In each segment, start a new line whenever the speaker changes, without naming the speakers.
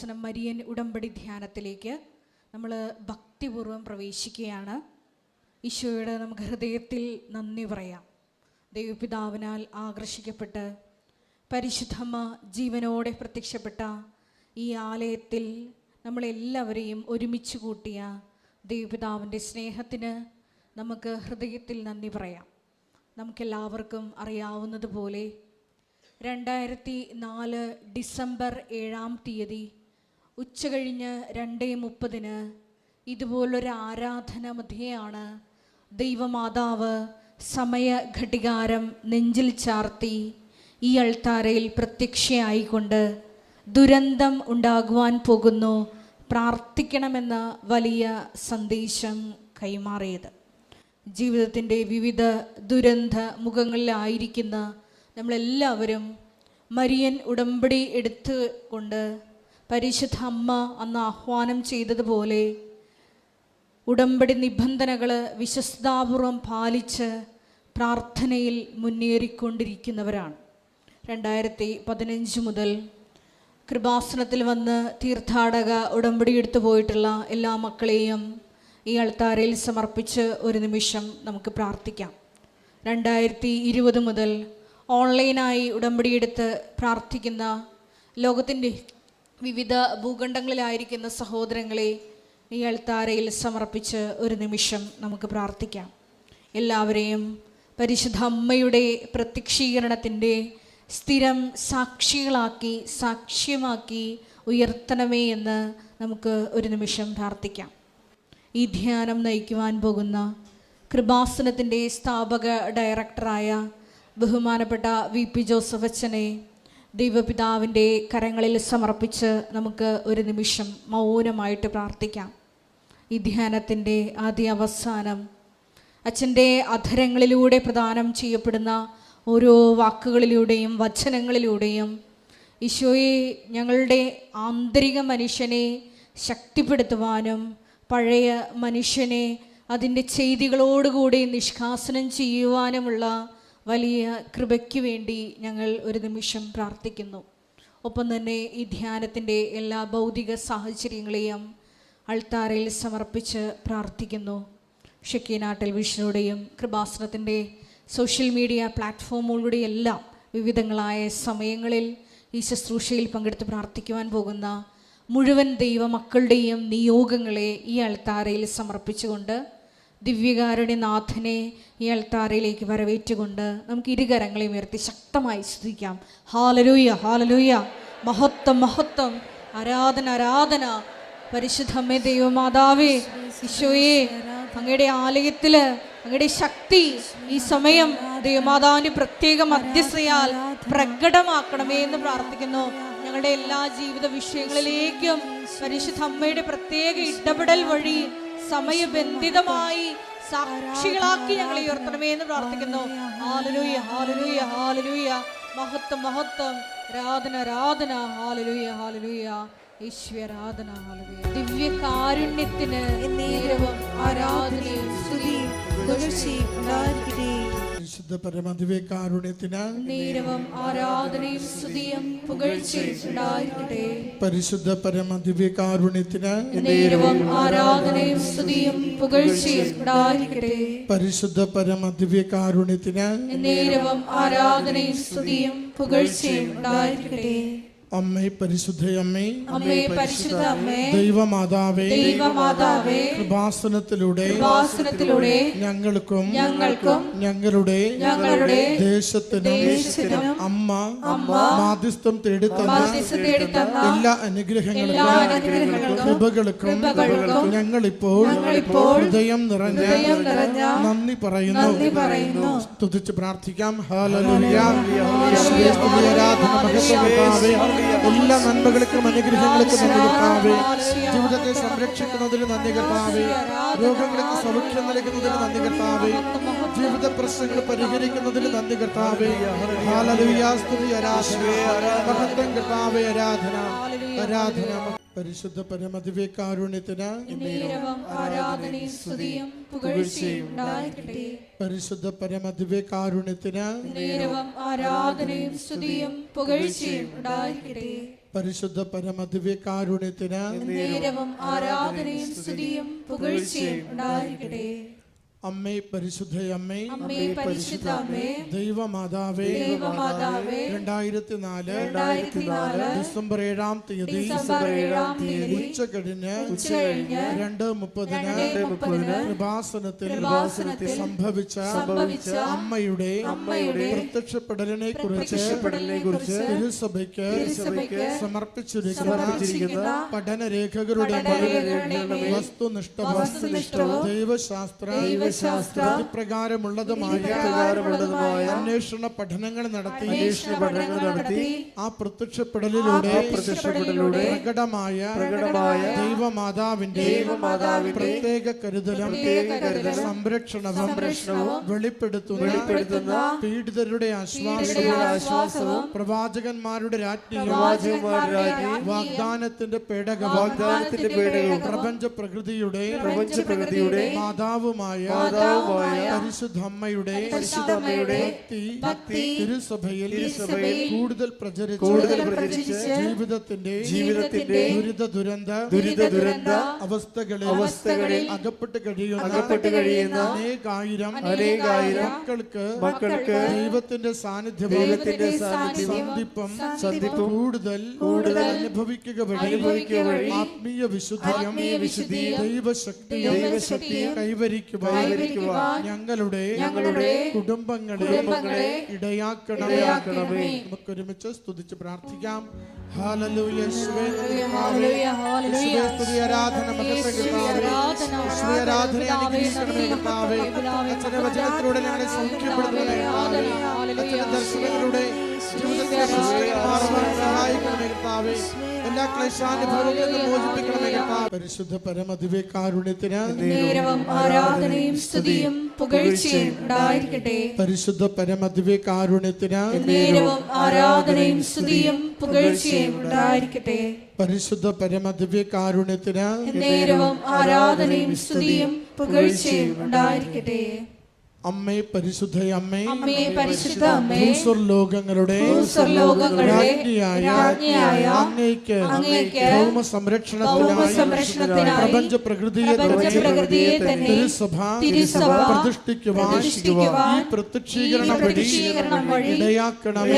Kripasanam Marian ഉടമ്പടി ധ്യാനത്തിലേക്ക് നമ്മൾ ഭക്തിപൂർവ്വം പ്രവേശിക്കുകയാണ്. ഈശോയുടെ നമുക്ക് ഹൃദയത്തിൽ നന്ദി പറയാം. ദൈവപിതാവിനാൽ ആകർഷിക്കപ്പെട്ട് പരിശുദ്ധമ്മ ജീവനോടെ പ്രത്യക്ഷപ്പെട്ട ഈ ആലയത്തിൽ നമ്മളെല്ലാവരെയും ഒരുമിച്ച് കൂട്ടിയ ദൈവപിതാവിൻ്റെ സ്നേഹത്തിന് നമുക്ക് ഹൃദയത്തിൽ നന്ദി പറയാം. നമുക്കെല്ലാവർക്കും അറിയാവുന്നതുപോലെ 2004 ഡിസംബർ 7-ാം തീയതി ഉച്ചകഴിഞ്ഞ് 2:30 ഇതുപോലൊരു ആരാധന മധ്യയാണ് ദൈവമാതാവ് സമയഘടികാരം നെഞ്ചിൽ ചാർത്തി ഈ അൾത്താരയിൽ പ്രത്യക്ഷയായിക്കൊണ്ട് ദുരന്തം ഉണ്ടാകുവാൻ പോകുന്നു, പ്രാർത്ഥിക്കണമെന്ന വലിയ സന്ദേശം കൈമാറിയത്. ജീവിതത്തിൻ്റെ വിവിധ ദുരന്ത മുഖങ്ങളിലായിരിക്കുന്ന നമ്മളെല്ലാവരും മരിയൻ ഉടമ്പടി എടുത്തുകൊണ്ട് പരിശുദ്ധ അമ്മ അന്ന് ആഹ്വാനം ചെയ്തതുപോലെ ഉടമ്പടി നിബന്ധനകൾ വിശ്വസ്താപൂർവം പാലിച്ച് പ്രാർത്ഥനയിൽ മുന്നേറിക്കൊണ്ടിരിക്കുന്നവരാണ്. 2015 മുതൽ കൃപാസനത്തിൽ വന്ന് തീർത്ഥാടക ഉടമ്പടി എടുത്തു പോയിട്ടുള്ള എല്ലാ മക്കളെയും ഈ അൾത്താരയിൽ സമർപ്പിച്ച് ഒരു നിമിഷം നമുക്ക് പ്രാർത്ഥിക്കാം. 2020 മുതൽ ഓൺലൈനായി ഉടമ്പടിയെടുത്ത് പ്രാർത്ഥിക്കുന്ന ലോകത്തിൻ്റെ വിവിധ ഭൂഖണ്ഡങ്ങളിലായിരിക്കുന്ന സഹോദരങ്ങളെ ഈ അൾത്താരയിൽ സമർപ്പിച്ച് ഒരു നിമിഷം നമുക്ക് പ്രാർത്ഥിക്കാം. എല്ലാവരെയും പരിശുദ്ധ അമ്മയുടെ പ്രത്യക്ഷീകരണത്തിൻ്റെ സ്ഥിരം സാക്ഷ്യമാക്കി ഉയർത്തണമേ എന്ന് നമുക്ക് ഒരു നിമിഷം പ്രാർത്ഥിക്കാം. ഈ ധ്യാനം നയിക്കുവാൻ പോകുന്ന കൃപാസനത്തിൻ്റെ സ്ഥാപക ഡയറക്ടറായ ബഹുമാനപ്പെട്ട VP ജോസഫ് അച്ഛനെ ദൈവപിതാവിൻ്റെ കരങ്ങളിൽ സമർപ്പിച്ച് നമുക്ക് ഒരു നിമിഷം മൗനമായിട്ട് പ്രാർത്ഥിക്കാം. ഈ ധ്യാനത്തിൻ്റെ ആദ്യ അവസാനം അച്ഛൻ്റെ അധരങ്ങളിലൂടെ പ്രദാനം ചെയ്യപ്പെടുന്ന ഓരോ വാക്കുകളിലൂടെയും വചനങ്ങളിലൂടെയും ഈശോയെ ഞങ്ങളുടെ ആന്തരിക മനുഷ്യനെ ശക്തിപ്പെടുത്തുവാനും പഴയ മനുഷ്യനെ അതിൻ്റെ ചെയ്തികളോടുകൂടി നിഷ്കാസനം ചെയ്യുവാനുമുള്ള വലിയ കൃപയ്ക്ക് വേണ്ടി ഞങ്ങൾ ഒരു നിമിഷം പ്രാർത്ഥിക്കുന്നു. ഒപ്പം തന്നെ ഈ ധ്യാനത്തിൻ്റെ എല്ലാ ഭൗതിക സാഹചര്യങ്ങളെയും അൾത്താരയിൽ സമർപ്പിച്ച് പ്രാർത്ഥിക്കുന്നു. ഷെക്കീന ടെലിവിഷനുടെയും കൃപാസനത്തിൻ്റെ സോഷ്യൽ മീഡിയ പ്ലാറ്റ്ഫോമുകളുടെയും എല്ലാം വിവിധങ്ങളായ സമയങ്ങളിൽ ഈ ശുശ്രൂഷയിൽ പങ്കെടുത്ത് പ്രാർത്ഥിക്കുവാൻ പോകുന്ന മുഴുവൻ ദൈവമക്കളുടെയും നിയോഗങ്ങളെ ഈ അൾത്താരയിൽ സമർപ്പിച്ചുകൊണ്ട് ദിവ്യകാരുണ്യനാഥനെ ഈ അൾത്താരയിലേക്ക് വരവേറ്റുകൊണ്ട് നമുക്ക് ഇരുകരങ്ങളെ ഉയർത്തി ശക്തമായി സ്തുതിക്കാം. ഹല്ലേലൂയ, ഹല്ലേലൂയ, മഹത്വം, മഹത്വം, ആരാധന, ആരാധന. പരിശുദ്ധമേ ദൈവമാതാവേ, ഈശോയെ അങ്ങയുടെ ആലയത്തിൽ അങ്ങയുടെ ശക്തി ഈ സമയം ദൈവമാതാവിൻ്റെ പ്രത്യേക മധ്യസ്ഥയാൽ പ്രകടമാക്കണമേ എന്ന് പ്രാർത്ഥിക്കുന്നു. ഞങ്ങളുടെ എല്ലാ ജീവിത വിഷയങ്ങളിലേക്കും പരിശുദ്ധ അമ്മയുടെ പ്രത്യേക ഇടപെടൽ വഴി സമയബന്ധിതമായി സാക്ഷികളാക്കി ഞങ്ങളെ ഉയർത്തണമേ എന്ന് പ്രാർത്ഥിക്കുന്നു. ഹല്ലേലൂയ, ഹല്ലേലൂയ, ഹല്ലേലൂയ, മഹത്വം, മഹത്വം, ആരാധന, ആരാധന. ഹല്ലേലൂയ, ഹല്ലേലൂയ, ഈശ്വരാധന. ഹല്ലേലൂയ. ദിവ്യകാരുണ്യത്തിന് നേരവും ആരാധനയും സ്തുതിയും പുകഴ്ചയും ഉണ്ടായിരിക്കട്ടെ.
പരിശുദ്ധ പരമദിവ്യകാരുണ്യത്തിന് നേരവും
ആരാധനയും സ്തുതിയും പുകഴ്ചയും ഉണ്ടായിരിക്കട്ടെ.
പരിശുദ്ധ പരമദിവ്യകാരുണ്യത്തിന്
നേരവും ആരാധനയും സ്തുതിയും പുകഴ്ചയും ഉണ്ടായിരിക്കട്ടെ.
പരിശുദ്ധ പരമദിവ്യകാരുണ്യത്തിന്
നേരവും ആരാധനയും സ്തുതിയും പുകഴ്ചയും ഉണ്ടായിരിക്കട്ടെ.
അമ്മേ പരിശുദ്ധയമ്മേ,
അമ്മേ പരിശുദ്ധ അമ്മേ,
ദൈവമാതാവേ,
ദൈവമാതാവേ,
കൃപാസനത്തിലൂടെ ഞങ്ങൾക്കും ഞങ്ങളുടെ ദേശത്തിനും അമ്മ മാധ്യസ്ഥം തേടിത്തന്ന എല്ലാ അനുഗ്രഹങ്ങൾക്കും കൃപകൾക്കും ഞങ്ങളിപ്പോൾ ഹൃദയം നിറഞ്ഞ നന്ദി പറയുന്നു. സ്തുതിച്ച് പ്രാർത്ഥിക്കാം. ഹല്ലേലൂയ, എല്ലാ നന്മകൾക്കും അനുഗ്രഹങ്ങൾക്കും നന്ദി കർത്താവേ. ജീവിതത്തെ സംരക്ഷിക്കുന്നതിന് നന്ദി കർത്താവേ. രോഗങ്ങൾക്ക് സൗഖ്യം നൽകുന്നതിന് നന്ദി കർത്താവേ. ജീവിത പ്രശ്നങ്ങൾ പരിഹരിക്കുന്നതിന് നന്ദി കർത്താവേ. ഹല്ലേലൂയ, സ്തുതി, ആരാധന, മഹത്വം കർത്താവേ. ആരാധന, ആരാധന. പരിശുദ്ധ പരമദിവ്യകാരുണ്യത്തിന്
ആരാധനയും സ്തുതിയും പുകഴ്ചയും ഉണ്ടായിരിക്കട്ടെ.
പരിശുദ്ധ പരമദിവ്യകാരുണ്യത്തിന്
ആരാധനയും സ്തുതിയും പുകഴ്ചയും ഉണ്ടായിരിക്കട്ടെ.
പരിശുദ്ധ പരമദിവ്യകാരുണ്യത്തിന്
നേരവും ആരാധനയും സ്തുതിയും പുകഴ്ചയും ഉണ്ടായിരിക്കട്ടെ.
അമ്മേ പരിശുദ്ധയമ്മേ,
അമ്മേ പരിശുദ്ധ അമ്മേ,
ദൈവമാതാവേ, 2004 ഡിസംബർ 7-ാം തീയതി ഉച്ച കഴിഞ്ഞ് 2:30 കൃപാസനത്തിൽ സംഭവിച്ച അമ്മയുടെ പ്രത്യക്ഷപ്പെടലിനെ കുറിച്ച് തിരുസഭയ്ക്ക് സമർപ്പിച്ചിരിക്കുന്ന പഠനരേഖകളുടെ വസ്തുനിഷ്ഠവും ദൈവശാസ്ത്ര പ്രകാരമുള്ളതുമായ അന്വേഷണ പഠനങ്ങൾ നടത്തി ആ പ്രത്യക്ഷപ്പെടലിലൂടെ പ്രകടമായ ദൈവമാതാവിന്റെ പ്രത്യേക കരുതലും സംരക്ഷണവും വെളിപ്പെടുത്തുന്ന പീഡിതരുടെ ആശ്വാസവും പ്രവാചകന്മാരുടെ രാജ്ഞിയും വാഗ്ദാനത്തിന്റെ പേടകവും പ്രപഞ്ച പ്രകൃതിയുടെ മാതാവുമായ പരിശുദ്ധമ്മയുടെ ഭക്തി തിരുസഭയിൽ കൂടുതൽ പ്രചരിച്ച് ജീവിതത്തിന്റെ ദുരിത അവസ്ഥകളിൽ അകപ്പെട്ട് കഴിയുന്ന അനേകായിരം മക്കൾക്ക് ദൈവത്തിന്റെ സാന്നിധ്യവും കൂടുതൽ അനുഭവിക്കുക വഴി ആത്മീയ വിശുദ്ധിയും ദൈവശക്തിയും കൈവരിക്കുവാൻ ഞങ്ങളുടെ കുടുംബങ്ങളെ ഇടയാക്കണമേ. നമുക്കൊരുമിച്ച് സ്തുതിച്ച് പ്രാർത്ഥിക്കാം. ഹല്ലേലൂയ. യേശുവേ സ്തുതി, ആരാധന, മഹത്വം കർത്താവേ. യേശുവേ ആരാധന അനുഗ്രഹിക്കണമേ കർത്താവേ. അച്ഛന്റെ വചനത്തിലൂടെ ഞങ്ങളെ സൗഖ്യപ്പെടുത്തണമേ കർത്താവേ. അച്ഛന്റെ ദർശനങ്ങളിലൂടെ ജീവിതത്തിലെ പ്രശ്നങ്ങൾ മാറുവാൻ സഹായിക്കണമേ കർത്താവേ. എല്ലാ ക്ലേശാനുഭവങ്ങളിൽ നിന്ന് മോചിപ്പിക്കണമേ കർത്താവേ. പരിശുദ്ധ പരമദിവ്യകാരുണ്യത്തിന്
നേരവും ആരാധനയും സ്തുതിയും പുകഴ്ചയും ഉണ്ടായിരിക്കട്ടെ.
പരിശുദ്ധ പരമദിവ്യകാരുണ്യത്തിന്
നേരവും ആരാധനയും സ്തുതിയും പുകഴ്ചയും ഉണ്ടായിരിക്കട്ടെ.
പരിശുദ്ധ പരമദിവ്യകാരുണ്യത്തിന്
നേരവും ആരാധനയും സ്തുതിയും പുകഴ്ചയും ഉണ്ടായിരിക്കട്ടെ.
അമ്മേ പരിശുദ്ധയമ്മേ,
അമ്മേ പരിശുദ്ധ അമ്മേ,
ഭൂസ്വർലോകങ്ങളുടെ രാജ്ഞിയായ അങ്ങേയ്ക്ക് ഭൗമ സംരക്ഷണത്തിനായി പ്രപഞ്ച പ്രകൃതിയെ തിരുസഭ പ്രതിഷ്ഠിക്കുവാൻ ഈ പ്രത്യക്ഷീകരണം വഴി ഇടയാക്കണമേ.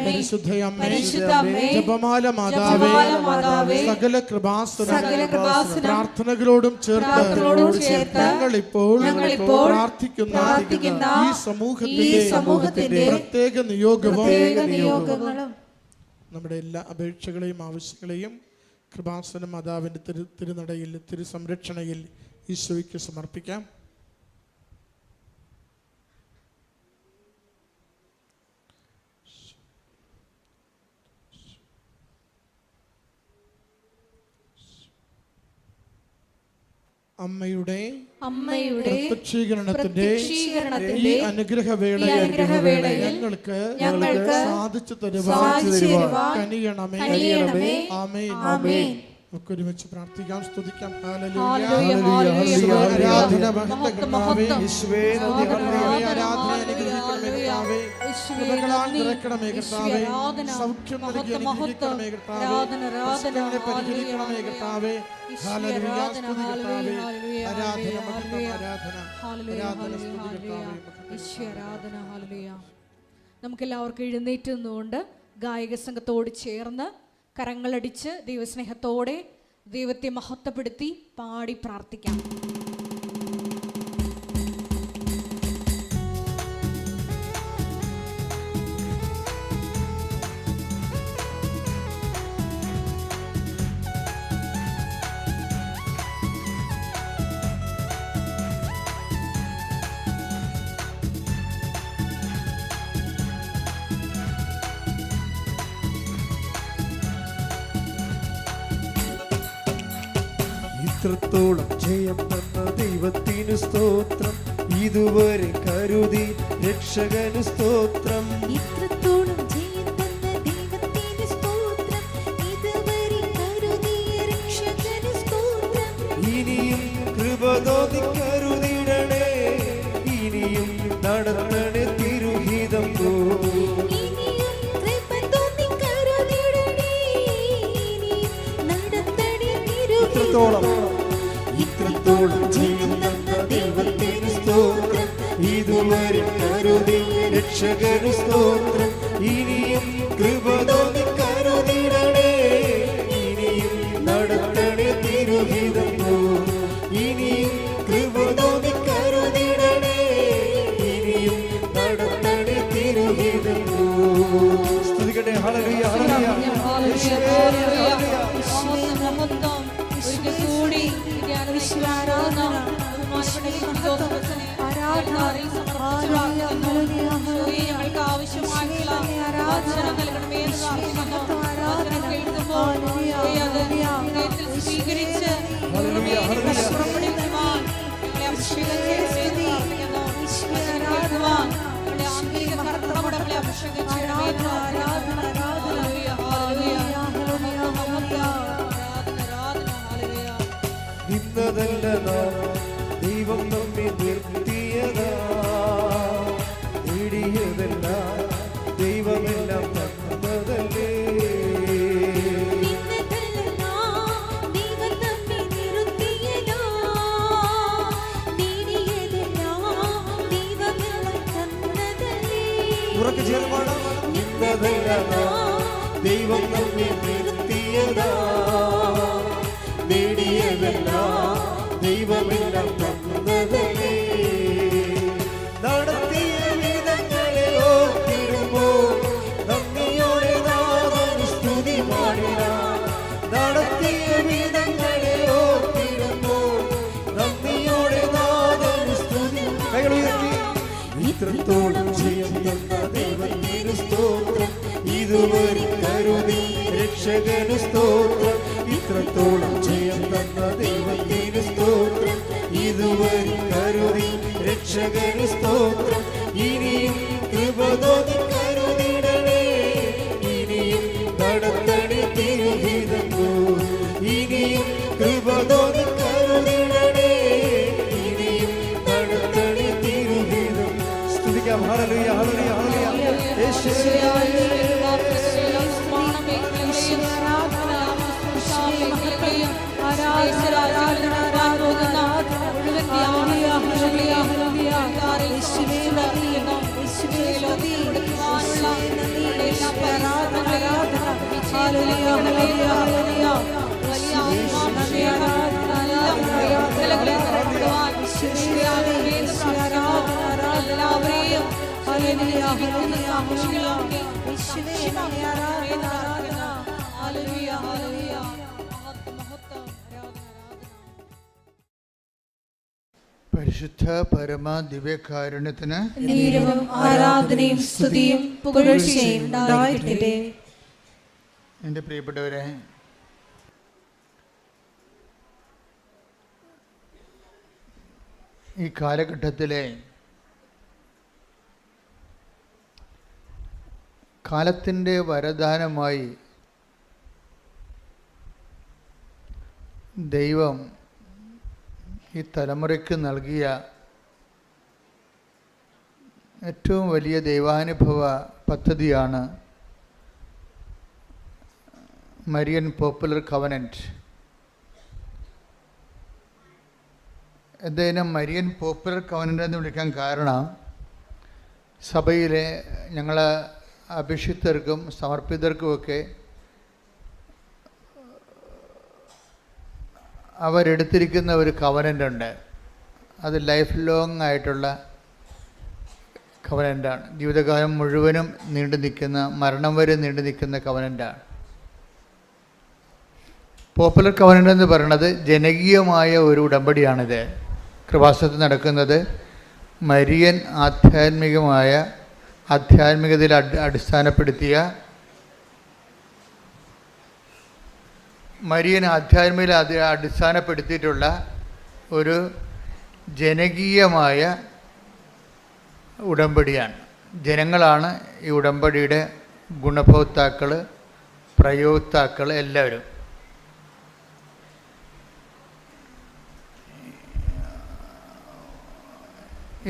പരിശുദ്ധയമ്മേ, ജപമാല മാതാവേ, സകല കൃപാസന പ്രാർത്ഥനകളോടും ചേർത്ത് ഞങ്ങളിപ്പോൾ പ്രാർത്ഥിക്കുന്ന ഈ സമൂഹത്തിന്റെ പ്രത്യേക നിയോഗങ്ങളും നമ്മുടെ എല്ലാ അപേക്ഷകളെയും ആവശ്യങ്ങളെയും കൃപാസന മാതാവിന്റെ തിരുനടയിൽ തിരുസംരക്ഷണയിൽ ഈശോയ്ക്ക് സമർപ്പിക്കാം. അമ്മയുടെ പ്രത്യക്ഷീകരണത്തിന്റെ ഈ അനുഗ്രഹവേളയിൽ ഞങ്ങൾക്ക് സാധിച്ചു തരുവാൻ കനിയണമേ. ആമേൻ. നമുക്ക് ഒരുമിച്ച് പ്രാർത്ഥിക്കാം, സ്തുതിക്കാം. ആരാധന മഹത്വകർത്താവേ, ആരാധന അനുഗ്രഹിക്കണമേ കർത്താവേ. കൃപകളാൽ നിറയ്ക്കണമേ കർത്താവേ. സൗഖ്യം നൽകി അനുഗ്രഹിക്കണമേ കർത്താവേ. പ്രശ്നങ്ങളെ പരിഹരിക്കണമേ കർത്താവേ. ഹല്ലേലൂയ. സ്തുതി കർത്താവേ. ആരാധന മഹത്വം, ആരാധന സ്തുതി കർത്താവേ.
നമുക്കെല്ലാവർക്കും എഴുന്നേറ്റ് നിന്നുകൊണ്ട് ഗായക സംഘത്തോട് ചേർന്ന് കരങ്ങളടിച്ച് ദൈവസ്നേഹത്തോടെ ദൈവത്തെ മഹത്വപ്പെടുത്തി പാടി പ്രാർത്ഥിക്കാം.
ഇത്രത്തോളം ജയം തന്ന ദൈവത്തിനു സ്തോത്രം, ഇതുവരെ കരുതി രക്ഷകനു സ്തോത്രം.
ഇത്രത്തോളം ജയം തന്ന ദൈവത്തിനു സ്തോത്രം, ഇതുവരെ കരുതിയ രക്ഷകനു സ്തോത്രം.
ഇനിയും കൃപ തോന്നി കരുതിടണേ, ഇനിയും നടത്തണേ തിരുഹിതം പോ.
ഇനിയും കൃപ തോന്നി കരുതിടണേ,
ഇത്രത്തോളം ജയം തന്ന ദൈവത്തിന് സ്തോത്രം. ഇതുവരെ കരുതിയ രക്ഷകന് സ്തോത്രം. ഇനിയും കൃപ തോന്നി കരുതിടണേ, ഇനിയും നടത്തണേ തിരുഹിതം പോൽ. ഇനിയും കൃപ തോന്നി കരുതിടണേ, ഇനിയും നടത്തണേ തിരുഹിതം പോൽ. സ്തുതിക്കട്ടെ. ഹല്ലേലൂയ, ഹല്ലേലൂയ, യേശുവേ, ഹല്ലേലൂയ.
ഞങ്ങൾക്ക് ആവശ്യമായിട്ടുള്ള വചനം നൽകണമേ എന്ന് പ്രാർത്ഥിക്കുന്നു. വചനം കേൾക്കുമ്പോൾ അത് ഹൃദയത്തിൽ സ്വീകരിച്ച് പുറപ്പെടുവിക്കുവാൻ ഞങ്ങളെ അഭിഷേകം ചെയ്യണമേ എന്ന് പ്രാർത്ഥിക്കുന്നു. വചനം കേൾക്കുവാൻ ഞങ്ങളുടെ ആന്തരിക കർത്തൃമോട് ഞങ്ങളെ അഭിഷേകം ചെയ്യണമേ എന്ന് പ്രാർത്ഥിക്കുന്നു. ഹല്ലേലൂയ, ഹല്ലേലൂയ,
നിന്നതല്ല നാം ദൈവം നമ്മെ നിർത്തിയതാ, നേടിയതല്ല ദൈവമെല്ലാം തന്നതല്ലേ. ഉറക്കെ ചേർന്ന് പാടാം. നിന്നതല്ല നാം ദൈവം നമ്മെ നിർത്തിയതാ, നേടിയതല്ല ദൈവമെല്ലാം തന്നതല്ലേ. നടത്തിയ വിധങ്ങളെ ഓർത്തിടുമ്പോൾ നന്ദിയോടെ നാഥന് സ്തുതി പാടിടാം. നടത്തിയ വിധങ്ങളെ ഓർത്തിടുമ്പോൾ നന്ദിയോടെ നാഥന് സ്തുതി. ഇത്രത്തോളം ജയം തന്ന ദൈവത്തിന് സ്തോത്രം. ഇതുവരെ കരുതി രക്ഷകന് സ്തോത്രം. ഇത്രത്തോളം ജയം തന്ന ദൈവത്തിന് സ്തോത്രം. ഇതുവരെ കരുതി രക്ഷകന് സ്തോത്രം. ഇനിയും കൃപ തോന്നി കരുതിടണേ, ഇനിയും നടത്തണേ തിരുഹിതം പോൽ. ഇനിയും കൃപ തോന്നി കരുതിടണേ, ഇനിയും നടത്തണേ തിരുഹിതം. സ്തുതിക്കാം. ഹല്ലേലൂയ, ഹല്ലേലൂയ, ഹല്ലേലൂയ, യേശുവേ.
പരിശുദ്ധ പരമ ദിവ്യകാരുണ്യത്തിന്
നീരവും ആരാധനയും സ്തുതിയും പുകഴ്ചയും ഉണ്ടായിരിക്കട്ടെ.
എൻ്റെ പ്രിയപ്പെട്ടവരെ, ഈ കാലഘട്ടത്തിലെ കാലത്തിൻ്റെ വരദാനമായി ദൈവം ഈ തലമുറയ്ക്ക് നൽകിയ ഏറ്റവും വലിയ ദൈവാനുഭവ പദ്ധതിയാണ് മരിയൻ പോപ്പുലർ കവനൻറ്റ്. എന്തായാലും മരിയൻ പോപ്പുലർ കവനൻ്റ് എന്ന് വിളിക്കാൻ കാരണം സഭയിലെ ഞങ്ങൾ അഭിഷിക്തർക്കും സമർപ്പിതർക്കുമൊക്കെ അവരെടുത്തിരിക്കുന്ന ഒരു കവനൻ്റ് ഉണ്ട്. അത് ലൈഫ് ലോങ് ആയിട്ടുള്ള കവനൻ്റാണ്. ജീവിതകാലം മുഴുവനും നീണ്ടു നിൽക്കുന്ന, മരണം വരെ നീണ്ടു നിൽക്കുന്ന കവനൻ്റാണ്. പോപ്പുലർ കവനൻ്റ് എന്ന് പറയുന്നത് ജനകീയമായ ഒരു ഉടമ്പടിയാണിത്. കൃപാസനത്തിൽ നടക്കുന്നത് മരിയൻ ആധ്യാത്മികതയിൽ അടിസ്ഥാനപ്പെടുത്തിയ മരിയൻ ആധ്യാത്മികതയിൽ അടിസ്ഥാനപ്പെടുത്തിയിട്ടുള്ള ഒരു ജനകീയമായ ഉടമ്പടിയാണ്. ജനങ്ങളാണ് ഈ ഉടമ്പടിയുടെ ഗുണഭോക്താക്കൾ, പ്രയോക്താക്കൾ എല്ലാവരും.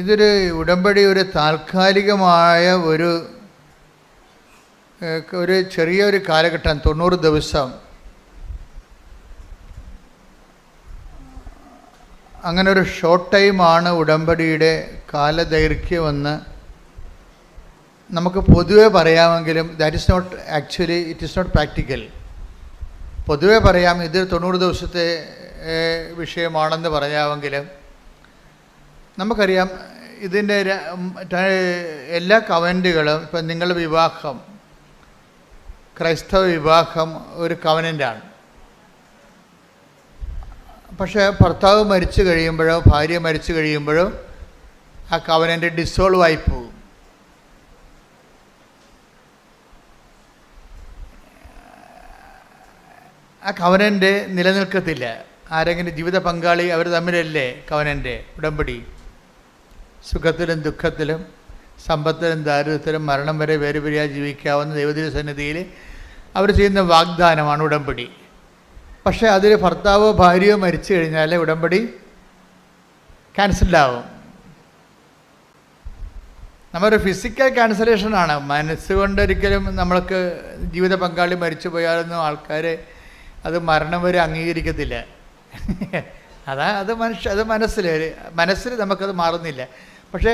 ഇതൊരു ഉടമ്പടി ഒരു താൽക്കാലികമായ ഒരു ചെറിയൊരു കാലഘട്ടം, 90 ദിവസം അങ്ങനെ ഒരു ഷോർട്ട് ടൈമാണ് ഉടമ്പടിയുടെ കാലദൈർഘ്യമെന്ന് നമുക്ക് പൊതുവെ പറയാമെങ്കിലും that is not actually it is not practical. പൊതുവെ പറയാം ഇത് 90 ദിവസത്തെ വിഷയമാണെന്ന് പറയാമെങ്കിലും നമുക്കറിയാം ഇതിൻ്റെ എല്ലാ കവനൻറ്റുകളും, ഇപ്പം നിങ്ങളുടെ വിവാഹം, ക്രൈസ്തവ വിവാഹം ഒരു കവനൻ്റാണ്. പക്ഷേ ഭർത്താവ് മരിച്ചു കഴിയുമ്പോഴോ ഭാര്യ മരിച്ചു കഴിയുമ്പോഴോ ആ കവനൻ്റ് ഡിസോൾവ് ആയിപ്പോവും. ആ കവനൻ്റ് നിലനിൽക്കത്തില്ല. ആരെങ്കിലും ജീവിത പങ്കാളി അവർ തമ്മിലല്ലേ കവനൻ്റ് ഉടമ്പടി. സുഖത്തിലും ദുഃഖത്തിലും സമ്പത്തിലും ദാരിദ്ര്യത്തിലും മരണം വരെ വേർപിരിയാതെ ജീവിക്കാവുന്ന ദൈവത്തിൻ്റെ സന്നിധിയിൽ അവർ ചെയ്യുന്ന വാഗ്ദാനമാണ് ഉടമ്പടി. പക്ഷേ അതിൽ ഭർത്താവോ ഭാര്യയോ മരിച്ചു കഴിഞ്ഞാൽ ഉടമ്പടി ക്യാൻസലാവും. നമ്മളൊരു ഫിസിക്കൽ ക്യാൻസലേഷനാണ്. മനസ്സുകൊണ്ടൊരിക്കലും നമ്മൾക്ക് ജീവിത പങ്കാളി മരിച്ചു പോയാലൊന്നും ആൾക്കാർ അത് മരണം വരെ അംഗീകരിക്കത്തില്ല. അത് മനസ്സിൽ നമുക്കത് മാറുന്നില്ല. പക്ഷേ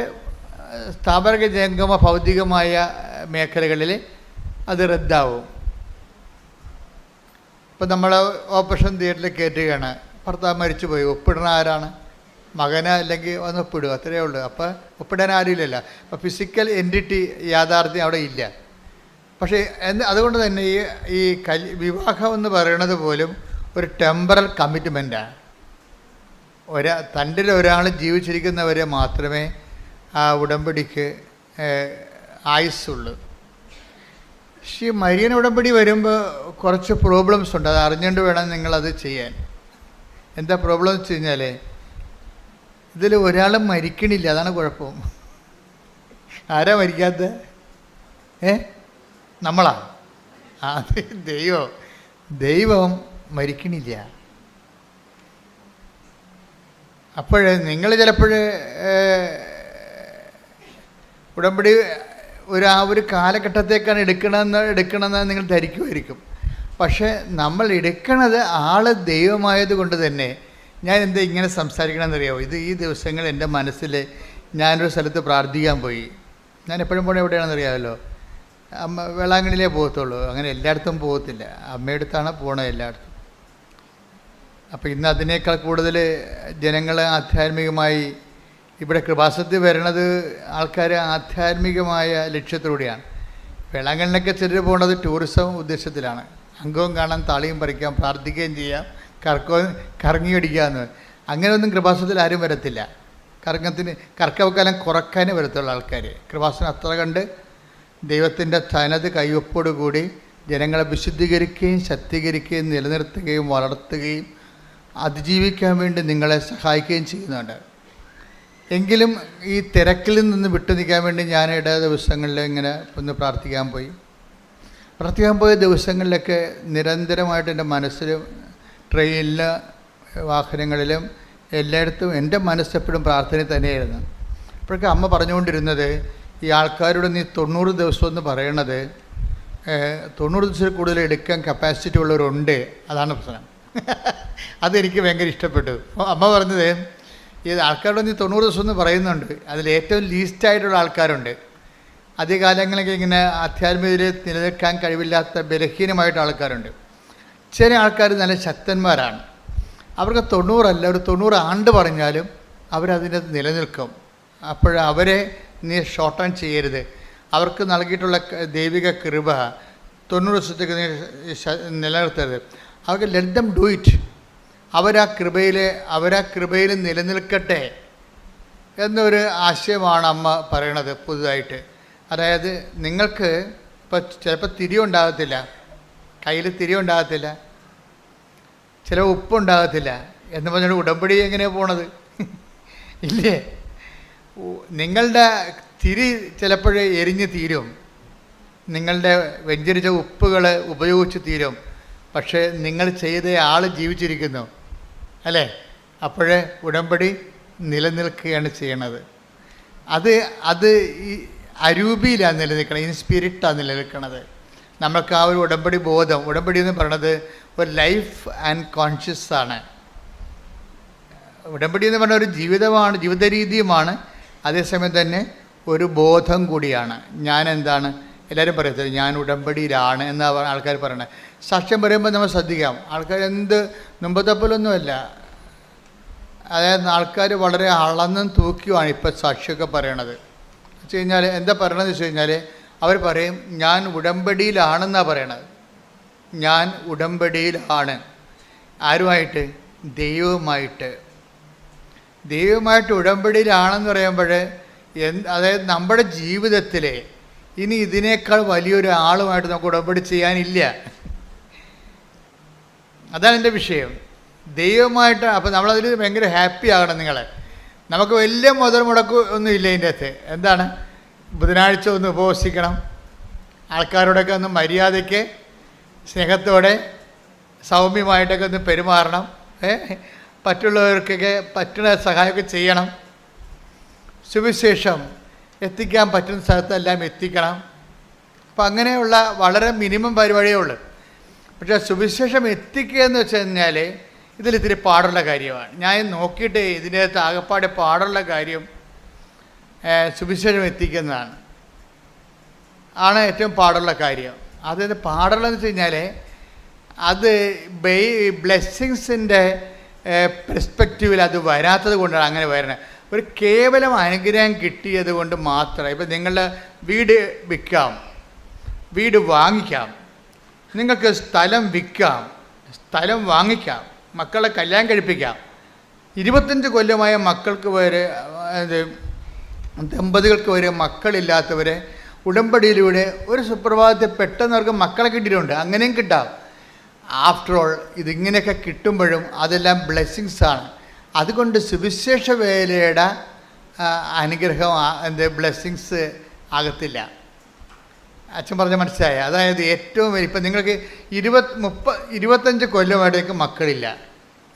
സ്ഥാപന ജംഗമ ഭൗതികമായ മേഖലകളിൽ അത് റദ്ദാവും. ഇപ്പം നമ്മൾ ഓപ്പറേഷൻ തിയേറ്ററിൽ കയറ്റുകയാണ്, ഭർത്താവ് മരിച്ചു പോയി, ഒപ്പിടുന്ന ആരാണ്? മകന്, അല്ലെങ്കിൽ ഒന്ന് ഒപ്പിടുക, അത്രയേ ഉള്ളൂ. അപ്പോൾ ഒപ്പിടാൻ ആരുമില്ലല്ലോ. അപ്പോൾ ഫിസിക്കൽ എൻറ്റിറ്റി യാഥാർത്ഥ്യം അവിടെ ഇല്ല. പക്ഷേ അതുകൊണ്ട് തന്നെ ഈ വിവാഹം എന്ന് പറയുന്നത് പോലും ഒരു ടെമ്പറൽ കമ്മിറ്റ്മെൻറ്റാണ്. തൻ്റെ ഒരാൾ ജീവിച്ചിരിക്കുന്നവരെ മാത്രമേ ആ ഉടമ്പടിക്ക് ആയുസ്സുള്ളൂ. പക്ഷേ മരിയൻ ഉടമ്പടി വരുമ്പോൾ കുറച്ച് പ്രോബ്ലംസ് ഉണ്ട്. അത് അറിഞ്ഞുകൊണ്ട് വേണം നിങ്ങളത് ചെയ്യാൻ. എന്താ പ്രോബ്ലം എന്ന് വെച്ച് കഴിഞ്ഞാൽ ഇതിൽ ഒരാളും മരിക്കണില്ല, അതാണ് കുഴപ്പം. ആരാ മരിക്കാത്ത? നമ്മളാ? അത് ദൈവം മരിക്കണില്ല. അപ്പോൾ നിങ്ങൾ ചിലപ്പോൾ ഉടമ്പടി ഒരു കാലഘട്ടത്തേക്കാണ് എടുക്കണമെന്ന് നിങ്ങൾ ധരിക്കുമായിരിക്കും. പക്ഷേ നമ്മൾ എടുക്കണത് ആൾ ദൈവമായത് കൊണ്ട് തന്നെ ഞാൻ എന്താ ഇങ്ങനെ സംസാരിക്കണമെന്നറിയാമോ? ഈ ദിവസങ്ങൾ എൻ്റെ മനസ്സിൽ ഞാനൊരു സ്ഥലത്ത് പ്രാർത്ഥിക്കാൻ പോയി. ഞാൻ എപ്പോഴും പോകണത് എവിടെയാണെന്നറിയാമല്ലോ? വേളാങ്കണ്ണിയിലേ പോകത്തുള്ളൂ. അങ്ങനെ എല്ലായിടത്തും പോകത്തില്ല. അമ്മയടുത്താണ് പോകണത് എല്ലായിടത്തും. അപ്പോൾ ഇന്ന് അതിനേക്കാൾ കൂടുതൽ ജനങ്ങൾ ആധ്യാത്മികമായി ഇവിടെ കൃപാസനത്തിൽ വരണത് ആൾക്കാർ ആധ്യാത്മികമായ ലക്ഷ്യത്തിലൂടെയാണ്. വേളാങ്കണ്ണിലൊക്കെ ചിലർ പോകുന്നത് ടൂറിസം ഉദ്ദേശത്തിലാണ്. അംഗവും കാണാൻ, താളിയും പറിക്കാം, പ്രാർത്ഥിക്കുകയും ചെയ്യാം, കറങ്ങി അടിക്കാമെന്ന്. അങ്ങനെയൊന്നും കൃപാസനത്തിൽ ആരും വരത്തില്ല. കർക്കവക്കാലം കുറക്കാനേ വരത്തുള്ള ആൾക്കാർ. കൃപാസനം അത്ര കണ്ട് ദൈവത്തിൻ്റെ തനത് കൈവപ്പോടുകൂടി ജനങ്ങളെ വിശുദ്ധീകരിക്കുകയും ശക്തീകരിക്കുകയും നിലനിർത്തുകയും വളർത്തുകയും അതിജീവിക്കാൻ വേണ്ടി നിങ്ങളെ സഹായിക്കുകയും ചെയ്യുന്നുണ്ട്. എങ്കിലും ഈ തിരക്കിൽ നിന്ന് വിട്ടു നിൽക്കാൻ വേണ്ടി ഞാൻ ദിവസങ്ങളിൽ ഇങ്ങനെ ഒന്ന് പ്രാർത്ഥിക്കാൻ പോയ ദിവസങ്ങളിലൊക്കെ നിരന്തരമായിട്ട് എൻ്റെ മനസ്സിലും ട്രെയിനിൽ, വാഹനങ്ങളിലും എല്ലായിടത്തും എൻ്റെ മനസ്സെപ്പോഴും പ്രാർത്ഥന തന്നെയായിരുന്നു. അപ്പോഴൊക്കെ അമ്മ പറഞ്ഞുകൊണ്ടിരുന്നത്, ഈ ആൾക്കാരോട് നീ 90 ദിവസം എന്ന് പറയണത് 90 ദിവസത്തിൽ കൂടുതൽ എടുക്കാൻ കപ്പാസിറ്റി ഉള്ളവരുണ്ട്, അതാണ് പ്രശ്നം. അതെനിക്ക് ഭയങ്കര ഇഷ്ടപ്പെട്ടു. അമ്മ പറഞ്ഞത്, ഈ ആൾക്കാരോട് നീ 90 ദിവസം എന്ന് പറയുന്നുണ്ട്, അതിൽ ഏറ്റവും ലീസ്റ്റായിട്ടുള്ള ആൾക്കാരുണ്ട്. ആദ്യകാലങ്ങളിലൊക്കെ ഇങ്ങനെ ആധ്യാത്മികതയിൽ നിലനിൽക്കാൻ കഴിവില്ലാത്ത ബലഹീനമായിട്ട് ആൾക്കാരുണ്ട്. ചില ആൾക്കാർ നല്ല ശക്തന്മാരാണ്. അവർക്ക് 90 അല്ല, ഒരു 90 ആണ്ട് പറഞ്ഞാലും അവരതിൻ്റെ നിലനിൽക്കും. അപ്പോഴവരെ നീ ഷോർട്ട് ടേൺ ചെയ്യരുത്. അവർക്ക് നൽകിയിട്ടുള്ള ദൈവിക കൃപ 90 ദിവസത്തേക്ക് നീ നിലനിർത്തരുത്. അവർക്ക് ലെറ്റ് ദം ഡു ഇറ്റ്. അവരാ കൃപയിൽ നിലനിൽക്കട്ടെ എന്നൊരു ആശയമാണ് അമ്മ പറയണത് പുതുതായിട്ട്. അതായത് നിങ്ങൾക്ക് ഇപ്പോൾ ചിലപ്പോൾ തിരിയുണ്ടാകത്തില്ല, കയ്യിൽ തിരിയുണ്ടാകത്തില്ല, ചില ഉപ്പുണ്ടാകത്തില്ല എന്ന് പറഞ്ഞാൽ ഉടമ്പടി എങ്ങനെയാണ് പോണത്? ഇല്ലേ? നിങ്ങളുടെ തിരി ചിലപ്പോഴേ എരിഞ്ഞ് തീരും, നിങ്ങളുടെ വെഞ്ചരിച്ച ഉപ്പുകൾ ഉപയോഗിച്ച് തീരും. പക്ഷേ നിങ്ങൾ ചെയ്ത ആൾ ജീവിച്ചിരിക്കുന്നു, അല്ലേ? അപ്പോഴേ ഉടമ്പടി നിലനിൽക്കുകയാണ് ചെയ്യണത്. അത് ഈ അരൂപിയിലാണ് നിലനിൽക്കണത്, ഇൻ സ്പിരിറ്റാണ് നിലനിൽക്കണത്. നമ്മൾക്ക് ആ ഒരു ഉടമ്പടി ബോധം, ഉടമ്പടി എന്ന് പറയണത് ഒരു ലൈഫ് ആൻഡ് കോൺഷ്യസ് ആണ്. ഉടമ്പടി എന്ന് പറഞ്ഞ ഒരു ജീവിതമാണ്, ജീവിത രീതിയുമാണ്, അതേസമയം തന്നെ ഒരു ബോധം കൂടിയാണ്. ഞാൻ എന്താണ്, എല്ലാവരും പറയത്തില്ല ഞാൻ ഉടമ്പടിയിലാണ് എന്നാ ആൾക്കാർ പറയണത്. സാക്ഷ്യം പറയുമ്പോൾ നമ്മൾ ശ്രദ്ധിക്കാം. ആൾക്കാർ എന്ത് മുമ്പത്തപ്പോലൊന്നുമല്ല, അതായത് ആൾക്കാർ വളരെ അളന്നും തൂക്കിയുമാണ് ഇപ്പം സാക്ഷിയൊക്കെ പറയണത്. വെച്ച് കഴിഞ്ഞാൽ എന്താ പറയണതെന്ന് വെച്ച് കഴിഞ്ഞാൽ അവർ പറയും ഞാൻ ഉടമ്പടിയിലാണെന്നാണ് പറയണത്. ഞാൻ ഉടമ്പടിയിലാണ്. ആരുമായിട്ട്? ദൈവവുമായിട്ട് ഉടമ്പടിയിലാണെന്ന് പറയുമ്പോൾ അതായത് നമ്മുടെ ജീവിതത്തിൽ ഇനി ഇതിനേക്കാൾ വലിയൊരു ആളുമായിട്ട് നമുക്ക് ഉടമ്പടി ചെയ്യാനില്ല. അതാണ് എൻ്റെ വിഷയം. ദൈവമായിട്ട് അപ്പോൾ നമ്മളതിൽ ഭയങ്കര ഹാപ്പി ആകണം. നമുക്ക് വലിയ മുതൽ മുടക്ക് ഒന്നും ഇല്ല ഇതിൻ്റെ അകത്ത്. എന്താണ്? ബുധനാഴ്ച ഒന്ന് ഉപവസിക്കണം, ആൾക്കാരോടൊക്കെ ഒന്ന് മര്യാദയ്ക്ക് സ്നേഹത്തോടെ സൗമ്യമായിട്ടൊക്കെ ഒന്ന് പെരുമാറണം, മറ്റുള്ളവർക്കൊക്കെ പറ്റുന്ന സഹായമൊക്കെ ചെയ്യണം, സുവിശേഷം എത്തിക്കാൻ പറ്റുന്ന സ്ഥലത്തെല്ലാം എത്തിക്കണം. അപ്പം അങ്ങനെയുള്ള വളരെ മിനിമം പരിപാടിയേ ഉള്ളൂ. പക്ഷേ സുവിശേഷം എത്തിക്കുക എന്ന് വെച്ച് കഴിഞ്ഞാൽ ഇതിലിത്തിരി പാടുള്ള കാര്യമാണ്. ഞാൻ നോക്കിയിട്ട് ഇതിനകത്ത് ആകപ്പാടെ പാടുള്ള കാര്യം സുവിശേഷം എത്തിക്കുന്നതാണ്, ഏറ്റവും പാടുള്ള കാര്യം. അതായത് പാടുള്ളതെന്ന് വെച്ച് കഴിഞ്ഞാൽ അത് ബ്ലെസ്സിങ്സിൻ്റെ പെർസ്പെക്റ്റീവിൽ അത് വരാത്തത് കൊണ്ടാണ് അങ്ങനെ വരുന്നത്. ഒരു കേവലം അനുഗ്രഹം കിട്ടിയത് കൊണ്ട് മാത്രം. ഇപ്പം നിങ്ങളുടെ വീട് വിൽക്കാം, വീട് വാങ്ങിക്കാം, നിങ്ങൾക്ക് സ്ഥലം വിൽക്കാം, സ്ഥലം വാങ്ങിക്കാം, മക്കളെ കല്യാണം കഴിപ്പിക്കാം. 25 കൊല്ലമായ മക്കൾക്ക് വരെ ദമ്പതികൾക്ക് വരെ മക്കളില്ലാത്തവരെ ഉടമ്പടിയിലൂടെ ഒരു സുപ്രഭാതത്തിൽ പെട്ടെന്ന് അവർക്ക് മക്കളെ കിട്ടിയിട്ടുണ്ട്. അങ്ങനെയും കിട്ടാം. ആഫ്റ്റർ ഓൾ ഇതിങ്ങനെയൊക്കെ കിട്ടുമ്പോഴും അതെല്ലാം ബ്ലെസ്സിങ്സാണ്. അതുകൊണ്ട് സുവിശേഷ വേലയുടെ അനുഗ്രഹം ബ്ലെസ്സിങ്സ് ആകത്തില്ല. അച്ഛൻ പറഞ്ഞ മനസ്സിലായ? അതായത് ഏറ്റവും ഇപ്പം നിങ്ങൾക്ക് 25 കൊല്ലമായിട്ട് മക്കളില്ല,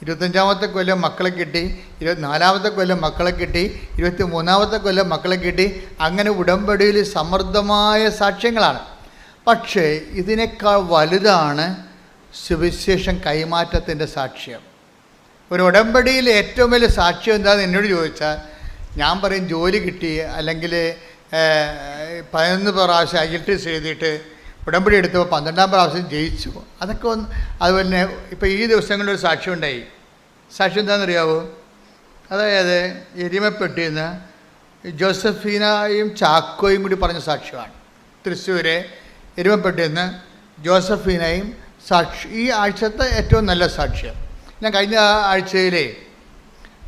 25ാമത്തെ കൊല്ലം മക്കളെ കിട്ടി, 24ാമത്തെ കൊല്ലം മക്കളെ കിട്ടി, 23ാമത്തെ കൊല്ലം മക്കളെ കിട്ടി. അങ്ങനെ ഉടമ്പടിയിൽ സമൃദ്ധമായ സാക്ഷ്യങ്ങളാണ്. പക്ഷേ ഇതിനേക്കാൾ വലുതാണ് സുവിശേഷം കൈമാറ്റത്തിൻ്റെ സാക്ഷ്യം. ഒരു ഉടമ്പടിയിൽ ഏറ്റവും വലിയ സാക്ഷ്യം എന്താണെന്ന് എന്നോട് ചോദിച്ചാൽ ഞാൻ പറയും ജോലി കിട്ടി, അല്ലെങ്കിൽ 11 പ്രാവശ്യം IELTS എഴുതിയിട്ട് ഉടമ്പടി എടുത്തപ്പോൾ 12ാം പ്രാവശ്യം ജയിച്ചു. അതൊക്കെ അതുപോലെ തന്നെ ഇപ്പോൾ ഈ ദിവസങ്ങളിലൊരു സാക്ഷ്യം ഉണ്ടായി. സാക്ഷ്യം എന്താണെന്നറിയാവോ? അതായത് എരിമപ്പെട്ടിൽ നിന്ന് ജോസഫീനയും ചാക്കോയും കൂടി പറഞ്ഞ സാക്ഷ്യമാണ്. തൃശ്ശൂരെ എരിമപ്പെട്ടിൽ നിന്ന് ജോസഫീനയും ഈ ആഴ്ചത്തെ ഏറ്റവും നല്ല സാക്ഷ്യം. ഞാൻ കഴിഞ്ഞ ആഴ്ചയിലെ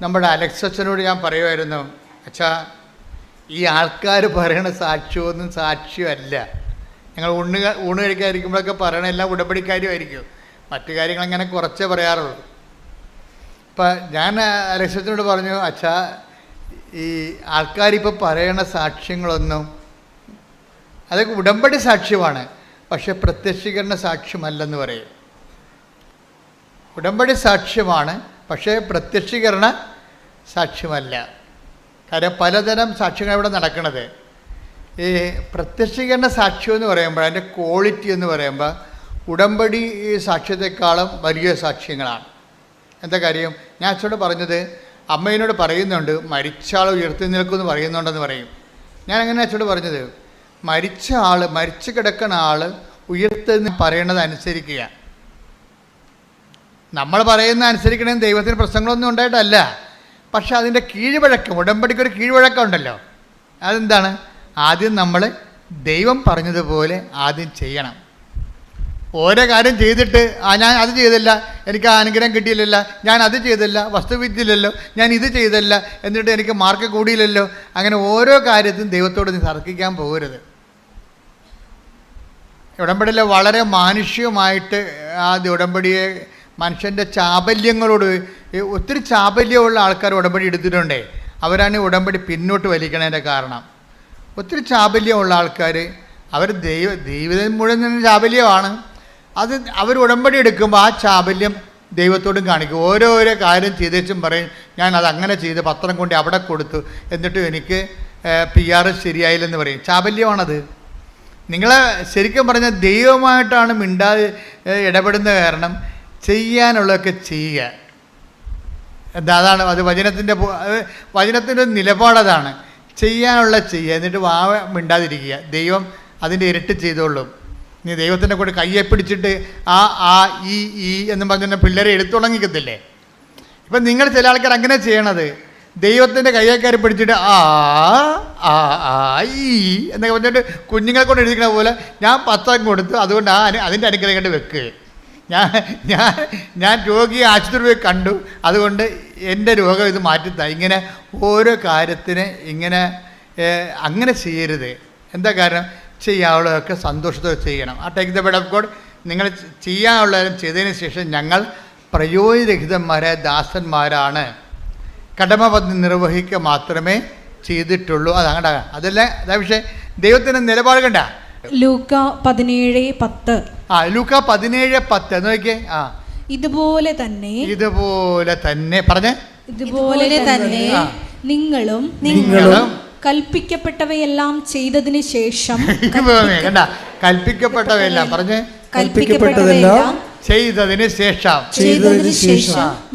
നമ്മുടെ അലക്സച്ചനോട് ഞാൻ പറയുമായിരുന്നു, അച്ഛാ ഈ ആൾക്കാർ പറയണ സാക്ഷ്യമൊന്നും സാക്ഷ്യമല്ല. ഞങ്ങൾ ഊണ് കഴിക്കാതിരിക്കുമ്പോഴൊക്കെ പറയണ എല്ലാം ഉടമ്പടിക്കാരുമായിരിക്കും, മറ്റു കാര്യങ്ങൾ അങ്ങനെ കുറച്ചേ പറയാറുള്ളൂ. അപ്പം ഞാൻ അലക്സച്ചനോട് പറഞ്ഞു, അച്ഛാ ഈ ആൾക്കാരിപ്പോൾ പറയണ സാക്ഷ്യങ്ങളൊന്നും അതൊക്കെ ഉടമ്പടി സാക്ഷ്യമാണ്, പക്ഷെ പ്രത്യക്ഷീകരണ സാക്ഷ്യമല്ലെന്ന് പറയും. ഉടമ്പടി സാക്ഷ്യമാണ്, പക്ഷേ പ്രത്യക്ഷീകരണ സാക്ഷ്യമല്ല. കാര്യം പലതരം സാക്ഷ്യങ്ങൾ ഇവിടെ നടക്കുന്നത്. ഈ പ്രത്യക്ഷീകരണ സാക്ഷ്യം എന്ന് പറയുമ്പോൾ അതിൻ്റെ ക്വാളിറ്റി എന്ന് പറയുമ്പോൾ ഉടമ്പടി സാക്ഷ്യത്തെക്കാളും വലിയ സാക്ഷ്യങ്ങളാണ്. എന്താ കാര്യം? ഞാൻ അച്ഛനോട് പറഞ്ഞത്, അമ്മയോട് പറയുന്നുണ്ട് മരിച്ച ആൾ ഉയർത്തി നിൽക്കുമെന്ന് പറയുന്നുണ്ടെന്ന് പറയും. ഞാൻ അങ്ങനെ അച്ഛനോട് പറഞ്ഞത്, മരിച്ചു കിടക്കുന്ന ആൾ ഉയർത്തെന്ന് പറയണത് അനുസരിക്കുക. നമ്മൾ പറയുന്ന അനുസരിക്കണമെന്ന് ദൈവത്തിന് പ്രശ്നങ്ങളൊന്നും ഉണ്ടായിട്ടല്ല, പക്ഷെ അതിൻ്റെ കീഴ്വഴക്കം, ഉടമ്പടിക്കൊരു കീഴ്വഴക്കം ഉണ്ടല്ലോ. അതെന്താണ്? ആദ്യം നമ്മൾ ദൈവം പറഞ്ഞതുപോലെ ആദ്യം ചെയ്യണം. ഓരോ കാര്യം ചെയ്തിട്ട് ഞാൻ അത് ചെയ്തില്ല, എനിക്ക് ആ അനുഗ്രഹം കിട്ടിയില്ലല്ലോ, ഞാൻ അത് ചെയ്തില്ല, വസ്തു വിറ്റില്ലല്ലോ, ഞാൻ ഇത് ചെയ്തില്ല, എന്നിട്ട് എനിക്ക് മാർക്ക് കൂടിയില്ലല്ലോ, അങ്ങനെ ഓരോ കാര്യത്തിനും ദൈവത്തോട് നീ തർക്കിക്കാൻ പോകരുത്. ഉടമ്പടിയിൽ വളരെ മാനുഷികമായിട്ട് ആ ഉടമ്പടിയെ മനുഷ്യൻ്റെ ചാബല്യങ്ങളോട് ഒത്തിരി ചാബല്യമുള്ള ആൾക്കാർ ഉടമ്പടി എടുത്തിട്ടുണ്ടേ, അവരാണ് ഉടമ്പടി പിന്നോട്ട് വലിക്കണതിൻ്റെ കാരണം. ഒത്തിരി ചാബല്യമുള്ള ആൾക്കാർ അവർ ദൈവം മുഴുവൻ തന്നെ ചാബല്യമാണ്. അത് അവർ ഉടമ്പടി എടുക്കുമ്പോൾ ആ ചാബല്യം ദൈവത്തോടും കാണിക്കും. ഓരോരോ കാര്യം ചെയ്തേച്ചും പറയും, ഞാൻ അതങ്ങനെ ചെയ്ത് പത്രം കൊണ്ട് അവിടെ കൊടുത്തു, എന്നിട്ടും എനിക്ക് PR ശരിയായില്ലെന്ന് പറയും. ചാബല്യമാണത്. നിങ്ങളെ ശരിക്കും പറഞ്ഞാൽ ദൈവമായിട്ടാണ് ഇടപെടുന്ന കാരണം ചെയ്യാനുള്ളതൊക്കെ ചെയ്യുക. എന്താ അതാണ് അത് വചനത്തിൻ്റെ നിലപാടതാണ്. ചെയ്യാനുള്ള ചെയ്യുക, എന്നിട്ട് വാവ മിണ്ടാതിരിക്കുക. ദൈവം അതിൻ്റെ ഇരട്ടി ചെയ്തോളും. നീ ദൈവത്തിൻ്റെ കൂടെ കയ്യെ പിടിച്ചിട്ട് ആ ഈ എന്നും പറഞ്ഞ പിള്ളേരെ എടുത്തു തുടങ്ങിക്കത്തില്ലേ. ഇപ്പം നിങ്ങൾ ചില ആൾക്കാർ അങ്ങനെ ചെയ്യണത്, ദൈവത്തിൻ്റെ കയ്യേക്കാരി പിടിച്ചിട്ട് ഈ എന്നൊക്കെ പറഞ്ഞിട്ട് കുഞ്ഞുങ്ങളെ കൊണ്ട് എഴുതിക്കണ പോലെ ഞാൻ 10 കൊടുത്തു, അതുകൊണ്ട് അതിൻ്റെ അനുഗ്രഹം കണ്ട് വെക്ക്. ഞാൻ രോഗിയെ ആശുപത്രി പോയി കണ്ടു, അതുകൊണ്ട് എൻ്റെ രോഗം ഇത് മാറ്റിത്താ. ഇങ്ങനെ ഓരോ കാര്യത്തിന് ഇങ്ങനെ അങ്ങനെ ചെയ്യരുത്. എന്താ കാരണം? ചെയ്യാനുള്ളതൊക്കെ സന്തോഷത്തോടെ ചെയ്യണം. ആ take the word of God. നിങ്ങൾ ചെയ്യാനുള്ളതും ചെയ്തതിന് ശേഷം ഞങ്ങൾ പ്രയോജനരഹിതന്മാരായ ദാസന്മാരാണ്, കടമബദ്ധ നിർവഹിക്കുക മാത്രമേ ചെയ്തിട്ടുള്ളൂ. അതങ്ങട അതല്ല അതാ വിഷയം. ദൈവത്തിൻ്റെ നിലപാട് കണ്ട
ലൂക്ക 17:10.
ലൂക്ക 17:10 നോക്കിയേ.
ഇതുപോലെ തന്നെ
പറഞ്ഞേ.
ഇതുപോലെ തന്നെ നിങ്ങളും കൽപ്പിക്കപ്പെട്ടവയെല്ലാം ചെയ്തതിന് ശേഷം
കണ്ട കൽപ്പിക്കപ്പെട്ടവയെല്ലാം പറഞ്ഞേ.
കൽപ്പിക്കപ്പെട്ടതെല്ലാം
ചെയ്തതിന് ശേഷം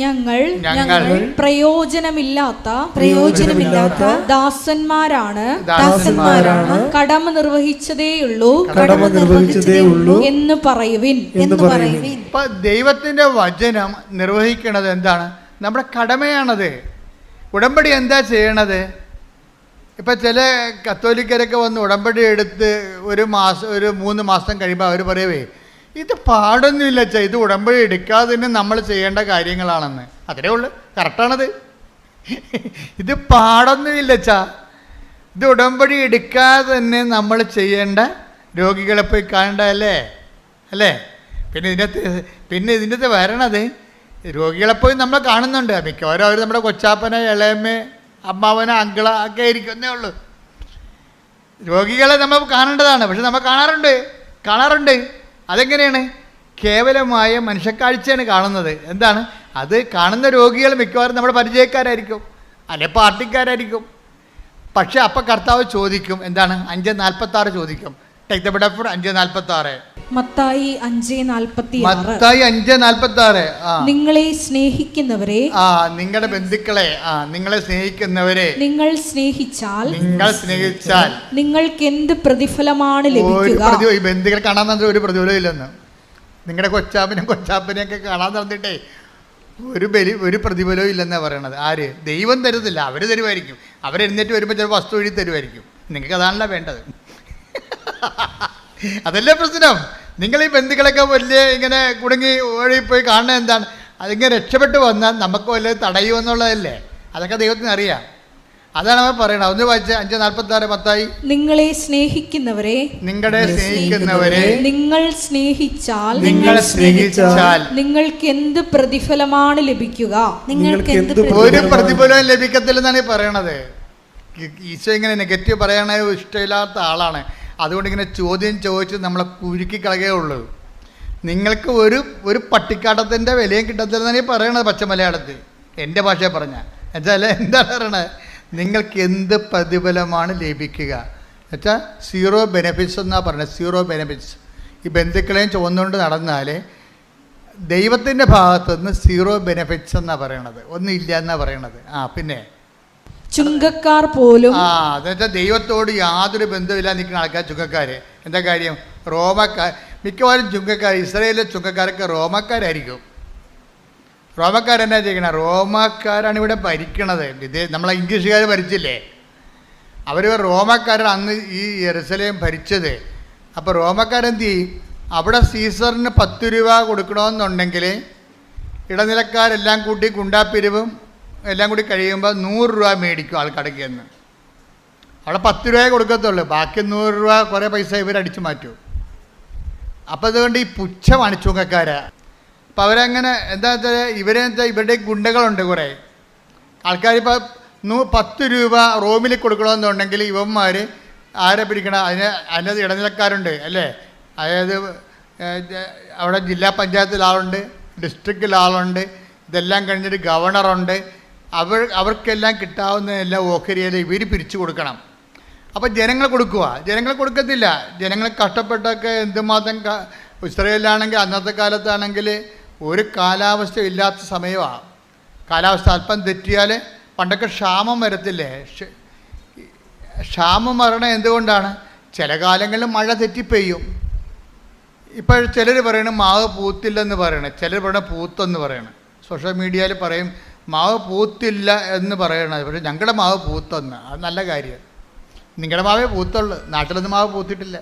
ഞങ്ങൾ പ്രയോജനമില്ലാത്ത ദാസന്മാരാണ് കടമ നിർവഹിച്ചതേയുള്ളൂ എന്ന് പറയുവിൻ.
ഇപ്പൊ ദൈവത്തിന്റെ വചനം നിർവഹിക്കണത് എന്താണ്? നമ്മുടെ കടമയാണത്. ഉടമ്പടി എന്താ ചെയ്യണത്? ഇപ്പം ചില കത്തോലിക്കരൊക്കെ വന്ന് ഉടമ്പടി എടുത്ത് ഒരു 3 മാസം കഴിയുമ്പോൾ അവർ പറയുവേ, ഇത് പാടൊന്നുമില്ല അച്ഛാ, ഇത് ഉടമ്പടി എടുക്കാതെ തന്നെ നമ്മൾ ചെയ്യേണ്ട കാര്യങ്ങളാണെന്ന്. അത്രേ ഉള്ളു, കറക്റ്റാണത്. ഇത് പാടൊന്നുമില്ല അച്ഛാ, ഇത് ഉടമ്പടി എടുക്കാതെ തന്നെ നമ്മൾ ചെയ്യേണ്ട, രോഗികളെ പോയി കാണണ്ടല്ലേ അല്ലേ? പിന്നെ ഇതിൻ്റെ വരണത് രോഗികളെ പോയി നമ്മൾ കാണുന്നുണ്ട്. മിക്കവാറും അവർ നമ്മുടെ കൊച്ചാപ്പന, ഇളയമ്മ, അമ്മാവന, അങ്കിള ഒക്കെ ആയിരിക്കുന്നേ ഉള്ളൂ. രോഗികളെ നമ്മൾ കാണേണ്ടതാണ്, പക്ഷെ നമ്മൾ കാണാറുണ്ട്. അതെങ്ങനെയാണ്? കേവലമായ മനുഷ്യക്കാഴ്ചയാണ് കാണുന്നത്. എന്താണ് അത്? കാണുന്ന രോഗികൾ മിക്കവാറും നമ്മുടെ പരിചയക്കാരായിരിക്കും, അല്ലെ പാർട്ടിക്കാരായിരിക്കും. പക്ഷെ അപ്പം കർത്താവ് ചോദിക്കും, എന്താണ്? 5:46 ചോദിക്കും. Take the word of 5:46.
Mathai
5:46.
നിങ്ങളെ സ്നേഹിക്കുന്നവരെ,
നിങ്ങളുടെ ബന്ധുക്കളെ, നിങ്ങളെ സ്നേഹിക്കുന്നവരെ
നിങ്ങൾ സ്നേഹിച്ചാൽ
നിങ്ങൾക്ക്
എന്ത് പ്രതിഫലമാണ് ലഭിക്കുക?
ഈ ബന്ധുക്കളെ കാണാൻ തന്നെ ഒരു പ്രതിഫലം ഇല്ലെന്ന്. നിങ്ങളുടെ കൊച്ചാപ്പനെയൊക്കെ കാണാൻ നടന്നിട്ടേ ഒരു പ്രതിഫലവും ഇല്ലെന്നാണ് പറയണത്. ആര്? ദൈവം തരുന്നില്ല, അവർ തരുമായിരിക്കും. അവരെഴുന്നേറ്റ് വരുമ്പോൾ ചിലപ്പോൾ വസ്തു എഴുതി തരുമായിരിക്കും. നിങ്ങൾക്ക് അതാണല്ലോ വേണ്ടത്. അതല്ലേ പ്രശ്നം. നിങ്ങൾ ഈ ബന്ധുക്കളൊക്കെ വലിയ ഇങ്ങനെ കുടുങ്ങി ഓടിപ്പോയി കാണുന്നത് എന്താണ്? അതിങ്ങനെ രക്ഷപ്പെട്ട് വന്നാൽ നമുക്ക് വല്ലതും തടയുമെന്നുള്ളതല്ലേ? അതൊക്കെ ദൈവത്തിന് അറിയാം. അതാണ് അവർ പറയണത്. ഒന്ന് വായിച്ച 5:46 മത്തായി.
നിങ്ങളെ സ്നേഹിക്കുന്നവരെ നിങ്ങൾ സ്നേഹിച്ചാൽ നിങ്ങൾക്ക് എന്ത് പ്രതിഫലമാണ് ലഭിക്കുക?
ഒരു പ്രതിഫലവും ലഭിക്കത്തില്ലെന്നാണ് ഈ പറയണത്. ഈശോ ഇങ്ങനെ നെഗറ്റീവ് പറയണ ഇഷ്ടമില്ലാത്ത ആളാണ്. അതുകൊണ്ട് ഇങ്ങനെ ചോദ്യം ചോദിച്ച് നമ്മളെ കുരുക്കി കളയുകയുള്ളൂ. നിങ്ങൾക്ക് ഒരു പട്ടിക്കാട്ടത്തിൻ്റെ വിലയും കിട്ടത്തില്ലെന്നാണ് ഈ പറയണത് പച്ച മലയാളത്തിൽ, എൻ്റെ ഭാഷയിൽ പറഞ്ഞാൽ. എന്നുവെച്ചാൽ എന്താണ് പറയണത്? നിങ്ങൾക്ക് എന്ത് പ്രതിഫലമാണ് ലഭിക്കുക എന്നുവെച്ചാൽ സീറോ ബെനിഫിറ്റ്സ് എന്നാണ് പറയുന്നത്. Zero benefits. ഈ ബന്ധുക്കളെയും ചുവന്നുകൊണ്ട് നടന്നാൽ ദൈവത്തിൻ്റെ ഭാഗത്തുനിന്ന് സീറോ ബെനിഫിറ്റ്സ് എന്നാണ് പറയണത്, ഒന്നും ഇല്ല എന്നാണ് പറയണത്. പിന്നെ
ചുങ്കക്കാർ പോലും
എന്നുവെച്ചാൽ ദൈവത്തോട് യാതൊരു ബന്ധമില്ല നിൽക്കുന്ന ആൾക്കാർ ചുങ്കക്കാർ. എന്താ കാര്യം? റോമക്കാർ. മിക്കവാറും ചുങ്കക്കാർ, ഇസ്രായേലിലെ ചുങ്കക്കാരൊക്കെ റോമക്കാരായിരിക്കും. റോമക്കാരെന്നാ ചെയ്യണം? റോമക്കാരാണ് ഇവിടെ ഭരിക്കണത്. നമ്മളെ ഇംഗ്ലീഷുകാർ ഭരിച്ചില്ലേ, അവർ റോമക്കാരാണ് അന്ന് ഈ യെരുശലേം ഭരിച്ചത്. അപ്പോൾ റോമക്കാരെന്ത് ചെയ്യും? അവിടെ സീസറിന് 10 രൂപ കൊടുക്കണമെന്നുണ്ടെങ്കിൽ ഇടനിലക്കാരെല്ലാം കൂട്ടി ഗുണ്ടാപ്പിരിവും എല്ലാം കൂടി കഴിയുമ്പോൾ 100 രൂപ മേടിക്കും ആൾക്കടയ്ക്ക് എന്ന്. അവിടെ 10 രൂപയെ കൊടുക്കത്തുള്ളൂ, ബാക്കി 100 രൂപ കുറേ പൈസ ഇവരടിച്ചു മാറ്റും. അപ്പോൾ അതുകൊണ്ട് ഈ പുച്ഛമാണ് ചുങ്കക്കാര്. അപ്പോൾ അവരങ്ങനെ എന്താ വെച്ചാൽ ഇവരുടെ ഗുണ്ടകളുണ്ട് കുറേ ആൾക്കാർ. ഇപ്പോൾ 10 രൂപ റോമിൽ കൊടുക്കണമെന്നുണ്ടെങ്കിൽ ഇവന്മാർ ആരെ പിടിക്കണം? അതിനകത്ത് ഇടനിലക്കാരുണ്ട് അല്ലേ? അതായത് അവിടെ ജില്ലാ പഞ്ചായത്തിൽ ആളുണ്ട്, ഡിസ്ട്രിക്റ്റിൽ ആളുണ്ട്, ഇതെല്ലാം കഴിഞ്ഞിട്ട് ഗവർണറുണ്ട്. അവർക്കെല്ലാം കിട്ടാവുന്നതെല്ലാം ഓഹരിയിൽ ഇവർ പിരിച്ചു കൊടുക്കണം. അപ്പോൾ ജനങ്ങൾ കൊടുക്കത്തില്ല. ജനങ്ങൾ കഷ്ടപ്പെട്ടൊക്കെ എന്തുമാത്രം ഇസ്രായേലിലാണെങ്കിൽ അന്നത്തെ കാലത്താണെങ്കിൽ ഒരു കാലാവസ്ഥ ഇല്ലാത്ത സമയമാണ്. കാലാവസ്ഥ അല്പം തെറ്റിയാൽ പണ്ടൊക്കെ ക്ഷാമം വരത്തില്ലേ? ക്ഷാമം വരണ എന്തുകൊണ്ടാണ്? ചില കാലങ്ങളിൽ മഴ തെറ്റിപ്പെയ്യും. ഇപ്പോൾ ചിലർ പറയണം മാവ് പൂത്തില്ലെന്ന് പറയണം, ചിലർ പറയണ പൂത്തെന്ന് പറയണം. സോഷ്യൽ മീഡിയയിൽ പറയും മാവ് പൂത്തില്ല എന്ന് പറയണത്, പക്ഷേ ഞങ്ങളുടെ മാവ് പൂത്തെന്ന്. അത് നല്ല കാര്യം. നിങ്ങളുടെ മാവേ പൂത്തുള്ളൂ, നാട്ടിലൊന്നും മാവ് പൂത്തിട്ടില്ല.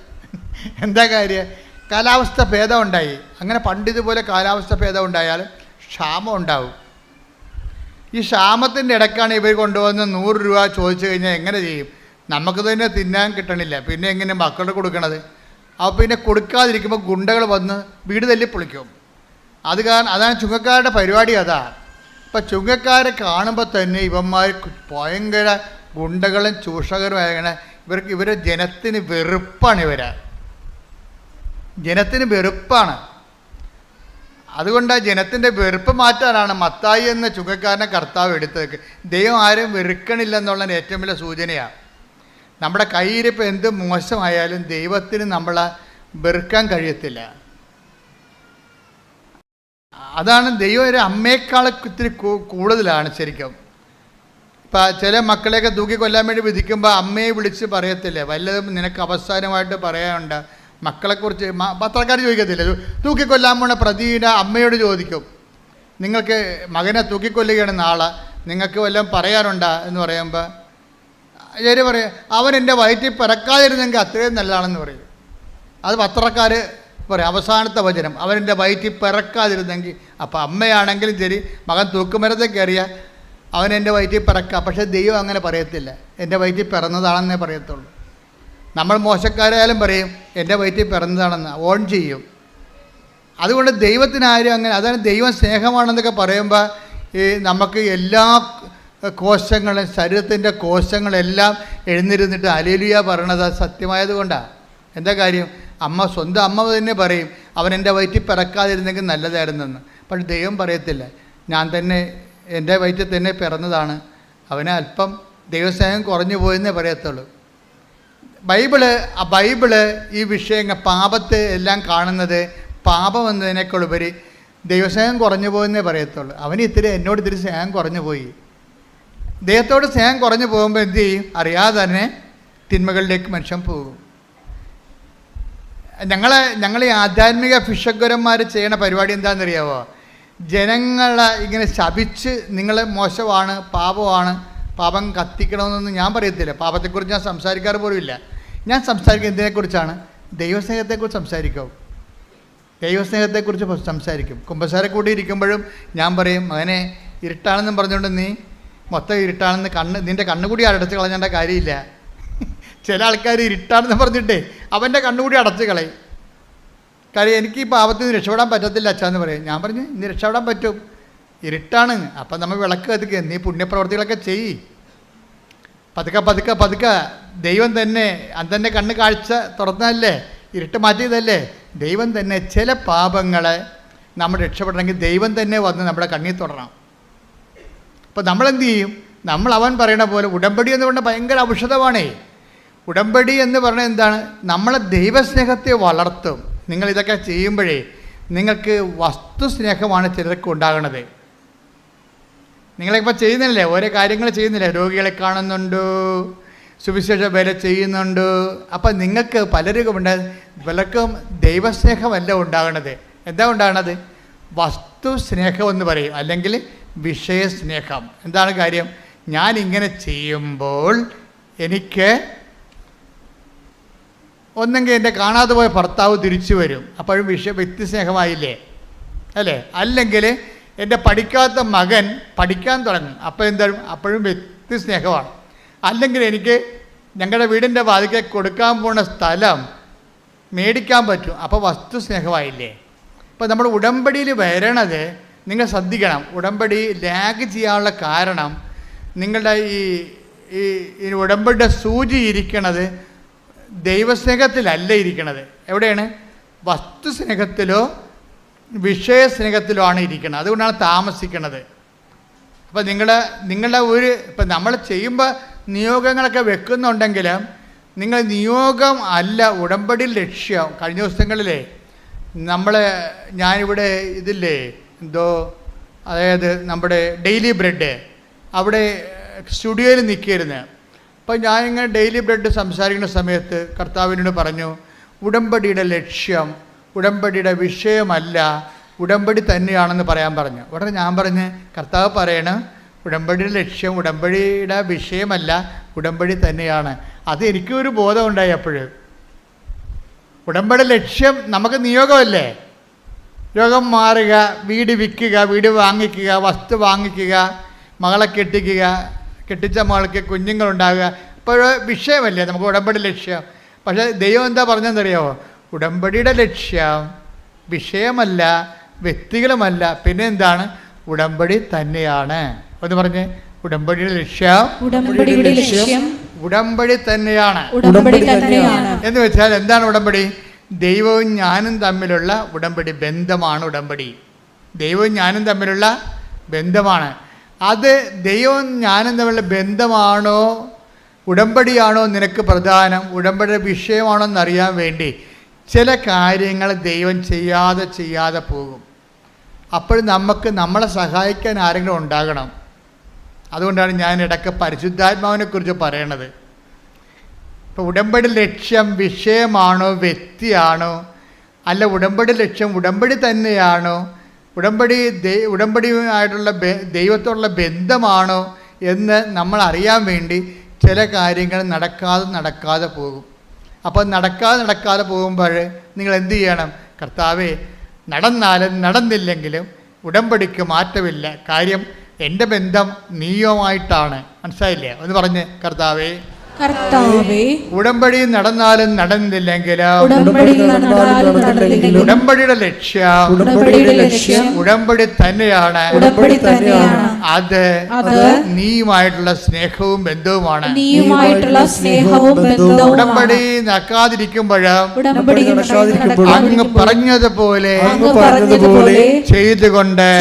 എന്താ കാര്യം? കാലാവസ്ഥ ഭേദം ഉണ്ടായി. അങ്ങനെ പണ്ടിതുപോലെ കാലാവസ്ഥ ഭേദം ഉണ്ടായാൽ ക്ഷാമം ഉണ്ടാവും. ഈ ക്ഷാമത്തിൻ്റെ ഇടയ്ക്കാണ് ഇവർ കൊണ്ടുവന്ന് 100 രൂപ ചോദിച്ചു കഴിഞ്ഞാൽ എങ്ങനെ ചെയ്യും? നമുക്ക് തന്നെ തിന്നാൻ കിട്ടണില്ല, പിന്നെ എങ്ങനെ മക്കളുടെ കൊടുക്കണത്? അപ്പോൾ പിന്നെ കൊടുക്കാതിരിക്കുമ്പോൾ ഗുണ്ടകൾ വന്ന് വീട് തല്ലി പൊളിക്കും. അത് കാരണം അതാണ് ചുങ്കക്കാരുടെ പരിപാടി. അതാ ഇപ്പം ചുങ്കക്കാരെ കാണുമ്പോൾ തന്നെ ഇവന്മാർ ഭയങ്കര ഗുണ്ടകളും ചൂഷകരുമായ ഇവരെ ജനത്തിന് വെറുപ്പാണ്. ജനത്തിന് വെറുപ്പാണ്. അതുകൊണ്ട് ആ ജനത്തിൻ്റെ വെറുപ്പ് മാറ്റാനാണ് മത്തായി എന്ന ചുങ്കക്കാരനെ കർത്താവ് എടുത്തത്. ദൈവം ആരും വെറുക്കണില്ലെന്നുള്ളതിന് ഏറ്റവും വലിയ സൂചനയാണ്. നമ്മുടെ കയ്യിരിപ്പോൾ എന്ത് മോശമായാലും ദൈവത്തിന് നമ്മളെ വെറുക്കാൻ കഴിയത്തില്ല. അതാണ് ദൈവം ഒരു അമ്മയേക്കാൾ ഇത്തിരി കൂടുതലാണ് ശരിക്കും. ഇപ്പം ചില മക്കളെയൊക്കെ തൂക്കിക്കൊല്ലാൻ വേണ്ടി വിധിക്കുമ്പോൾ അമ്മയെ വിളിച്ച് പറയത്തില്ലേ, വല്ലതും നിനക്ക് അവസാനമായിട്ട് പറയാനുണ്ട്? മക്കളെക്കുറിച്ച് പത്രക്കാർ ചോദിക്കത്തില്ല. തൂക്കിക്കൊല്ലാൻ പോണ പ്രതിയുടെ അമ്മയോട് ചോദിക്കും, നിങ്ങൾക്ക് മകനെ തൂക്കിക്കൊല്ലുകയാണ് നാളെ, നിങ്ങൾക്ക് വല്ലതും പറയാനുണ്ടോ എന്ന് പറയുമ്പോൾ ശരി പറയും, അവൻ എൻ്റെ വയറ്റിൽ പിറക്കാതിരുന്നെങ്കിൽ അത്രയും നല്ലതാണെന്ന് പറയും. അത് പത്രക്കാർ പറയും അവസാനത്തെ വചനം, അവൻ എൻ്റെ വയറ്റിൽ പിറക്കാതിരുന്നെങ്കിൽ. അപ്പോൾ അമ്മയാണെങ്കിലും ശരി, മകൻ തൂക്കുമരത്തിൽ കയറിയ അവൻ എൻ്റെ വയറ്റിൽ പിറക്കാം. പക്ഷേ ദൈവം അങ്ങനെ പറയത്തില്ല, എൻ്റെ വയറ്റിൽ പിറന്നതാണെന്നേ പറയത്തുള്ളൂ. നമ്മൾ മോശക്കാരായാലും പറയും എൻ്റെ വയറ്റിൽ പിറന്നതാണെന്ന്, ഓൺ ചെയ്യും. അതുകൊണ്ട് ദൈവത്തിനാരും അങ്ങനെ, അതാണ് ദൈവം സ്നേഹമാണെന്നൊക്കെ പറയുമ്പോൾ ഈ നമുക്ക് എല്ലാ കോശങ്ങളും, ശരീരത്തിൻ്റെ കോശങ്ങളെല്ലാം എഴുന്നിരുന്നിട്ട് ഹല്ലേലൂയ പറയണത് സത്യമായത് കൊണ്ടാണ്. എന്താ കാര്യം? സ്വന്തം അമ്മ തന്നെ പറയും അവൻ എൻ്റെ വയറ്റിൽ പിറക്കാതിരുന്നെങ്കിൽ നല്ലതായിരുന്നെന്ന്. പക്ഷെ ദൈവം പറയത്തില്ല, ഞാൻ തന്നെ എൻ്റെ വയറ്റിൽ തന്നെ പിറന്നതാണ്, അവനെ അല്പം ദൈവസ്നേഹം കുറഞ്ഞു പോയെന്നേ പറയത്തുള്ളൂ. ബൈബിള് ഈ വിഷയങ്ങൾ പാപത്തെ എല്ലാം കാണുന്നത് പാപം എന്നതിനേക്കാളുപരി ദൈവസ്നേഹം കുറഞ്ഞു പോയെന്നേ പറയത്തുള്ളൂ. അവന് എന്നോട് ഇത്തിരി സ്നേഹം കുറഞ്ഞു പോയി. ദൈവത്തോട് സ്നേഹം കുറഞ്ഞു പോകുമ്പോൾ എന്ത് ചെയ്യും? അറിയാതെ തന്നെ തിന്മകളിലേക്ക് മനുഷ്യൻ പോകും. ഞങ്ങൾ ഈ ആധ്യാത്മിക ഭിഷഗ്വരന്മാർ ചെയ്യണ പരിപാടി എന്താണെന്നറിയാമോ? ജനങ്ങളെ ഇങ്ങനെ ശപിച്ച് നിങ്ങൾ മോശമാണ്, പാപമാണ്, പാപം കത്തിക്കണമെന്നൊന്നും ഞാൻ പറയത്തില്ല. പാപത്തെക്കുറിച്ച് ഞാൻ സംസാരിക്കാറ് പോലുമില്ല. ഞാൻ സംസാരിക്കുക എന്തിനെക്കുറിച്ചാണ്? ദൈവസ്നേഹത്തെക്കുറിച്ച് സംസാരിക്കും. ദൈവസ്നേഹത്തെക്കുറിച്ച് സംസാരിക്കും. കുമ്പസാര കൂടി ഇരിക്കുമ്പോഴും ഞാൻ പറയും, മകനെ ഇരുട്ടാണെന്നും പറഞ്ഞുകൊണ്ട് നീ മൊത്തം ഇരുട്ടാണെന്ന് നിൻ്റെ കണ്ണുകൂടി അടച്ച് കളഞ്ഞേണ്ട കാര്യമില്ല. ചില ആൾക്കാർ ഇരുട്ടാണെന്ന് പറഞ്ഞിട്ടേ അവൻ്റെ കണ്ണുകൂടി അടച്ച് കളയും. കാര്യം എനിക്ക് ഈ പാപത്തിൽ നിന്ന് രക്ഷപ്പെടാൻ പറ്റത്തില്ല അച്ഛാന്ന് പറയും. ഞാൻ പറഞ്ഞു ഇന്ന് രക്ഷപ്പെടാൻ പറ്റും, ഇരുട്ടാണ്. അപ്പം നമ്മൾ വിളക്ക് കത്തിക്കുക, നീ പുണ്യപ്രവർത്തികളൊക്കെ ചെയ്യ്. പതുക്കെ ദൈവം തന്നെ അന്തൻ്റെ കണ്ണ് കാഴ്ച തുറന്നതല്ലേ, ഇരുട്ട് മാറ്റിയതല്ലേ. ദൈവം തന്നെ ചില പാപങ്ങളെ നമ്മൾ രക്ഷപ്പെടണമെങ്കിൽ ദൈവം തന്നെ വന്ന് നമ്മുടെ കണ്ണിൽ തൊടണം. അപ്പോൾ നമ്മളെന്ത് ചെയ്യും? അവൻ പറയണ പോലെ ഉടമ്പടി എന്ന് പറഞ്ഞാൽ ഭയങ്കര ഔഷധമാണേ. ഉടമ്പടി എന്ന് പറഞ്ഞാൽ എന്താണ്? നമ്മളെ ദൈവസ്നേഹത്തെ വളർത്തും. നിങ്ങളിതൊക്കെ ചെയ്യുമ്പോഴേ നിങ്ങൾക്ക് വസ്തുസ്നേഹമാണ് ചിലർക്ക് ഉണ്ടാകണത്. നിങ്ങളിപ്പോൾ ചെയ്യുന്നില്ലേ, ഓരോ കാര്യങ്ങൾ ചെയ്യുന്നില്ലേ, രോഗികളെ കാണുന്നുണ്ട്, സുവിശേഷ വേല ചെയ്യുന്നുണ്ട്. അപ്പം നിങ്ങൾക്ക് പലർക്കും ദൈവസ്നേഹമല്ല ഉണ്ടാകണത്. എന്താ ഉണ്ടാകണത്? വസ്തുസ്നേഹം എന്ന് പറയും, അല്ലെങ്കിൽ വിഷയസ്നേഹം. എന്താണ് കാര്യം? ഞാനിങ്ങനെ ചെയ്യുമ്പോൾ എനിക്ക് ഒന്നെങ്കിൽ എൻ്റെ കാണാതെ പോയ ഭർത്താവ് തിരിച്ചു വരും, അപ്പോഴും വ്യക്തിസ്നേഹമായില്ലേ അല്ലേ? അല്ലെങ്കിൽ എൻ്റെ പഠിക്കാത്ത മകൻ പഠിക്കാൻ തുടങ്ങും, അപ്പോൾ എന്തായാലും അപ്പോഴും വ്യക്തിസ്നേഹമാണ്. അല്ലെങ്കിൽ എനിക്ക് ഞങ്ങളുടെ വീടിൻ്റെ വാതിൽക്ക് കൊടുക്കാൻ പോകുന്ന സ്ഥലം മേടിക്കാൻ പറ്റും, അപ്പോൾ വസ്തുസ്നേഹമായില്ലേ? അപ്പോൾ നമ്മൾ ഉടമ്പടിയിൽ വരണത് നിങ്ങൾ ശ്രദ്ധിക്കണം. ഉടമ്പടി ലാഗ് ചെയ്യാനുള്ള കാരണം നിങ്ങളുടെ ഈ ഉടമ്പടിയുടെ സൂചി ഇരിക്കണത് ദൈവസ്നേഹത്തിലല്ല ഇരിക്കണത്. എവിടെയാണ്? വസ്തുസ്നേഹത്തിലോ വിഷയസ്നേഹത്തിലോ ആണ് ഇരിക്കുന്നത്. അതുകൊണ്ടാണ് താമസിക്കുന്നത്. അപ്പോൾ ഇപ്പം നമ്മൾ ചെയ്യുമ്പോൾ നിയോഗങ്ങളൊക്കെ വെക്കുന്നുണ്ടെങ്കിലും നിങ്ങൾ നിയോഗം അല്ല ഉടമ്പടിയിൽ ലക്ഷ്യം. കഴിഞ്ഞ ദിവസങ്ങളിലേ ഞാനിവിടെ ഇതില്ലേ അതായത് നമ്മുടെ ഡെയിലി ബ്രെഡ് അവിടെ സ്റ്റുഡിയോയിൽ നിൽക്കിയിരുന്നു. അപ്പോൾ ഞാനിങ്ങനെ ഡെയിലി ബ്രെഡ് സംസാരിക്കുന്ന സമയത്ത് കർത്താവിനോട് പറഞ്ഞു, ഉടമ്പടിയുടെ ലക്ഷ്യം ഉടമ്പടിയുടെ വിഷയമല്ല, ഉടമ്പടി തന്നെയാണെന്ന് പറയാൻ പറഞ്ഞു. ഉടനെ ഞാൻ പറഞ്ഞ്, കർത്താവ് പറയണ ഉടമ്പടിയുടെ ലക്ഷ്യം ഉടമ്പടിയുടെ വിഷയമല്ല, ഉടമ്പടി തന്നെയാണ്. അത് എനിക്കൊരു ബോധം ഉണ്ടായി. അപ്പോഴ് ഉടമ്പടി ലക്ഷ്യം നമുക്ക് നിയോഗമല്ലേ, രോഗം മാറുക, വീട് വിൽക്കുക, വീട് വാങ്ങിക്കുക, വസ്തു വാങ്ങിക്കുക, മകളെ കെട്ടിക്കുക, കെട്ടിച്ച മകൾക്ക് കുഞ്ഞുങ്ങളുണ്ടാകുക. അപ്പോൾ വിഷയമല്ലേ നമുക്ക് ഉടമ്പടി ലക്ഷ്യം. പക്ഷേ ദൈവം എന്താ പറഞ്ഞതെന്നറിയാമോ? ഉടമ്പടിയുടെ ലക്ഷ്യം വിഷയമല്ല, വ്യക്തികളുമല്ല, പിന്നെ എന്താണ്? ഉടമ്പടി തന്നെയാണ്. ഒന്ന് പറഞ്ഞ്, ഉടമ്പടിയുടെ ലക്ഷ്യം ഉടമ്പടി തന്നെയാണ്. എന്ന് വെച്ചാൽ എന്താണ് ഉടമ്പടി? ദൈവവും ഞാനും തമ്മിലുള്ള ഉടമ്പടി ബന്ധമാണ് ഉടമ്പടി. ദൈവവും ഞാനും തമ്മിലുള്ള ബന്ധമാണ്. അത് ദൈവവും ഞാനും തമ്മിലുള്ള ബന്ധമാണോ ഉടമ്പടിയാണോ നിനക്ക് പ്രധാനം, ഉടമ്പടിയുടെ വിഷയമാണോ എന്നറിയാൻ വേണ്ടി ചില കാര്യങ്ങൾ ദൈവം ചെയ്യാതെ പോകും. അപ്പോൾ നമുക്ക് നമ്മളെ സഹായിക്കാൻ ആരെങ്കിലും ഉണ്ടാകണം. അതുകൊണ്ടാണ് ഞാൻ ഇടയ്ക്ക് പരിശുദ്ധാത്മാവിനെക്കുറിച്ച് പറയണത്. ഇപ്പോൾ ഉടമ്പടി ലക്ഷ്യം വിഷയമാണോ വ്യക്തിയാണോ, അല്ല ഉടമ്പടി ലക്ഷ്യം ഉടമ്പടി തന്നെയാണോ, ഉടമ്പടിയുമായിട്ടുള്ള ദൈവത്തോടുള്ള ബന്ധമാണോ എന്ന് നമ്മൾ അറിയാൻ വേണ്ടി ചില കാര്യങ്ങൾ നടക്കാതെ പോകും. അപ്പോൾ നടക്കാതെ പോകുമ്പോൾ നിങ്ങൾ എന്ത് ചെയ്യണം? കർത്താവേ, നടന്നാലും നടന്നില്ലെങ്കിലും ഉടമ്പടിക്ക് മാറ്റമില്ല. കാര്യം എൻ്റെ ബന്ധം നീയുമായിട്ടാണ്. മനസ്സിലായില്ലേ? ഒന്ന് പറഞ്ഞ്, കർത്താവേ ഉടമ്പടി നടന്നാലും നടന്നില്ലെങ്കിലും ഉടമ്പടിയുടെ ലക്ഷ്യം ഉടമ്പടി തന്നെയാണ്. അത് നീയുമായിട്ടുള്ള സ്നേഹവും ബന്ധവുമാണ്. ഉടമ്പടി നടക്കാതിരിക്കുമ്പോഴും അങ്ങ് പറഞ്ഞതുപോലെ ചെയ്തുകൊണ്ട്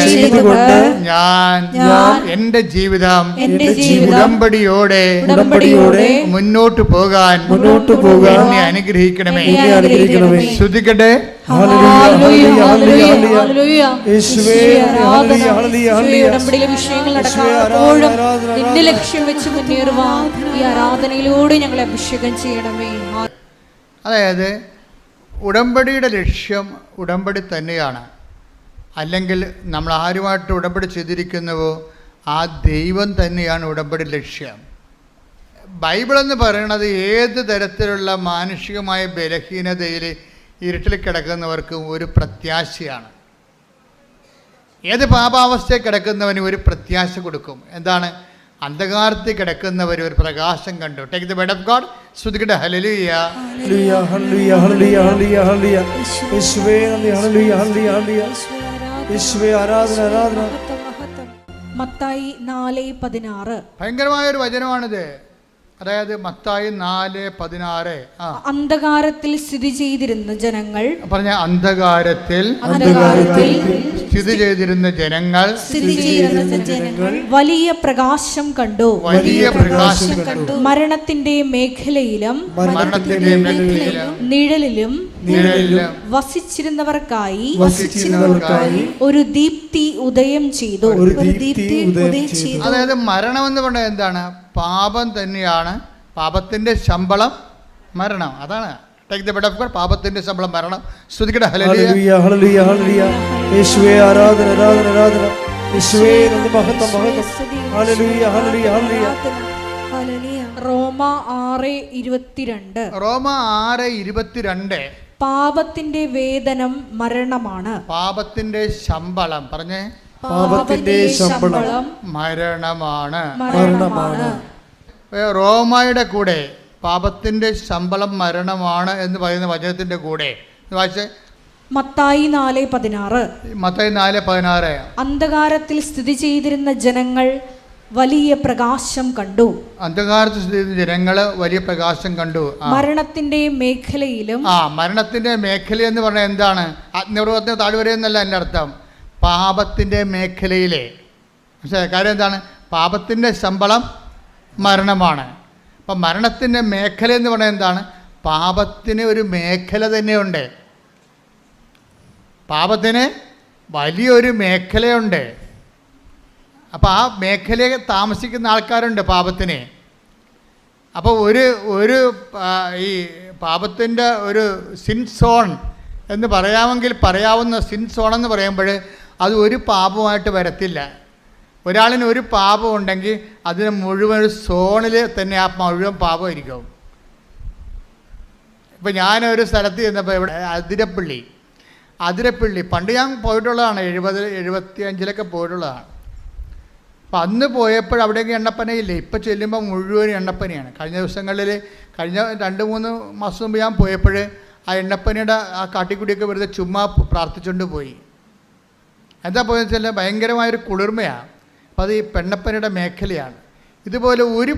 ഞാൻ എൻ്റെ ജീവിതം ഉടമ്പടിയോടെ മുന്നോട്ട് പോകാൻ എന്നെ അനുഗ്രഹിക്കണമേ. ശ്രുതിക്കട്ടെ.
വിഷയങ്ങൾ നടക്കാപ്പോഴും നിന്റെ ലക്ഷ്യം വെച്ച് മുന്നേറുവാൻ ഈ ആരാധനയിലൂടെ ഞങ്ങളെ അഭിഷേകം ചെയ്യണമേ.
അതായത് ഉടമ്പടിയുടെ ലക്ഷ്യം ഉടമ്പടി തന്നെയാണ്. അല്ലെങ്കിൽ നമ്മൾ ആരുമായിട്ട് ഉടമ്പടി ചെയ്തിരിക്കുന്നുവോ ആ ദൈവം തന്നെയാണ് ഉടമ്പടി ലക്ഷ്യം. ബൈബിളെന്ന് പറയുന്നത് ഏത് തരത്തിലുള്ള മാനുഷികമായ ബലഹീനതയിൽ ഇരുട്ടിൽ കിടക്കുന്നവർക്കും ഒരു പ്രത്യാശയാണ്. ഏത് പാപാവസ്ഥയിൽ കിടക്കുന്നവനും ഒരു പ്രത്യാശ കൊടുക്കും. എന്താണ്? അന്ധകാരത്തിൽ കിടക്കുന്നവർ ഒരു പ്രകാശം കണ്ടു. Take the word of God. സ്തുതിക്കട്ടെ. ഹല്ലേലൂയ,
ഹല്ലേലൂയ, ഹല്ലേലൂയ, ഹല്ലേലൂയ, ഹല്ലേലൂയ. യേശുവേ നന്ദി. ഹല്ലേലൂയ, ഹല്ലേലൂയ, ഹല്ലേലൂയ. യേശുവേ ആരാധന.
മത്തായി 4:16
ഭയങ്കരമായ ഒരു വചനമാണിത്. അതായത് മത്തായി 4:16.
അന്ധകാരത്തിൽ സ്ഥിതി ചെയ്തിരുന്ന ജനങ്ങൾ
പറഞ്ഞ അന്ധകാരത്തിൽ സ്ഥിതി ചെയ്തിരുന്ന ജനങ്ങൾ
വലിയ പ്രകാശം കണ്ടു. മരണത്തിന്റെ മേഖലയിലും നിഴലിലും വസിച്ചിരുന്നവർക്കായി ഒരു ദീപ്തി ഉദയം ചെയ്തു.
അതായത് മരണം എന്ന് പറഞ്ഞാൽ എന്താണ്? പാപം തന്നെയാണ്. പാപത്തിന്റെ ശമ്പളം മരണം. അതാണ് പാപത്തിന്റെ ശമ്പളം മരണം. സ്തുതിക്കട്ടെ.
ഹല്ലേലൂയ, ഹല്ലേലൂയ, ഹല്ലേലൂയ. യേശുവേ ആരാധന, ആരാധന, ആരാധന. യേശുവേ നന്ദി, മഹത്വം, മഹത്വം. ഹല്ലേലൂയ, ഹല്ലേലൂയ, ഹല്ലേലൂയ.
റോമ 6:22.
റോമ 6:22.
പാപത്തിന്റെ വേതനം മരണമാണ്.
പാപത്തിന്റെ ശമ്പളം പറഞ്ഞേ.
പാപത്തിന്റെ ശമ്പളം
മരണമാണ്.
മരണമാണ്.
റോമയുടെ കൂടെ പാപത്തിന്റെ ശമ്പളം മരണമാണ് എന്ന് പറയുന്ന വചനത്തിന്റെ കൂടെ വായിച്ചേ.
മത്തായി 4:16.
മത്തായി 4:16.
അന്ധകാരത്തിൽ സ്ഥിതി ചെയ്തിരുന്ന ജനങ്ങൾ വലിയ പ്രകാശം കണ്ടു.
അന്ധകാരത്തിൽ സ്ഥിതി ചെയ്തിരുന്ന ജനങ്ങൾ വലിയ പ്രകാശം കണ്ടു.
മരണത്തിന്റെ മേഖലയിലും
മരണത്തിന്റെ മേഖല എന്ന് പറഞ്ഞാൽ എന്താണ്? അഗ്നിപർവ്വതത്തിന് താഴ്വര എന്നല്ല എൻ്റെ അർത്ഥം. പാപത്തിന്റെ മേഖലയിലെ കാര്യം എന്താണ്? പാപത്തിന്റെ ശമ്പളം മരണമാണ്. അപ്പം മരണത്തിന്റെ മേഖല എന്ന് പറഞ്ഞാൽ എന്താണ്? പാപത്തിന് ഒരു മേഖല തന്നെയുണ്ട്. പാപത്തിന് വലിയൊരു മേഖലയുണ്ട്. അപ്പോൾ ആ മേഖലയിൽ താമസിക്കുന്ന ആൾക്കാരുണ്ട് പാപത്തിന്. അപ്പോൾ ഒരു ഈ പാപത്തിൻ്റെ ഒരു സിൻ സോൺ എന്ന് പറയാവുന്ന സിൻ സോൺ എന്ന് പറയുമ്പോൾ അത് ഒരു പാപമായിട്ട് വരത്തില്ല. ഒരാളിന് ഒരു പാപം ഉണ്ടെങ്കിൽ അതിന് മുഴുവൻ ഒരു സോണിൽ തന്നെ ആ മുഴുവൻ പാപമായിരിക്കും. ഇപ്പം ഞാനൊരു സ്ഥലത്ത് ചെന്നപ്പോൾ ഇവിടെ അതിരപ്പള്ളി പണ്ട് ഞാൻ പോയിട്ടുള്ളതാണ്, 70-75 പോയിട്ടുള്ളതാണ്. അപ്പം അന്ന് പോയപ്പോൾ അവിടെയൊക്കെ എണ്ണപ്പനയില്ലേ. ഇപ്പം ചെല്ലുമ്പോൾ മുഴുവൻ എണ്ണപ്പനയാണ്. കഴിഞ്ഞ ദിവസങ്ങളിൽ കഴിഞ്ഞ 2-3 മാസം മുമ്പ് ഞാൻ പോയപ്പോൾ ആ എണ്ണപ്പനയുടെ ആ കാട്ടിക്കുടിയൊക്കെ വെറുതെ ചുമ്മാ പ്രാർത്ഥിച്ചുകൊണ്ട് പോയി. എന്താ പോയെന്ന് വെച്ചാൽ ഭയങ്കരമായൊരു കുളിർമയാണ്. അപ്പോൾ അത് ഈ പെണ്ണപ്പനയുടെ മേഖലയാണ്. ഇതുപോലെ ഒരു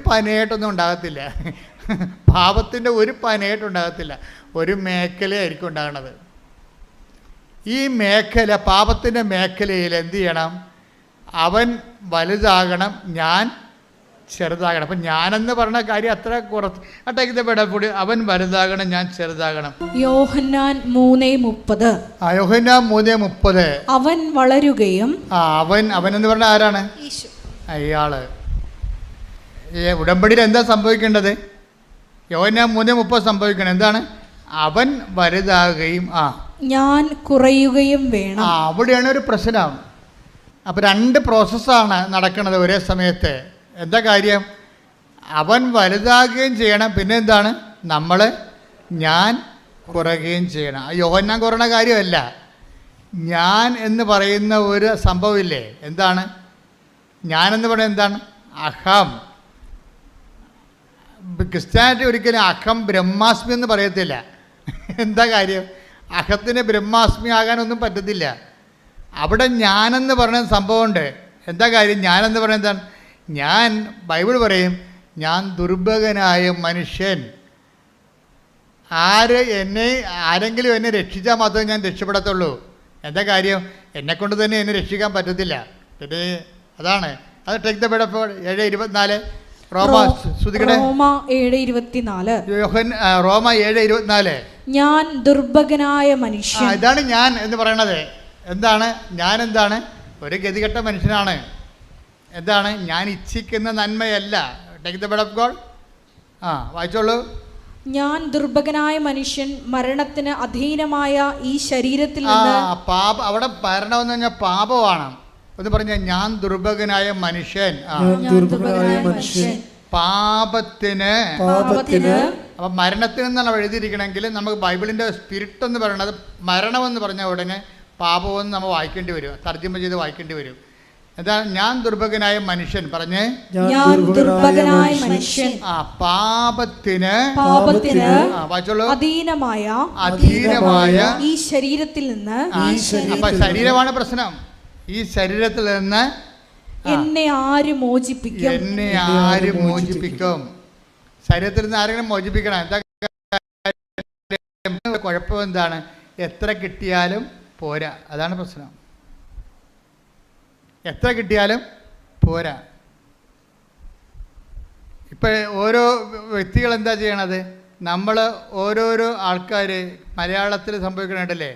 പനയായിട്ടൊന്നും ഉണ്ടാകത്തില്ല. പാപത്തിൻ്റെ ഒരു പനയായിട്ടുണ്ടാകത്തില്ല, ഒരു മേഖലയായിരിക്കും ഉണ്ടാകണത്. ഈ മേഖല, പാപത്തിൻ്റെ മേഖലയിൽ എന്ത് ചെയ്യണം? അവൻ വലുതാകണം, ഞാൻ ചെറുതാകണം. അപ്പം ഞാനെന്ന് പറഞ്ഞ കാര്യം അത്ര കുറച്ച് അട്ടേക്കപ്പെടക്കൂടി. അവൻ വലുതാകണം, ഞാൻ ചെറുതാകണം.
യോഹന്നാൻ 3:30.
യോഹന്നാൻ 3:30.
അവൻ വളരുകയും.
അവൻ എന്ന് പറഞ്ഞാൽ ആരാണ്? അയാള്. ഉടമ്പടിയിൽ എന്താ സംഭവിക്കേണ്ടത്? യോഹന്നാൻ 3:30 സംഭവിക്കണം. എന്താണ്? അവൻ വലുതാകുകയും
ഞാൻ കുറയുകയും വേണം.
അവിടെയാണ് ഒരു പ്രശ്നം. അപ്പോൾ 2 പ്രോസസ്സാണ് നടക്കുന്നത് ഒരേ സമയത്ത്. എന്താ കാര്യം? അവൻ വലുതാകുകയും ചെയ്യണം, പിന്നെ എന്താണ്? ഞാൻ കുറയുകയും ചെയ്യണം. യോഹന്നാൻ കുറയണ കാര്യമല്ല, ഞാൻ എന്ന് പറയുന്ന ഒരു സംഭവമില്ലേ. എന്താണ് ഞാനെന്ന് പറയുന്നത്? എന്താണ്? അഹം. ക്രിസ്ത്യാനിറ്റി ഒരിക്കലും അഹം ബ്രഹ്മാസ്മി എന്ന് പറയത്തില്ല. എന്താ കാര്യം? അഹത്തിന് ബ്രഹ്മാസ്മി ആകാനൊന്നും പറ്റത്തില്ല. അവിടെ ഞാനെന്ന് പറയുന്ന സംഭവമുണ്ട്. എന്താ കാര്യം? ഞാനെന്ന് പറയുന്നത് എന്താണ്? ഞാൻ, ബൈബിൾ പറയും, ഞാൻ ദുർഭകനായ മനുഷ്യൻ. ആരെങ്കിലും എന്നെ രക്ഷിച്ചാൽ മാത്രമേ ഞാൻ രക്ഷപ്പെടത്തുള്ളൂ. എന്താ കാര്യം? എന്നെക്കൊണ്ട് തന്നെ എന്നെ രക്ഷിക്കാൻ പറ്റത്തില്ല. പിന്നെ അതാണ് അത്. Take the word of God. 7:24 റോമ 7:24. ഞാൻ
ദുർഭകനായ മനുഷ്യൻ.
ഇതാണ് ഞാൻ എന്ന് പറയണത്. എന്താണ് ഞാൻ? എന്താണ്? ഒരു ഗതികെട്ട മനുഷ്യനാണ്. എന്താണ്? ഞാൻ ഇച്ഛിക്കുന്ന നന്മയല്ല. Take the word of God. വായിച്ചോളൂ.
ഞാൻ ദുർഭകനായ മനുഷ്യൻ, മരണത്തിന് അധീനമായ ഈ ശരീരത്തിൽ നിന്ന്.
അവിടെ മരണമെന്ന് പറഞ്ഞാൽ പാപമാണ് എന്ന് പറഞ്ഞാൽ ഞാൻ ദുർഭകനായ മനുഷ്യൻ. പാപത്തിന്. അപ്പം മരണത്തിന് എന്നാണ് എഴുതിയിരിക്കണമെങ്കിൽ നമുക്ക് ബൈബിളിൻ്റെ സ്പിരിറ്റ് എന്ന് പറയുന്നത് മരണമെന്ന് പറഞ്ഞ ഉടനെ പാപമെന്ന് നമ്മൾ വായിക്കേണ്ടി വരും, തർജ്ജമ ചെയ്ത് വായിക്കേണ്ടി വരും. എന്താ? ഞാൻ ദുർഭകനായ മനുഷ്യൻ. പറഞ്ഞേ, പാപത്തിന് അധീനമായ
ഈ ശരീരത്തിൽ നിന്ന്.
അപ്പൊ ശരീരമാണ് പ്രശ്നം. ഈ ശരീരത്തിൽ നിന്ന്
എന്നെ ആര് മോചിപ്പിക്കും?
ശരീരത്തിൽ നിന്ന് ആരെങ്കിലും മോചിപ്പിക്കണം. എന്താ കുഴപ്പം? എന്താണ്? എത്ര കിട്ടിയാലും പോരാ. അതാണ് പ്രശ്നം. എത്ര കിട്ടിയാലും പോരാ. ഇപ്പം ഓരോ വ്യക്തികൾ എന്താ ചെയ്യണത്? നമ്മൾ ഓരോരോ ആൾക്കാർ മലയാളത്തിൽ സംഭവിക്കണുണ്ടല്ലേ.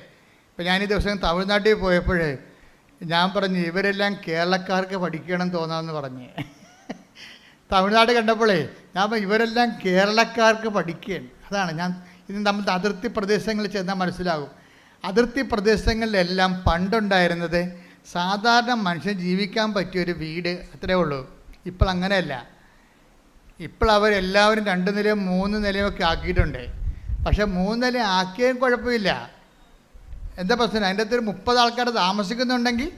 ഇപ്പം ഞാൻ ഈ ദിവസം തമിഴ്നാട്ടിൽ പോയപ്പോൾ ഞാൻ പറഞ്ഞു, ഇവരെല്ലാം കേരളക്കാർക്ക് പഠിക്കണം തോന്നാമെന്ന് പറഞ്ഞ്. തമിഴ്നാട് കണ്ടപ്പോഴേ ഞാൻ ഇവരെല്ലാം കേരളക്കാർക്ക് പഠിക്കുകയാണ്. അതാണ് ഞാൻ ഇന്ന് നമ്മൾ അതിർത്തി പ്രദേശങ്ങളിൽ ചെന്നാൽ മനസ്സിലാകും. അതിർത്തി പ്രദേശങ്ങളിലെല്ലാം പണ്ടുണ്ടായിരുന്നത് സാധാരണ മനുഷ്യൻ ജീവിക്കാൻ പറ്റിയൊരു വീട്, അത്രേ ഉള്ളൂ. ഇപ്പോൾ അങ്ങനെയല്ല. ഇപ്പോൾ അവരെല്ലാവരും 2 നിലയും 3 നിലയും ഒക്കെ ആക്കിയിട്ടുണ്ട്. പക്ഷേ 3 നില ആക്കിയാലും കുഴപ്പമില്ല. എന്താ പ്രശ്നം? അതിൻ്റെ അകത്തൊരു 30 ആൾക്കാർ താമസിക്കുന്നുണ്ടെങ്കിൽ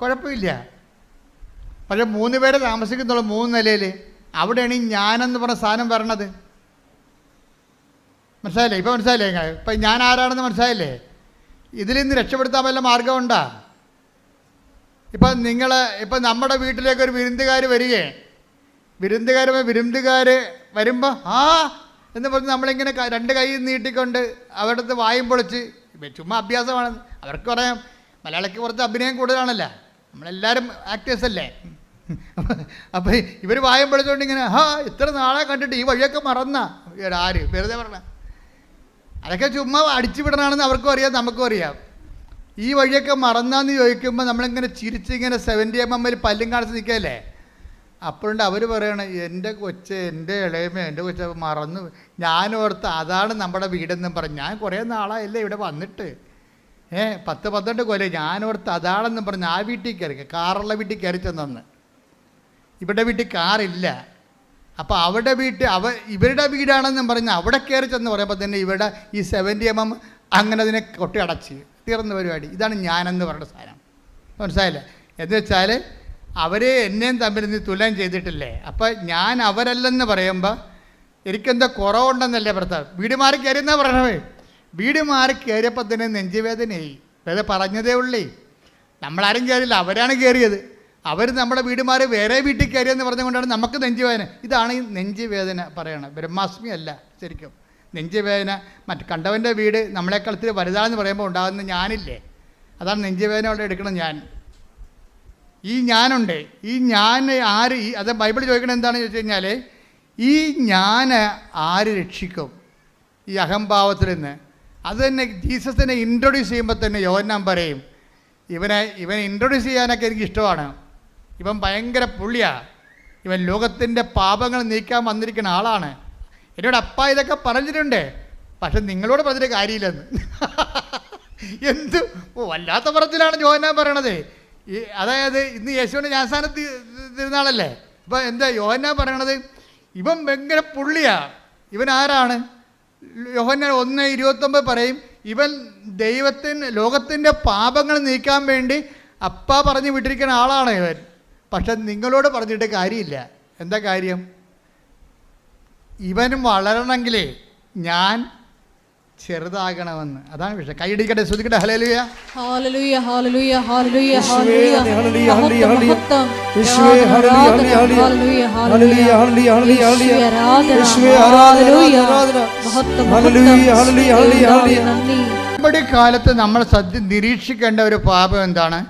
കുഴപ്പമില്ല. പക്ഷേ 3 പേരെ താമസിക്കുന്നുള്ളൂ 3 നിലയിൽ. അവിടെയാണ് ഈ ഞാനെന്ന് പറഞ്ഞ സാധനം വരണത്. മനസ്സിലായില്ലേ? ഇപ്പം മനസ്സിലായില്ലേ? ഇപ്പം ഞാൻ ആരാണെന്ന് മനസ്സിലായില്ലേ? ഇതിൽ നിന്ന് രക്ഷപ്പെടുത്താൻ വല്ല മാർഗമുണ്ടോ? ഇപ്പം നമ്മുടെ വീട്ടിലേക്ക് ഒരു വിരുന്നുകാർ വരികയെ, വിരുന്നുകാർ വരുമ്പോൾ എന്ന് പറഞ്ഞ് നമ്മളിങ്ങനെ 2 കൈ നീട്ടിക്കൊണ്ട് അവരുടെ വായും പൊളിച്ച്, ചുമ്മാ അഭ്യാസമാണ്. അവർക്ക് പറയാം, മലയാളിക്ക് കുറച്ച് അഭിനയം കൂടുതലാണല്ലോ, നമ്മളെല്ലാവരും ആക്ടേഴ്സ് അല്ലേ. അപ്പം ഇവർ വായും പൊളിച്ചുകൊണ്ട് ഇങ്ങനെ ഇത്ര നാളെ കണ്ടിട്ട് ഈ വഴിയൊക്കെ ആര് വെറുതെ പറഞ്ഞ അതൊക്കെ ചുമ്മാ അടിച്ചു വിടണമെന്ന് അവർക്കും അറിയാം, നമുക്കും അറിയാം. ഈ വഴിയൊക്കെ മറന്നാന്ന് ചോദിക്കുമ്പോൾ നമ്മളിങ്ങനെ ചിരിച്ചിങ്ങനെ 70mm പല്ലും കാണിച്ച് നിൽക്കല്ലേ. അപ്പോഴുണ്ട് അവർ പറയണേ, എൻ്റെ കൊച്ച്, എൻ്റെ ഇളയമ, എൻ്റെ കൊച്ച് മറന്നു. ഞാനോർത്ത് അതാണ് നമ്മുടെ വീടെന്നും പറഞ്ഞു. ഞാൻ കുറേ നാളായല്ലേ ഇവിടെ വന്നിട്ട്, 10-12 കൊല്ലം. ഞാനോർത്ത് അതാണെന്നും പറഞ്ഞ് ആ വീട്ടിൽ കയറി, കാറുള്ള വീട്ടിൽ കയറി ചെന്നു. ഇവിടെ വീട്ടിൽ കാറില്ല. അപ്പോൾ അവിടെ ഇവരുടെ വീടാണെന്നും പറഞ്ഞ് അവിടെ കയറി ചെന്ന് പറയുമ്പോൾ തന്നെ ഇവിടെ ഈ 70mm അങ്ങനെ അതിനെ കൊട്ടി അടച്ച് തീർന്ന പരിപാടി. ഇതാണ് ഞാനെന്ന് പറഞ്ഞ സാധനം. മനസ്സിലായില്ലേ? എന്ന് വെച്ചാൽ അവർ എന്നെയും തമ്മിൽ നീ തുലനം ചെയ്തിട്ടില്ലേ. അപ്പം ഞാൻ അവരല്ലെന്ന് പറയുമ്പോൾ എനിക്കെന്തോ കുറവുണ്ടെന്നല്ലേ ഭർത്താവ്. വീട് മാറി കയറിയെന്നാ പറയണവേ. വീട് മാറി കയറിയപ്പോൾ തന്നെ നെഞ്ചുവേദനയായി. വേറെ പറഞ്ഞതേ ഉള്ളേ. നമ്മളാരും കയറിയില്ല, അവരാണ് കയറിയത്. അവർ നമ്മുടെ വീട് മാറി വേറെ വീട്ടിൽ കയറിയെന്ന് പറഞ്ഞുകൊണ്ടാണ് നമുക്ക് നെഞ്ചുവേദന. ഇതാണ് ഈ നെഞ്ചുവേദന പറയണത്. ബ്രഹ്മാസ്മി അല്ല ശരിക്കും. നെഞ്ചുവേദന മറ്റ് കണ്ടവൻ്റെ വീട് നമ്മളെക്കാൾ ഇത്തിരി വലുതാണെന്ന് പറയുമ്പോൾ ഉണ്ടാകുന്ന ഞാനില്ലേ, അതാണ് നെഞ്ചുവേദന അവിടെ എടുക്കണം. ഈ ഞാനുണ്ട്. ഈ ഞാൻ ആര്? അത് ബൈബിൾ ചോദിക്കണത് എന്താണെന്ന് ചോദിച്ചു കഴിഞ്ഞാൽ, ഈ ഞാൻ ആര് രക്ഷിക്കും ഈ അഹംഭാവത്തിൽ നിന്ന്? അത് തന്നെ ജീസസിനെ ഇൻട്രൊഡ്യൂസ് ചെയ്യുമ്പോൾ തന്നെ യോഹന്നാൻ പറയും, ഇവനെ ഇൻട്രൊഡ്യൂസ് ചെയ്യാനൊക്കെ എനിക്ക് ഇഷ്ടമാണ്. ഇവൻ ഭയങ്കര പുള്ളിയാണ്. ഇവൻ ലോകത്തിൻ്റെ പാപങ്ങൾ നീക്കാൻ വന്നിരിക്കുന്ന ആളാണ്. എന്നോട് അപ്പ ഇതൊക്കെ പറഞ്ഞിട്ടുണ്ട്, പക്ഷെ നിങ്ങളോട് പറഞ്ഞിട്ട് കാര്യമില്ലെന്ന്. എന്ത് വല്ലാത്ത പറച്ചിലാണ് യോഹന്നാൻ പറയണത്. അതായത് ഇന്ന് യേശുവിൻ്റെ ജ്ഞാനസ്നാന തിരുനാളല്ലേ. അപ്പോൾ എന്താ യോഹന്നാൻ പറയണത്? ഇവൻ ഭയങ്കര പുള്ളിയാണ്. ഇവൻ ആരാണ്? യോഹന്നാൻ 1:29 പറയും, ഇവൻ ലോകത്തിൻ്റെ പാപങ്ങൾ നീക്കാൻ വേണ്ടി അപ്പ പറഞ്ഞു വിട്ടിരിക്കുന്ന ആളാണ് ഇവൻ. പക്ഷെ നിങ്ങളോട് പറഞ്ഞിട്ട് കാര്യമില്ല. എന്താ കാര്യം? ഇവനും വളരണമെങ്കിലേ ഞാൻ ചെറുതാകണമെന്ന്. അതാണ് വിഷയം. കൈയടിക്കട്ടെ, ശ്രദ്ധിക്കട്ടെ. ഹല്ലേലൂയ,
ഹല്ലേലൂയ, ഹല്ലേലൂയ, ഹല്ലേലൂയ, ഹല്ലേലൂയ, ഹല്ലേലൂയ,
നമ്മുടെ കാലത്ത് നമ്മൾ നിരീക്ഷിക്കേണ്ട ഒരു പാപം എന്താണ്?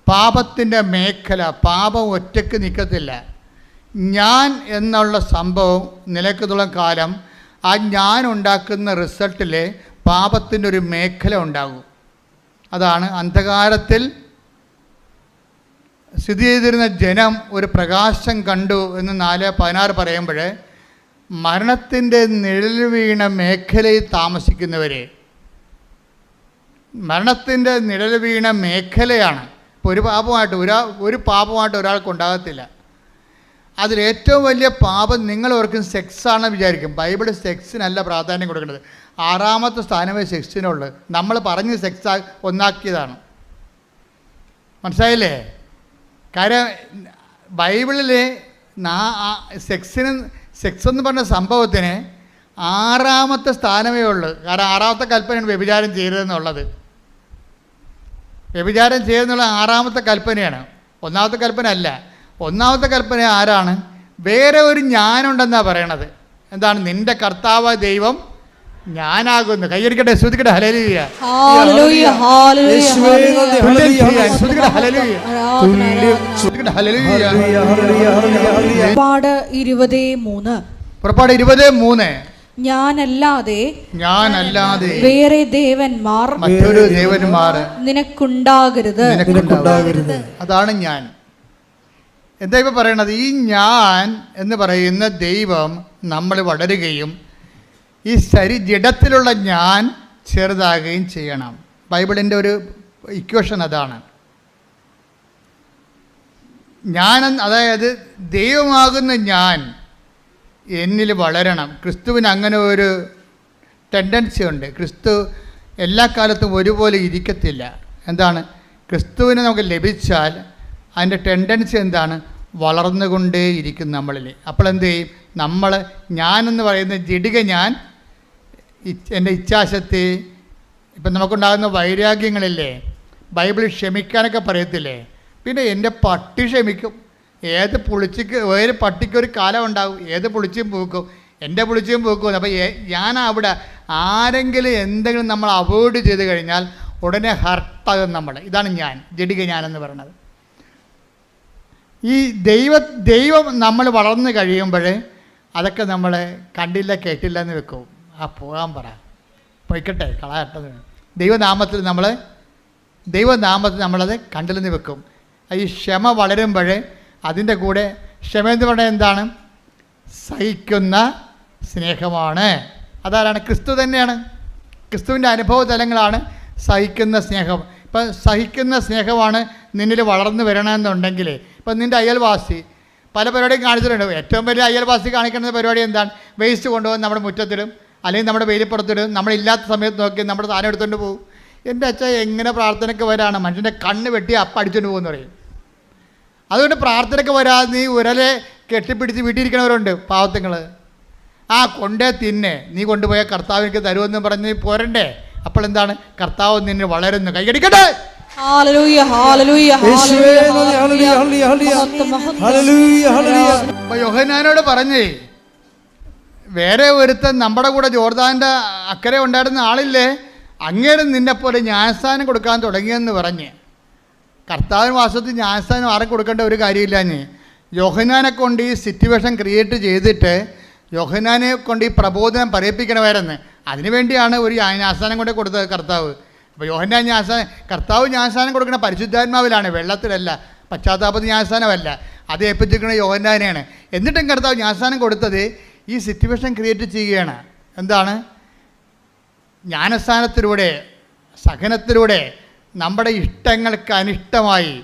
പാപത്തിൻ്റെ മേഖല. പാപം ഒറ്റയ്ക്ക് നിൽക്കത്തില്ല. ഞാൻ എന്നുള്ള സംഭവം നിലയ്ക്കുള്ള കാലം ആ ഞാൻ ഉണ്ടാക്കുന്ന റിസൾട്ടിൽ പാപത്തിൻ്റെ ഒരു മേഖല ഉണ്ടാകും. അതാണ് അന്ധകാരത്തിൽ സ്ഥിതി ചെയ്തിരുന്ന ജനം ഒരു പ്രകാശം കണ്ടു എന്ന് 4:16 പറയുമ്പോൾ, മരണത്തിൻ്റെ നിഴൽ വീണ മേഖലയിൽ താമസിക്കുന്നവർ, മരണത്തിൻ്റെ നിഴൽ വീണ മേഖലയാണ്. ഇപ്പോൾ ഒരു പാപമായിട്ട് ഒരാൾക്കുണ്ടാകത്തില്ല. അതിലേറ്റവും വലിയ പാപം നിങ്ങൾ ഓർക്കും സെക്സാണെന്ന് വിചാരിക്കും. ബൈബിൾ സെക്സിനല്ല പ്രാധാന്യം കൊടുക്കുന്നത്. 6ാമത്തെ സ്ഥാനമേ സെക്സിനുള്ളൂ. നമ്മൾ പറഞ്ഞ് സെക്സ് ഒന്നാക്കിയതാണ്. മനസ്സിലായില്ലേ? കാര്യം ബൈബിളിൽ സെക്സ് എന്ന് പറഞ്ഞ സംഭവത്തിന് 6ാമത്തെ സ്ഥാനമേ ഉള്ളൂ. കാരണം 6ാമത്തെ കൽപ്പനയാണ് വ്യഭിചാരം ചെയ്തതെന്നുള്ളത്. വ്യഭിചാരം ചെയ്തെന്നുള്ള 6ാമത്തെ കൽപ്പനയാണ്, 1ാമത്തെ കൽപ്പന അല്ല. 1ാമത്തെ കൽപ്പന ആരാണ്? വേറെ ഒരു ഞാനുണ്ടെന്നാണ് പറയണത്. എന്താണ്? നിന്റെ കർത്താവ് ദൈവം ഞാനാകുന്നു. കൈയടിക്കട്ടെ, ശ്രദ്ധിക്കട്ടെ. ഹല്ലേലൂയ,
ഹല്ലേലൂയ, ഹല്ലേലൂയ,
ശ്രദ്ധിക്കട്ടെ. ഹല്ലേലൂയ, ശ്രദ്ധിക്കട്ടെ. ഹല്ലേലൂയ. പുറപ്പാട് 20:3 ഞാനല്ലാതെ വേറെ ദേവന്മാർ മറ്റൊരു ദേവന്മാർ നിനക്കുണ്ടാകരുത്. അതാണ് ഞാൻ. എന്താ ഇപ്പം പറയണത്? ഈ ഞാൻ എന്ന് പറയുന്ന ദൈവം നമ്മൾ വളരുകയും ഈ ജഡത്തിലുള്ള ഞാൻ ചെറുതാകുകയും ചെയ്യണം. ബൈബിളിൻ്റെ ഒരു ഇക്വേഷൻ അതാണ്. അതായത് ദൈവമാകുന്ന ഞാൻ എന്നിൽ വളരണം. ക്രിസ്തുവിന് അങ്ങനെ ഒരു ടെൻഡൻസി ഉണ്ട്. ക്രിസ്തു എല്ലാ കാലത്തും ഒരുപോലെ ഇരിക്കത്തില്ല. എന്താണ്? ക്രിസ്തുവിനെ നമുക്ക് ലഭിച്ചാൽ അതിൻ്റെ ടെൻഡൻസി എന്താണ്? വളർന്നുകൊണ്ടേയിരിക്കും നമ്മളിൽ. അപ്പോൾ എന്ത് ചെയ്യും? ഞാനെന്ന് പറയുന്ന ജഡിക ഞാൻ, എൻ്റെ ഇച്ഛാശക്തി, ഇപ്പം നമുക്കുണ്ടാകുന്ന വൈരാഗ്യങ്ങളില്ലേ, ബൈബിളിൽ ക്ഷമിക്കാനൊക്കെ പറയത്തില്ലേ? പിന്നെ എൻ്റെ പട്ടി ക്ഷമിക്കും. ഏത് പട്ടിക്കൊരു കാലം ഉണ്ടാകും. ഏത് പുളിച്ചും പൂക്കും. എൻ്റെ പുളിച്ചും പൂക്കും. അപ്പോൾ ഞാൻ അവിടെ ആരെങ്കിലും എന്തെങ്കിലും നമ്മൾ അവോയ്ഡ് ചെയ്ത് കഴിഞ്ഞാൽ ഉടനെ ഹർട്ടാകും നമ്മൾ. ഇതാണ് ഞാൻ, ജഡിക ഞാനെന്ന് പറയുന്നത്. ഈ ദൈവം നമ്മൾ വളർന്നു കഴിയുമ്പോൾ അതൊക്കെ നമ്മൾ കണ്ടില്ല കേട്ടില്ല എന്ന് വെക്കും. പോകാൻ പറ, പൊയ്ക്കട്ടെ, കളയട്ടത്. ദൈവനാമത്തിൽ നമ്മൾ ദൈവനാമത്തിൽ നമ്മളത് കണ്ടിൽ വെക്കും. ഈ ക്ഷമ വളരുമ്പോൾ അതിൻ്റെ കൂടെ ക്ഷമ എന്ന് പറഞ്ഞാൽ എന്താണ്? സഹിക്കുന്ന സ്നേഹമാണ്. അതാരാണ്? ക്രിസ്തു തന്നെയാണ്. ക്രിസ്തുവിൻ്റെ അനുഭവ തലങ്ങളാണ് സഹിക്കുന്ന സ്നേഹം. ഇപ്പം സഹിക്കുന്ന സ്നേഹമാണ് നിന്നിൽ വളർന്നു വരണമെന്നുണ്ടെങ്കിൽ, ഇപ്പം നിൻ്റെ അയൽവാസി പല പരിപാടിയും കാണിച്ചിട്ടുണ്ട്. ഏറ്റവും വലിയ അയൽവാസി കാണിക്കുന്ന പരിപാടി എന്താണ്? വേസ്റ്റ് കൊണ്ടുപോകാൻ നമ്മുടെ മുറ്റത്തിടും, അല്ലെങ്കിൽ നമ്മുടെ വെയിലിപ്പുറത്തിടും. നമ്മളില്ലാത്ത സമയത്ത് നോക്കി നമ്മുടെ സാധനം എടുത്തുകൊണ്ട് പോകും. എൻ്റെ അച്ഛൻ എങ്ങനെ പ്രാർത്ഥനയ്ക്ക് വരാണ്? മനുഷ്യൻ്റെ കണ്ണ് വെട്ടി അപ്പം അടിച്ചുകൊണ്ട് പോകുമെന്ന് പറയും. അതുകൊണ്ട് പ്രാർത്ഥനയ്ക്ക് വരാതെ നീ ഉരലെ കെട്ടിപ്പിടിച്ച് വീട്ടിലിരിക്കണവരുണ്ട് പാവത്തുങ്ങൾ. ആ കൊണ്ടേ തിന്നെ, നീ കൊണ്ടുപോയ കർത്താവ് എനിക്ക് തരുമെന്ന് പറഞ്ഞ് പോരണ്ടേ? അപ്പോൾ എന്താണ്? കർത്താവ് നിന്നെ വളരുന്നു. കൈയടിക്കട്ടെ. അപ്പോൾ യോഹന്നാനോട് പറഞ്ഞേ, വേറെ ഒരുത്തൻ നമ്മുടെ കൂടെ ജോർദാൻ്റെ അക്കരെ ഉണ്ടായിരുന്ന ആളില്ലേ, അങ്ങേരും നിന്നെപ്പോലെ ജ്ഞാനസ്ഥാനം കൊടുക്കാൻ തുടങ്ങിയെന്ന് പറഞ്ഞ്. കർത്താവിന് വാസ്തവത്തിൽ ജ്ഞാനസ്ഥാനം ആരെ കൊടുക്കേണ്ട ഒരു കാര്യമില്ല. യോഹന്നാനെ കൊണ്ട് ഈ സിറ്റുവേഷൻ ക്രിയേറ്റ് ചെയ്തിട്ട് യോഹന്നാനെ കൊണ്ട് ഈ പ്രബോധനം പറയിപ്പിക്കണമായിരുന്നു. അതിനുവേണ്ടിയാണ് ഒരു ജ്ഞാനസ്ഥാനം കൊണ്ട് കൊടുത്തത് കർത്താവ്. അപ്പോൾ യോഹന്നാൻ കർത്താവ് ജ്ഞാനസ്ഥാനം കൊടുക്കുന്ന പരിശുദ്ധാത്മാവിലാണ്, വെള്ളത്തിലല്ല, പശ്ചാത്താപത്തിൽ ജ്ഞാനസ്ഥാനമല്ല. അത് ഏൽപ്പിച്ചിരിക്കുന്ന യോഹന്നാനെയാണ്. എന്നിട്ടും കർത്താവ് ജ്ഞാനസ്ഥാനം കൊടുത്തത് ഈ സിറ്റുവേഷൻ ക്രിയേറ്റ് ചെയ്യുകയാണ്. എന്താണ്? ജ്ഞാനസ്ഥാനത്തിലൂടെ, സഹനത്തിലൂടെ നമ്മുടെ ഇഷ്ടങ്ങൾക്ക് അനിഷ്ടമായി.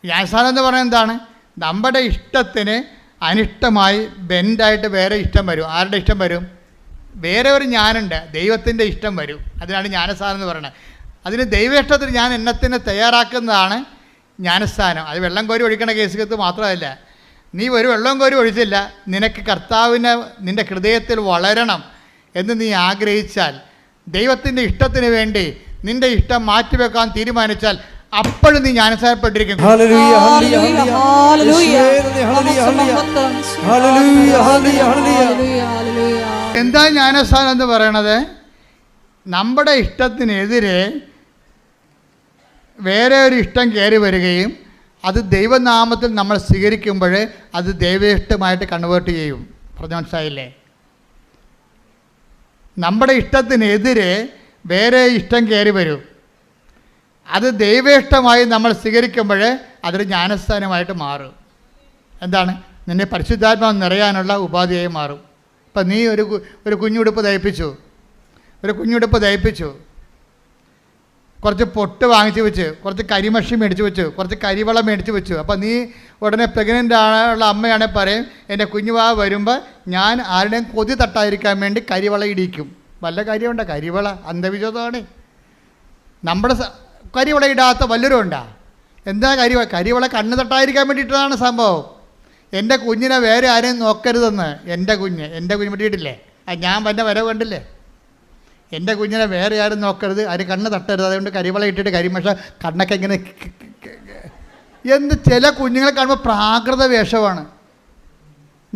ജ്ഞാനസ്ഥാനം എന്ന് പറഞ്ഞാൽ എന്താണ്? നമ്മുടെ ഇഷ്ടത്തിന് അനിഷ്ടമായി ബെൻഡായിട്ട് വേറെ ഇഷ്ടം വരും. ആരുടെ ഇഷ്ടം വരും? വേറെ ഒരു ഞാനുണ്ട്, ദൈവത്തിൻ്റെ ഇഷ്ടം വരും. അതിനാണ് ജ്ഞാനസ്ഥാനം എന്ന് പറയുന്നത്. അതിന് ദൈവ ഇഷ്ടത്തിന് ഞാൻ എണ്ണത്തിന് തയ്യാറാക്കുന്നതാണ് ജ്ഞാനസ്ഥാനം. അത് വെള്ളം കോരി ഒഴിക്കണ കേസുകത്ത് മാത്രമല്ല. നീ ഒരു വെള്ളം കോരി ഒഴിച്ചില്ല, നിനക്ക് കർത്താവിനെ നിൻ്റെ ഹൃദയത്തിൽ വളരണം എന്ന് നീ ആഗ്രഹിച്ചാൽ, ദൈവത്തിൻ്റെ ഇഷ്ടത്തിന് വേണ്ടി നിൻ്റെ ഇഷ്ടം മാറ്റിവെക്കാൻ തീരുമാനിച്ചാൽ, അപ്പോഴും നീ ജ്ഞാനസ്ഥാനപ്പെട്ടിരിക്കും. എന്താ ജ്ഞാനസ്ഥാനം എന്ന് പറയണത്? നമ്മുടെ ഇഷ്ടത്തിനെതിരെ വേറെ ഒരു ഇഷ്ടം കയറി വരികയും അത് ദൈവനാമത്തിൽ നമ്മൾ സ്വീകരിക്കുമ്പോൾ അത് ദൈവേഷ്ടമായിട്ട് കൺവേർട്ട് ചെയ്യും. പറഞ്ഞ മനസ്സിലായില്ലേ? നമ്മുടെ ഇഷ്ടത്തിനെതിരെ വേറെ ഇഷ്ടം കയറി വരും. അത് ദൈവേഷ്ടമായി നമ്മൾ സ്വീകരിക്കുമ്പോൾ അതൊരു ജ്ഞാനസ്ഥാനമായിട്ട് മാറും. എന്താണ്? നിന്നെ പരിശുദ്ധാത്മാവ് നിറയാനുള്ള ഉപാധിയായി മാറും. ഇപ്പം നീ ഒരു കുഞ്ഞുടുപ്പ് തയ്പ്പിച്ചു, കുറച്ച് പൊട്ട് വാങ്ങിച്ച് വെച്ച്, കുറച്ച് കരിമഷി മേടിച്ച് വെച്ചു, കുറച്ച് കരിവളം മേടിച്ച് വെച്ചു. അപ്പോൾ നീ ഉടനെ പ്രഗ്നൻ്റ് ആണുള്ള അമ്മയാണെങ്കിൽ പറയും, എൻ്റെ കുഞ്ഞുവാ വരുമ്പോൾ ഞാൻ ആരുടെയും കൊതി തട്ടാതിരിക്കാൻ വേണ്ടി കരിവള ഇടിക്കും. വല്ല കാര്യമുണ്ടോ? കരിവള അന്ധവിശ്വാസമാണ്. നമ്മുടെ കരിവള ഇടാത്ത വല്ലവരും ഉണ്ടാ? എന്താ കരിവള കണ്ണ് തട്ടാതിരിക്കാൻ വേണ്ടിയിട്ടതാണ് സംഭവം. എൻ്റെ കുഞ്ഞിനെ വേറെ ആരെയും നോക്കരുതെന്ന്. എൻ്റെ കുഞ്ഞ് പറ്റിയിട്ടില്ലേ? ഞാൻ എൻ്റെ വരവ് കണ്ടില്ലേ? എൻ്റെ കുഞ്ഞിനെ വേറെ ആരും നോക്കരുത്, ആരും കണ്ണ് തട്ടരുത്. അതുകൊണ്ട് കരിവള ഇട്ടിട്ട് കരിമഷ കണ്ണൊക്കെ ഇങ്ങനെ എന്ത് ചില കുഞ്ഞുങ്ങളെ കാണുമ്പോൾ പ്രാകൃത വേഷമാണ്.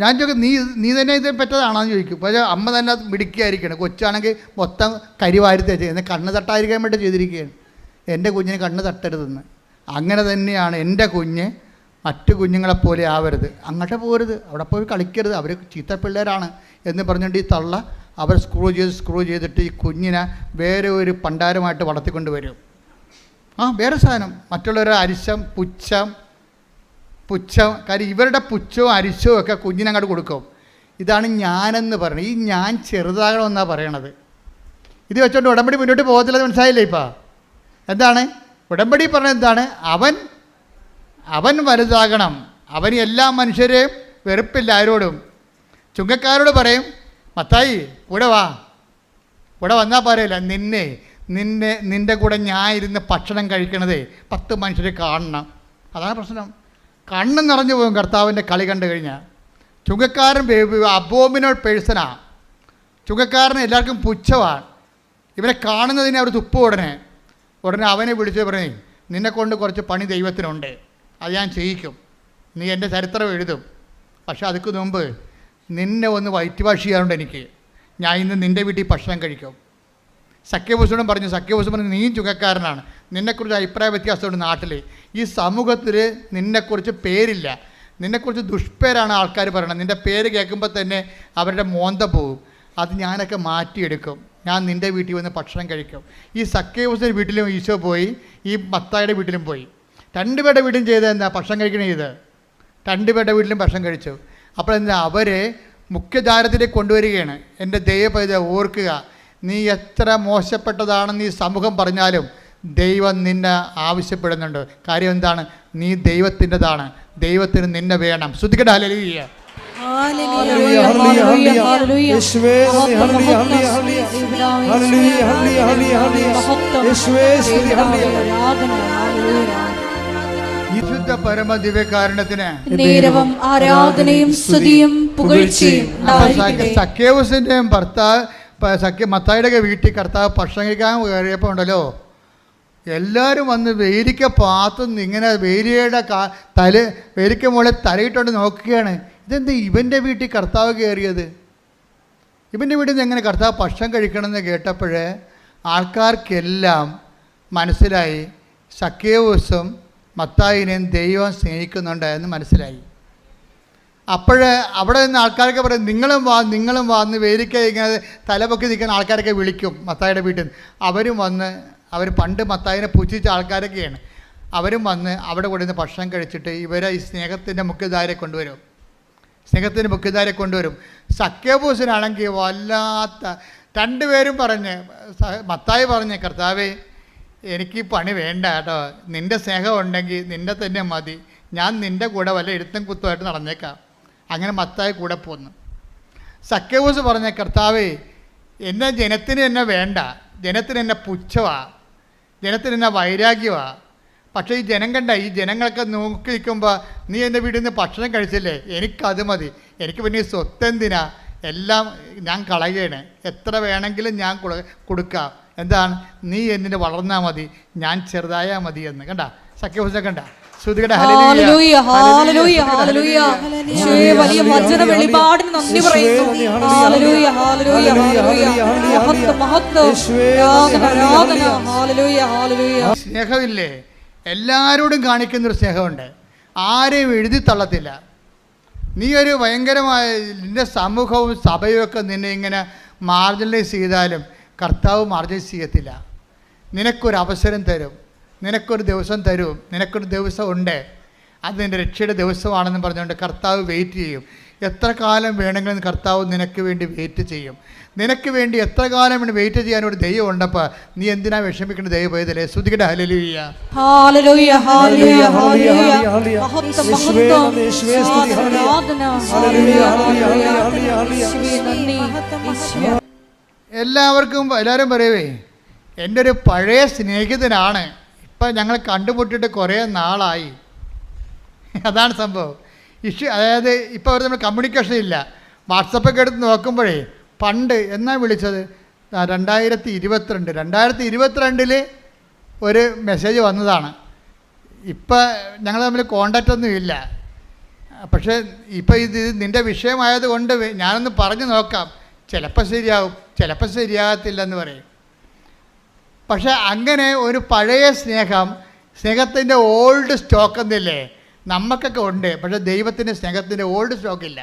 ഞാൻ ചോദിക്കും, നീ തന്നെ ഇത് പറ്റതാണോന്ന് ചോദിക്കും. പക്ഷേ അമ്മ തന്നെ അത് മിടുക്കിയായിരിക്കണം. കൊച്ചാണെങ്കിൽ മൊത്തം കരിവാരി തേച്ച് എന്നാൽ കണ്ണ് തട്ടാതിരിക്കാൻ വേണ്ടി ചെയ്തിരിക്കുകയാണ്. എൻ്റെ കുഞ്ഞിന് കണ്ണ് തട്ടരുതെന്ന്. അങ്ങനെ തന്നെയാണ് എൻ്റെ കുഞ്ഞ് മറ്റു കുഞ്ഞുങ്ങളെപ്പോലെ ആവരുത്, അങ്ങോട്ട് പോരുത്, അവിടെ പോയി കളിക്കരുത്, അവർ ചീത്ത പിള്ളേരാണ് എന്ന് പറഞ്ഞുകൊണ്ട് ഈ തള്ള അവർ സ്ക്രൂ ചെയ്തിട്ട് ഈ കുഞ്ഞിനെ വേറെ ഒരു പണ്ടാരമായിട്ട് വളർത്തിക്കൊണ്ട് വരും. വേറെ സാധനം, മറ്റുള്ളവരുടെ അരിശം, പുച്ഛം. കാര്യം ഇവരുടെ പുച്ഛവും അരിശവും ഒക്കെ കുഞ്ഞിനങ്ങോട്ട് കൊടുക്കും. ഇതാണ് ഞാനെന്ന് പറയുന്നത്. ഈ ഞാൻ ചെറുതാകണമെന്നാണ് പറയണത്. ഇത് വെച്ചോണ്ട് ഉടമ്പടി മുന്നോട്ട് പോകത്തില്ല. മനസ്സിലായില്ലേ? ഇപ്പം എന്താണ് ഉടമ്പടി പറഞ്ഞത്? എന്താണ്? അവൻ വലുതാകണം. അവന് എല്ലാ മനുഷ്യരെയും വെറുപ്പില്ല ആരോടും. ചുങ്കക്കാരോട് പറയും, മത്തായി കൂടെ വന്നാൽ പറയില്ല, നിൻ്റെ കൂടെ ഞാൻ ഇരുന്ന് ഭക്ഷണം കഴിക്കണതേ 10 മനുഷ്യരെ കാണണം. അതാണ് പ്രശ്നം. കണ്ണ് നിറഞ്ഞു പോകും കർത്താവിൻ്റെ കളി കണ്ടു കഴിഞ്ഞാൽ. ചുങ്കക്കാരൻ അബോമിനൽ പേഴ്സണാണ്. ചുങ്കക്കാരന് എല്ലാവർക്കും പുച്ഛമാണ്. ഇവരെ കാണുന്നതിന് അവർ തുപ്പും. ഉടനെ അവനെ വിളിച്ച് പറയും, നിന്നെക്കൊണ്ട് കുറച്ച് പണി ദൈവത്തിനുണ്ട്, അത് ഞാൻ ചെയ്യിക്കും, നീ എൻ്റെ ചരിത്രം എഴുതും. പക്ഷേ അതിക്ക് മുമ്പ് നിന്നെ ഒന്ന് വയറ്റ് വാഷ് ചെയ്യാറുണ്ട് എനിക്ക്. ഞാൻ ഇന്ന് നിൻ്റെ വീട്ടിൽ ഭക്ഷണം കഴിക്കും. സഖ്യഭൂഷണൻ പറഞ്ഞു, നീയും ചുങ്കക്കാരനാണ്, നിന്നെക്കുറിച്ച് അഭിപ്രായ വ്യത്യാസമുണ്ട് നാട്ടിൽ. ഈ സമൂഹത്തിൽ നിന്നെക്കുറിച്ച് പേരില്ല, നിന്നെക്കുറിച്ച് ദുഷ്പേരാണ് ആൾക്കാർ പറയണത്. നിൻ്റെ പേര് കേൾക്കുമ്പോൾ തന്നെ അവരുടെ മോന്ത പോവും. അത് ഞാനൊക്കെ മാറ്റിയെടുക്കും. ഞാൻ നിൻ്റെ വീട്ടിൽ വന്ന് ഭക്ഷണം കഴിക്കും. ഈ സക്കേവൂസിൻ്റെ വീട്ടിലും ഈശോ പോയി, ഈ മത്തായിയുടെ വീട്ടിലും പോയി. രണ്ടുപേരുടെ വീട്ടിലും ചെയ്തത് എന്താ? ഭക്ഷണം കഴിക്കണേ ചെയ്ത്. രണ്ടുപേരുടെ വീട്ടിലും ഭക്ഷണം കഴിച്ചു. അപ്പോൾ എന്താ, അവരെ മുഖ്യധാരത്തിലേക്ക് കൊണ്ടുവരികയാണ്. എൻ്റെ ദൈവപൈതൽ ഓർക്കുക, നീ എത്ര മോശപ്പെട്ടതാണെന്ന് ഈ സമൂഹം പറഞ്ഞാലും ദൈവം നിന്നെ ആവശ്യപ്പെടുന്നുണ്ട്. കാര്യം എന്താണ്? നീ ദൈവത്തിൻ്റെതാണ്, ദൈവത്തിന് നിന്നെ വേണം. ശ്രുതിക്കട്ടെ ഹല്ലേലൂയ.
ഹല്ലേലൂയ, ഹല്ലേലൂയ, ഹല്ലേലൂയ.
യേശുവേ നന്ദി, ഹല്ലേലൂയ, ഹല്ലേലൂയ, ഹല്ലേലൂയ, ഹല്ലേലൂയ, ഹല്ലേലൂയ, ഹല്ലേലൂയ. യേശുവേ സ്തുതി, ഹല്ലേലൂയ.
വിശുദ്ധ പരമ ദിവ്യകാരുണ്യത്തിന്
നേരവും ആരാധനയും സ്തുതിയും പുകഴ്ചയും ഉണ്ടായിരിക്കട്ടെ.
സക്കേവൂസിൻ്റെയും മത്തായിയുടെ വീട്ടിൽ കർത്താവ് ഭക്ഷണം കഴിക്കാൻ കയറിയപ്പോൾ ഉണ്ടല്ലോ, എല്ലാവരും വന്ന് വേലിക്ക പാത്തുനിന്ന് ഇങ്ങനെ വേലിയുടെ വേലിക്ക മുകളിൽ തലയിട്ടുകൊണ്ട് നോക്കുകയാണ്. ഇതെന്ത് ഇവൻ്റെ വീട്ടിൽ കർത്താവ് കയറിയത്? ഇവൻ്റെ വീട്ടിൽ നിന്ന് എങ്ങനെ കർത്താവ് ഭക്ഷണം കഴിക്കണമെന്ന് കേട്ടപ്പോഴേ ആൾക്കാർക്കെല്ലാം മനസ്സിലായി സക്കേവൂസും മത്തായിനെയും ദൈവം സ്നേഹിക്കുന്നുണ്ട് എന്ന് മനസ്സിലായി. അപ്പോഴേ അവിടെ നിന്ന് ആൾക്കാരൊക്കെ പറയും, നിങ്ങളും വാ എന്ന് വേലിക്ക ഇങ്ങനെ തലപൊക്കി നിൽക്കുന്ന ആൾക്കാരൊക്കെ വിളിക്കും മത്തായിയുടെ വീട്ടിൽ നിന്ന്. അവരും വന്ന്, അവർ പണ്ട് മത്തായിനെ പുച്ഛിച്ച ആൾക്കാരൊക്കെയാണ്, അവരും വന്ന് അവിടെ കൊണ്ടുവന്ന് ഭക്ഷണം കഴിച്ചിട്ട് ഇവരെ ഈ സ്നേഹത്തിൻ്റെ മുഖ്യധാരയെ കൊണ്ടുവരും. സ്നേഹത്തിൻ്റെ മുഖ്യധാരയെ കൊണ്ടുവരും. സക്കേവൂസിനാണെങ്കിൽ വല്ലാത്ത, രണ്ടുപേരും പറഞ്ഞ്, മത്തായി പറഞ്ഞ്, കർത്താവേ എനിക്ക് പണി വേണ്ട കേട്ടോ, നിൻ്റെ സ്നേഹം ഉണ്ടെങ്കിൽ നിൻ്റെ തന്നെ മതി, ഞാൻ നിൻ്റെ കൂടെ വല്ല എഴുത്തും കുത്തുമായിട്ട് നടന്നേക്കാം. അങ്ങനെ മത്തായി കൂടെ പോന്നു. സക്കേവൂസ് പറഞ്ഞ, കർത്താവേ എന്നെ ജനത്തിന് എന്നെ വേണ്ട, ജനത്തിന് എന്നെ പുച്ഛമാണ്, ജനത്തിന് എന്നെ വൈരാഗ്യമാണ്. പക്ഷേ ഈ ജനം കണ്ട, ഈ ജനങ്ങളൊക്കെ നോക്കി നിൽക്കുമ്പോൾ നീ എൻ്റെ വീട്ടിൽ നിന്ന് ഭക്ഷണം കഴിച്ചില്ലേ, എനിക്കത് മതി, എനിക്ക് പിന്നെ ഈ സ്വത്തെന്തിനാ, എല്ലാം ഞാൻ കളയുകയാണ്, എത്ര വേണമെങ്കിലും ഞാൻ കൊടുക്കാം. എന്താണ്? നീ എന്നിട്ട് വളർന്നാൽ മതി, ഞാൻ ചെറുതായാൽ മതി എന്ന്. കണ്ട സക്കേവൂസിനെ കണ്ട? ശ്രുതികട്ടെ
ഹല്ലേലൂയ, ഹല്ലേലൂയ, ഹല്ലേലൂയ. യേശുവേ വലിയ വചന വെളിപാടിന് നന്ദി പറയുന്നു. ഹല്ലേലൂയ, ഹല്ലേലൂയ, ഹല്ലേലൂയ. മഹത്വം, മഹത്വം, ആരാധന. ഹല്ലേലൂയ, ഹല്ലേലൂയ.
സ്നേഹമില്ലേ, എല്ലാവരോടും കാണിക്കുന്നൊരു സ്നേഹമുണ്ട്, ആരെയും എഴുതി തള്ളത്തില്ല. നീ ഒരു ഭയങ്കരമായ നിൻ്റെ സമൂഹവും സഭയും ഒക്കെ നിന്നെ ഇങ്ങനെ മാർജിനലൈസ് ചെയ്താലും കർത്താവ് മാർജിനലൈസ് ചെയ്യത്തില്ല. നിനക്കൊരു അവസരം തരും, നിനക്കൊരു ദിവസം തരും, നിനക്കൊരു ദിവസം ഉണ്ട്, അത് നിൻ്റെ രക്ഷയുടെ ദിവസമാണെന്ന് പറഞ്ഞുകൊണ്ട് കർത്താവ് വെയിറ്റ് ചെയ്യും. എത്ര കാലം വേണമെങ്കിലും കർത്താവ് നിനക്ക് വേണ്ടി വെയിറ്റ് ചെയ്യും. നിനക്ക് വേണ്ടി എത്ര കാലം വേണ്ടി വെയിറ്റ് ചെയ്യാനൊരു ദൈവം ഉണ്ടപ്പോൾ നീ എന്തിനാ വിഷമിക്കേണ്ട? ദൈവം പോയതല്ലേ? ശ്രുതികട്ടെ ഹല്ലേലൂയ,
ഹല്ലേലൂയ, ഹല്ലേലൂയ, ഹല്ലേലൂയ. മഹത്വം, മഹത്വം, ആരാധന. ഹല്ലേലൂയ, ഹല്ലേലൂയ. യേശുവേ നന്ദി, യേശുവേ.
എല്ലാവരും പറയുവേ, എൻ്റെ ഒരു പഴയ സ്നേഹിതനാണ്, ഇപ്പം ഞങ്ങൾ കണ്ടുമുട്ടിയിട്ട് കുറേ നാളായി. അതാണ് സംഭവം. അതായത് ഇപ്പോൾ അവർ നമ്മൾ കമ്മ്യൂണിക്കേഷൻ ഇല്ല. വാട്സപ്പൊക്കെ എടുത്ത് നോക്കുമ്പോഴേ പണ്ട് എന്നാ വിളിച്ചത്, 2022 ഒരു മെസ്സേജ് വന്നതാണ്. ഇപ്പം ഞങ്ങൾ തമ്മിൽ കോണ്ടാക്റ്റ് ഒന്നും ഇല്ല. പക്ഷേ ഇപ്പം ഇത് നിൻ്റെ വിഷയമായത് കൊണ്ട് ഞാനൊന്ന് പറഞ്ഞു നോക്കാം, ചിലപ്പോൾ ശരിയാവും, ചിലപ്പോൾ ശരിയാകത്തില്ലെന്ന് പറയും. പക്ഷേ അങ്ങനെ ഒരു പഴയ സ്നേഹത്തിൻ്റെ ഓൾഡ് സ്റ്റോക്ക് എന്നില്ലേ നമുക്കൊക്കെ ഉണ്ട്. പക്ഷേ ദൈവത്തിൻ്റെ സ്നേഹത്തിൻ്റെ ഓൾഡ് സ്റ്റോക്കില്ല.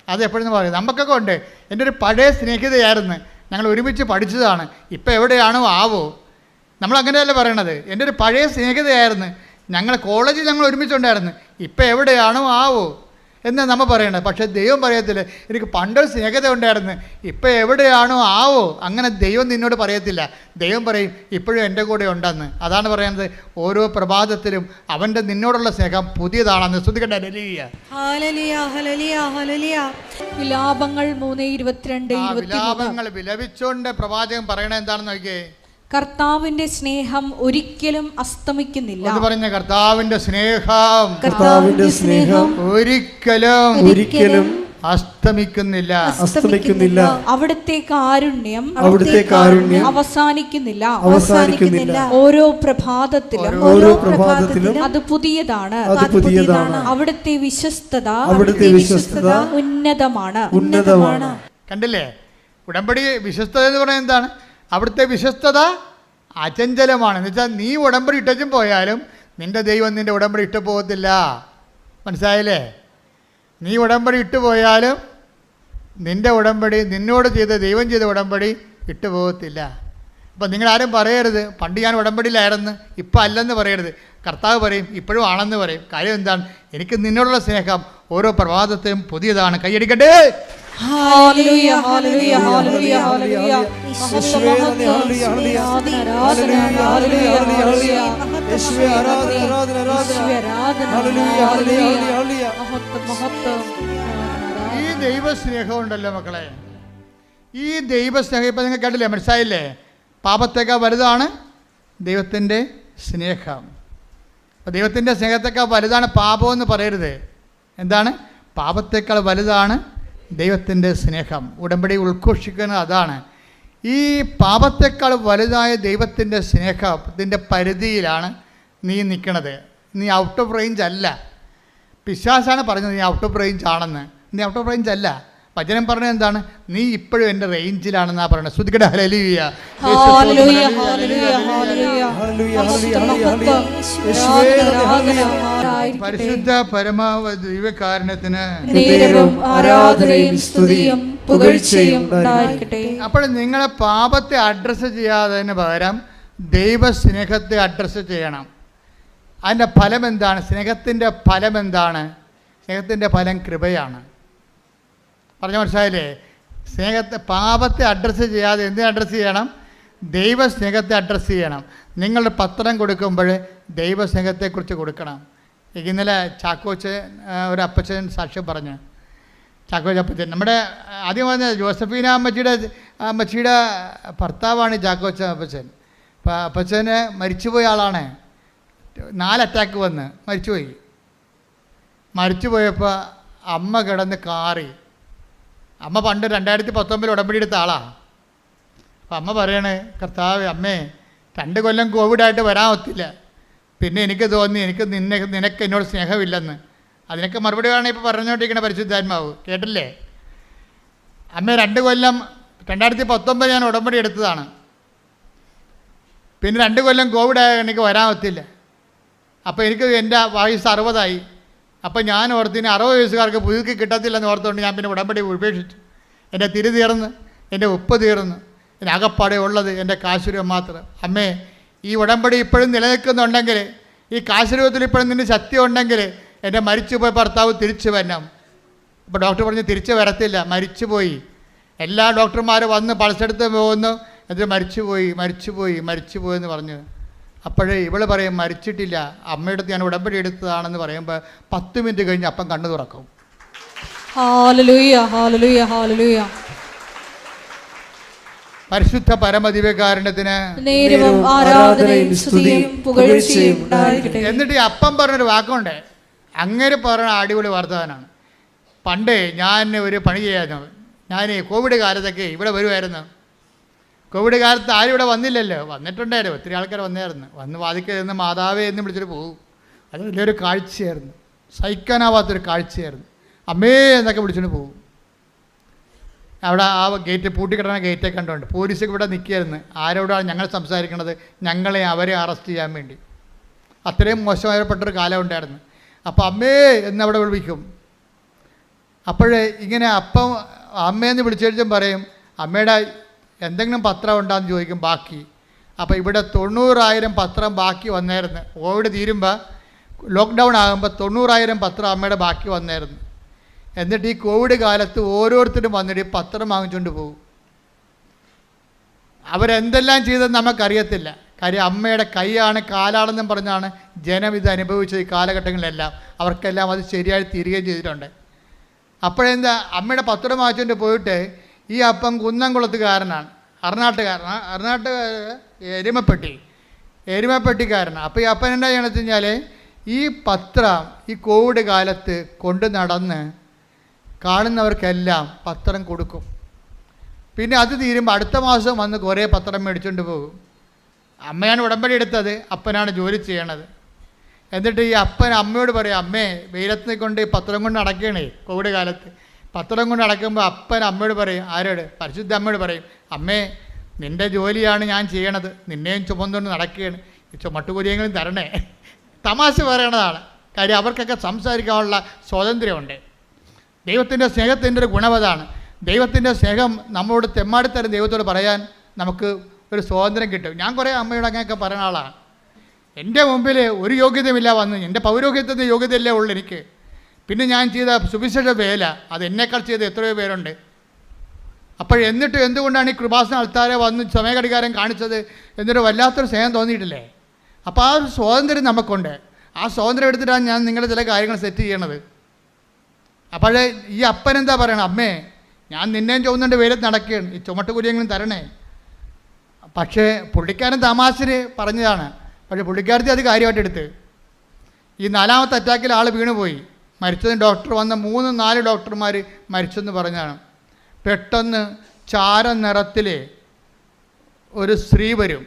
അത് എപ്പോഴെന്ന് പറയും, നമുക്കൊക്കെ ഉണ്ട്. എൻ്റെ ഒരു പഴയ സ്നേഹിതയായിരുന്നു, ഞങ്ങൾ ഒരുമിച്ച് പഠിച്ചതാണ്, ഇപ്പം എവിടെയാണോ ആവോ. നമ്മളങ്ങനെയല്ല പറയണത്. എൻ്റെ ഒരു പഴയ സ്നേഹിതയായിരുന്നു, കോളേജിൽ ഞങ്ങൾ ഒരുമിച്ചുണ്ടായിരുന്നു, ഇപ്പം എവിടെയാണോ ആവോ എന്നാണ് നമ്മൾ പറയണത്. പക്ഷേ ദൈവം പറയത്തില്ല, എനിക്ക് പണ്ടൊരു സ്നേഹിത ഉണ്ടായിരുന്നു, ഇപ്പം എവിടെയാണോ ആവോ. അങ്ങനെ ദൈവം നിന്നോട് പറയത്തില്ല. ദൈവം പറയും, ഇപ്പോഴും എൻ്റെ കൂടെ ഉണ്ടെന്ന്. അതാണ് പറയുന്നത്, ഓരോ പ്രഭാതത്തിലും അവൻ്റെ നിന്നോടുള്ള സ്നേഹം പുതിയതാണെന്ന്. ശ്രുതികട്ടെ ഹല്ലേലൂയ,
ഹല്ലേലൂയ, ഹല്ലേലൂയ, ഹല്ലേലൂയ. വിലാപങ്ങൾ 3:22, 23.
വിലാപങ്ങൾ വിലപിച്ചുകൊണ്ട് പ്രവാചകൻ പറയണത് എന്താണെന്ന് നോക്കിയേ.
കർത്താവിന്റെ സ്നേഹം ഒരിക്കലും അസ്തമിക്കുന്നില്ല.
പറഞ്ഞ കർത്താവിന്റെ സ്നേഹം ഒരിക്കലും അസ്തമിക്കുന്നില്ല.
അവിടുത്തെ കാരുണ്യം അവസാനിക്കുന്നില്ല. ഓരോ പ്രഭാതത്തിലും അത് പുതിയതാണ്. അവിടുത്തെ വിശ്വസ്തത ഉന്നതമാണ്.
കണ്ടില്ലേ, ഉടമ്പടി വിശ്വസ്തത എന്ന് പറയുന്നത് എന്താണ്? അവിടുത്തെ വിശ്വസ്തത അചഞ്ചലമാണ്. എന്ന് വെച്ചാൽ നീ ഉടമ്പടി ഇട്ടും പോയാലും നിൻ്റെ ദൈവം നിൻ്റെ ഉടമ്പടി ഇട്ടു പോകത്തില്ല. മനസ്സിലായില്ലേ? നീ ഉടമ്പടി ഇട്ടു പോയാലും നിൻ്റെ ഉടമ്പടി, നിന്നോട് ദൈവം ചെയ്ത ഉടമ്പടി വിട്ടുപോകത്തില്ല. അപ്പം നിങ്ങളാരും പറയരുത് പണ്ട് ഞാൻ ഉടമ്പടിയിലായിരുന്നു ഇപ്പം അല്ലെന്ന് പറയരുത്. കർത്താവ് പറയും ഇപ്പോഴും ആണെന്ന് പറയും. കാര്യം എന്താണ്? എനിക്ക് നിന്നോടുള്ള സ്നേഹം ഓരോ പ്രഭാതത്തെയും പുതിയതാണ്. കൈയടിക്കട്ടെ.
ഹല്ലേലൂയ ഹല്ലേലൂയ ഹല്ലേലൂയ ഹല്ലേലൂയ
യേശുവേ നന്ദി, ഹല്ലേലൂയ, ഹല്ലേലൂയ.
ആരാധന ഹല്ലേലൂയ ഹല്ലേലൂയ
യേശുവേ ആരാധന, ആരാധന, ആരാധന. ഹല്ലേലൂയ, ഹല്ലേലൂയ, ഹല്ലേലൂയ.
മഹത്വം.
ഈ ദൈവസ്നേഹം ഉണ്ടല്ലോ മക്കളെ, ഈ ദൈവസ്നേഹം ഇപ്പം നിങ്ങൾ കേട്ടില്ലേ, മനസ്സിലായില്ലേ? പാപത്തേക്കാൾ വലുതാണ് ദൈവത്തിൻ്റെ സ്നേഹം. അപ്പോൾ ദൈവത്തിൻ്റെ സ്നേഹത്തേക്കാൾ വലുതാണ് പാപമെന്ന് പറയരുത്. എന്താണ്? പാപത്തേക്കാൾ വലുതാണ് ദൈവത്തിൻ്റെ സ്നേഹം. ഉടമ്പടി ഉദ്ഘോഷിക്കുന്നത് അതാണ്. ഈ പാപത്തേക്കാൾ വലുതായ ദൈവത്തിൻ്റെ സ്നേഹത്തിൻ്റെ പരിധിയിലാണ് നീ നിൽക്കണത്. നീ ഔട്ട് ഓഫ് റേഞ്ച് അല്ല. പിശാചാണ് പറഞ്ഞത് നീ ഔട്ട് ഓഫ് റേഞ്ച് ആണെന്ന്. നീ ഔട്ട് ഓഫ് റേഞ്ച് അല്ല. വചനം പറഞ്ഞത് എന്താണ്? നീ ഇപ്പോഴും എൻ്റെ റേഞ്ചിലാണെന്നാണ് പറയുന്നത്. ശ്രുതിക്കട്ടെ ഹല്ലേലൂയ.
ഹല്ലേലൂയ ഹല്ലേലൂയ ഹല്ലേലൂയ
ഹല്ലേലൂയ, ഹല്ലേലൂയ, ഹല്ലേലൂയ. യേശുവേ നന്ദി, ഹല്ലേലൂയ.
പരിശുദ്ധ പരമാവധി ദൈവകാരുണ്യത്തിന്
നേരവും ആരാധനയും സ്തുതിയും പുകഴ്ചയും ഉണ്ടായിരിക്കട്ടെ.
അപ്പോൾ നിങ്ങളെ പാപത്തെ അഡ്രസ്സ് ചെയ്യാതിന് പകരം ദൈവസ്നേഹത്തെ അഡ്രസ്സ് ചെയ്യണം. അതിൻ്റെ ഫലം എന്താണ്? സ്നേഹത്തിൻ്റെ ഫലം എന്താണ്? സ്നേഹത്തിൻ്റെ ഫലം കൃപയാണ്. പറഞ്ഞ മനസ്സിലായില്ലേ? പാപത്തെ അഡ്രസ്സ് ചെയ്യാതെ എന്തിനെ അഡ്രസ്സ് ചെയ്യണം? ദൈവസ്നേഹത്തെ അഡ്രസ്സ് ചെയ്യണം. നിങ്ങളുടെ പത്രം കൊടുക്കുമ്പോൾ ദൈവസ്നേഹത്തെക്കുറിച്ച് കൊടുക്കണം. ഇന്നലെ ചാക്കോച്ചൻ ഒരു അപ്പച്ചൻ സാക്ഷ്യം പറഞ്ഞു. ചാക്കോച്ച അപ്പച്ചൻ നമ്മുടെ ആദ്യം പറഞ്ഞ ജോസഫീന അമ്മച്ചിയുടെ ഭർത്താവാണ് ചാക്കോച്ച അപ്പച്ചൻ. അപ്പം അപ്പച്ചന് മരിച്ചുപോയ ആളാണ്. 4 അറ്റാക്ക് വന്ന് മരിച്ചുപോയപ്പോൾ അമ്മ കിടന്ന് കാറി. അമ്മ പണ്ട് 2019 ഉടമ്പടി എടുത്ത ആളാണ്. അപ്പം അമ്മ പറയണേ, കർത്താവ് അമ്മേ 2 കൊല്ലം കോവിഡായിട്ട് വരാൻ ഒത്തില്ല. പിന്നെ എനിക്ക് തോന്നി നിനക്ക് എന്നോട് സ്നേഹമില്ലെന്ന്. അതിനൊക്കെ മറുപടി വേണം ഇപ്പോൾ പറഞ്ഞുകൊണ്ടിരിക്കണ പരിശുദ്ധാത്മാവ്. കേട്ടില്ലേ? അമ്മ 2 കൊല്ലം 2019 ഞാൻ ഉടമ്പടി എടുത്തതാണ്. പിന്നെ 2 കൊല്ലം കോവിഡായ എനിക്ക് വരാൻ ഒത്തില്ല. അപ്പോൾ എനിക്ക് എൻ്റെ വയസ്സ് 60ആയി. അപ്പോൾ ഞാൻ ഓർത്തിന് 60 വയസ്സുകാർക്ക് പുതുക്കി കിട്ടത്തില്ലെന്ന് ഓർത്തുകൊണ്ട് ഞാൻ പിന്നെ ഉടമ്പടി ഉപേക്ഷിച്ചു. എൻ്റെ തിരി തീർന്ന്, എൻ്റെ ഉപ്പ് തീർന്ന്, എൻ്റെ അകപ്പാടെ ഉള്ളത് എൻ്റെ കാശുരൂപം മാത്രം. അമ്മേ, ഈ ഉടമ്പടി ഇപ്പോഴും നിലനിൽക്കുന്നുണ്ടെങ്കിൽ, ഈ കാശുരൂപത്തിൽ ഇപ്പോഴും നിൻ്റെ ശക്തി ഉണ്ടെങ്കിൽ എൻ്റെ മരിച്ചുപോയ ഭർത്താവ് തിരിച്ചു വരണം. അപ്പോൾ ഡോക്ടർ പറഞ്ഞ് തിരിച്ചു വരത്തില്ല, മരിച്ചുപോയി. എല്ലാ ഡോക്ടർമാരും വന്ന് പൾസെടുത്ത് പോകുന്നു, എന്നിട്ട് മരിച്ചുപോയി എന്ന് പറഞ്ഞു. അപ്പോഴേ ഇവൾ പറയും മരിച്ചിട്ടില്ല, അമ്മയുടെ ഞാൻ ഉടമ്പടി എടുത്തതാണെന്ന് പറയുമ്പോൾ 10 മിനിറ്റ് കഴിഞ്ഞ് അപ്പം കണ്ണു തുറക്കും.
ഹല്ലേലൂയ ഹല്ലേലൂയ ഹല്ലേലൂയ.
പരിശുദ്ധ പരമദിവ്യകാരുണ്യത്തിന്
നേരവും ആരാധനയും സ്തുതിയും പുകഴ്ചയും ഉണ്ടായിരിക്കട്ടെ.
എന്നിട്ട് ഈ അപ്പം പറഞ്ഞൊരു വാക്കുണ്ട്, അങ്ങനെ പറഞ്ഞ അടിപൊളി വർത്തമാനമാണ്. പണ്ട് ഞാൻ ഒരു പണി ചെയ്യായിരുന്നു. ഞാൻ കോവിഡ് കാലത്തൊക്കെ ഇവിടെ വരുമായിരുന്നു. കോവിഡ് കാലത്ത് ആരും ഇവിടെ വന്നില്ലല്ലോ. വന്നിട്ടുണ്ടായിരുന്നു, ഒത്തിരി ആൾക്കാർ വന്ന് വാതിക്കൽ നിന്ന് മാതാവേ എന്ന് വിളിച്ചിട്ട് പോകും. അത് വലിയൊരു കാഴ്ചയായിരുന്നു, സഹിക്കാനാവാത്തൊരു കാഴ്ചയായിരുന്നു. അമ്മേ എന്നൊക്കെ വിളിച്ചിട്ട് പോകും. അവിടെ ആ ഗേറ്റ് പൂട്ടിക്കിടന്ന ഗേറ്റേ കണ്ടുകൊണ്ട് പോലീസൊക്കെ ഇവിടെ നിൽക്കുകയായിരുന്നു. ആരോടാണ് ഞങ്ങൾ സംസാരിക്കണത്? അവരെ അറസ്റ്റ് ചെയ്യാൻ വേണ്ടി. അത്രയും മോശമായപ്പെട്ടൊരു കാലം ഉണ്ടായിരുന്നു. അപ്പോൾ അമ്മേ എന്നവിടെ വിളിക്കും. അപ്പോഴേ ഇങ്ങനെ അപ്പം അമ്മയെന്ന് വിളിച്ചേച്ചും പറയും, അമ്മയുടെ എന്തെങ്കിലും പത്രം ഉണ്ടാകുന്ന ചോദിക്കും ബാക്കി. അപ്പോൾ ഇവിടെ 90,000 പത്രം ബാക്കി വന്നായിരുന്നു. കോവിഡ് തീരുമ്പോൾ ലോക്ക്ഡൗൺ ആകുമ്പോൾ 90,000 പത്രം അമ്മയുടെ ബാക്കി വന്നായിരുന്നു. എന്നിട്ട് ഈ കോവിഡ് കാലത്ത് ഓരോരുത്തരും വന്നിട്ട് ഈ പത്രം വാങ്ങിച്ചുകൊണ്ട് പോകും. അവരെന്തെല്ലാം ചെയ്തെന്ന് നമുക്കറിയത്തില്ല. കാര്യം അമ്മയുടെ കൈയാണ് കാലാണെന്നും പറഞ്ഞാണ് ജനം ഇത് അനുഭവിച്ചത്. ഈ കാലഘട്ടങ്ങളിലെല്ലാം അവർക്കെല്ലാം അത് ശരിയായി തീരുകയും ചെയ്തിട്ടുണ്ട്. അപ്പോഴെന്താ, അമ്മയുടെ പത്രം വാങ്ങിച്ചുകൊണ്ട് പോയിട്ട് ഈ അപ്പം കുന്നംകുളത്തുകാരനാണ്, അർണാട്ടുകാരൻ എരുമപ്പെട്ടിക്കാരനാണ്. അപ്പോൾ ഈ അപ്പൻ എന്താ ചെയ്യണമെന്ന് വെച്ച് കഴിഞ്ഞാൽ ഈ പത്രം ഈ കോവിഡ് കാലത്ത് കൊണ്ട് നടന്ന് കാണുന്നവർക്കെല്ലാം പത്രം കൊടുക്കും. പിന്നെ അത് തീരുമ്പോൾ അടുത്ത മാസം വന്ന് കുറേ പത്രം മേടിച്ചുകൊണ്ട് പോകും. അമ്മയാണ് ഉടമ്പടി എടുത്തത്, അപ്പനാണ് ജോലി ചെയ്യണത്. എന്നിട്ട് ഈ അപ്പൻ അമ്മയോട് പറയും, അമ്മേ വെയിലത്ത് കൊണ്ട് ഈ പത്രം കൊണ്ട് നടക്കണേ. കോവിഡ് കാലത്ത് പത്രം കൊണ്ട് നടക്കുമ്പോൾ അപ്പൻ അമ്മയോട് പറയും, ആരോട്? പരിശുദ്ധ അമ്മയോട് പറയും, അമ്മേ നിൻ്റെ ജോലിയാണ് ഞാൻ ചെയ്യണത്, നിന്നെയും ചുമന്നുകൊണ്ട് നടക്കുകയാണ്, ഈ ചുമട്ടുകൂലിയെങ്കിലും തരണേ. തമാശ പറയണതാണ്. കാര്യം അവർക്കൊക്കെ സംസാരിക്കാനുള്ള സ്വാതന്ത്ര്യമുണ്ട്. ദൈവത്തിൻ്റെ സ്നേഹത്തിൻ്റെ ഒരു ഗുണവതാണ്. ദൈവത്തിൻ്റെ സ്നേഹം നമ്മളോട് തെമ്മാടിത്തരം ദൈവത്തോട് പറയാൻ നമുക്ക് ഒരു സ്വാതന്ത്ര്യം കിട്ടും. ഞാൻ കുറേ അമ്മയോട് അങ്ങനെയൊക്കെ പറയുന്ന ആളാണ്. എൻ്റെ മുമ്പിൽ ഒരു യോഗ്യതയുമില്ല വന്ന്, എൻ്റെ പൗരോഹിത്യത്തിൻ്റെ യോഗ്യതയല്ലേ ഉള്ളൂ എനിക്ക്. പിന്നെ ഞാൻ ചെയ്ത സുവിശേഷ വേല അത് എന്നേക്കാൾ ചെയ്ത എത്രയോ പേരുണ്ട്. അപ്പോൾ എന്നിട്ട് എന്തുകൊണ്ടാണ് ഈ കൃപാസന ആൾക്കാരെ വന്ന് സമയഘടികാരം കാണിച്ചത് എന്നൊരു വല്ലാത്തൊരു സ്നേഹം തോന്നിയിട്ടില്ലേ? അപ്പോൾ ആ ഒരു സ്വാതന്ത്ര്യം നമുക്കുണ്ട്. ആ സ്വാതന്ത്ര്യം എടുത്തിട്ടാണ് ഞാൻ നിങ്ങളുടെ ചില കാര്യങ്ങൾ സെറ്റ് ചെയ്യണത്. അപ്പോഴേ ഈ അപ്പൻ എന്താ പറയണം, അമ്മേ ഞാൻ നിന്നെയും ചോദിച്ചുകൊണ്ട് വെയിലത്ത് നടക്കുകയാണ്, ഈ ചുമട്ടുകുരിയെങ്കിലും തരണേ. പക്ഷേ പുള്ളിക്കാരൻ തമാശന് പറഞ്ഞതാണ്. പക്ഷേ പുള്ളിക്കാരത്തി അത് കാര്യമായിട്ട് എടുത്ത്. ഈ 4ാമത്തെ അറ്റാക്കിൽ ആൾ വീണുപോയി. മരിച്ചതിന് ഡോക്ടർ വന്ന 3-4 ഡോക്ടർമാർ മരിച്ചെന്ന് പറഞ്ഞാണ്. പെട്ടെന്ന് ചാര നിറത്തിൽ ഒരു സ്ത്രീ വരും.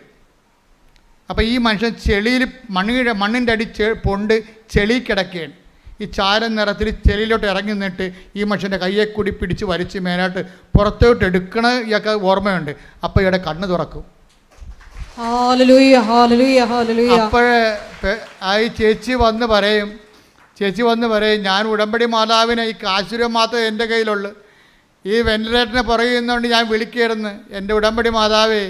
അപ്പോൾ ഈ മനുഷ്യൻ ചെളിയിൽ മണ്ണിൻ്റെ അടി പൊണ്ട് ചെളി കിടക്കുകയാണ്. ഈ ചാര നിറത്തിൽ ചെളിയിലോട്ട് ഇറങ്ങി നിന്നിട്ട് ഈ മനുഷ്യൻ്റെ കയ്യെ കൂടി പിടിച്ച് വലിച്ച് മേലായിട്ട് പുറത്തോട്ട് എടുക്കണ ഇയാൾക്ക് ഓർമ്മയുണ്ട്. അപ്പോൾ ഇയാളുടെ കണ്ണ് തുറക്കും. അപ്പോഴേ ആ ചേച്ചി വന്ന് പറയും, ഞാൻ ഉടമ്പടി മാതാവിനെ ഈ കാശുരം മാത്രമേ എൻ്റെ കയ്യിലുള്ളൂ, ഈ വെന്റിലേറ്ററിനെ പറയുന്നതുകൊണ്ട് ഞാൻ വിളിക്കുകയായിരുന്നു, എൻ്റെ ഉടമ്പടി മാതാവേ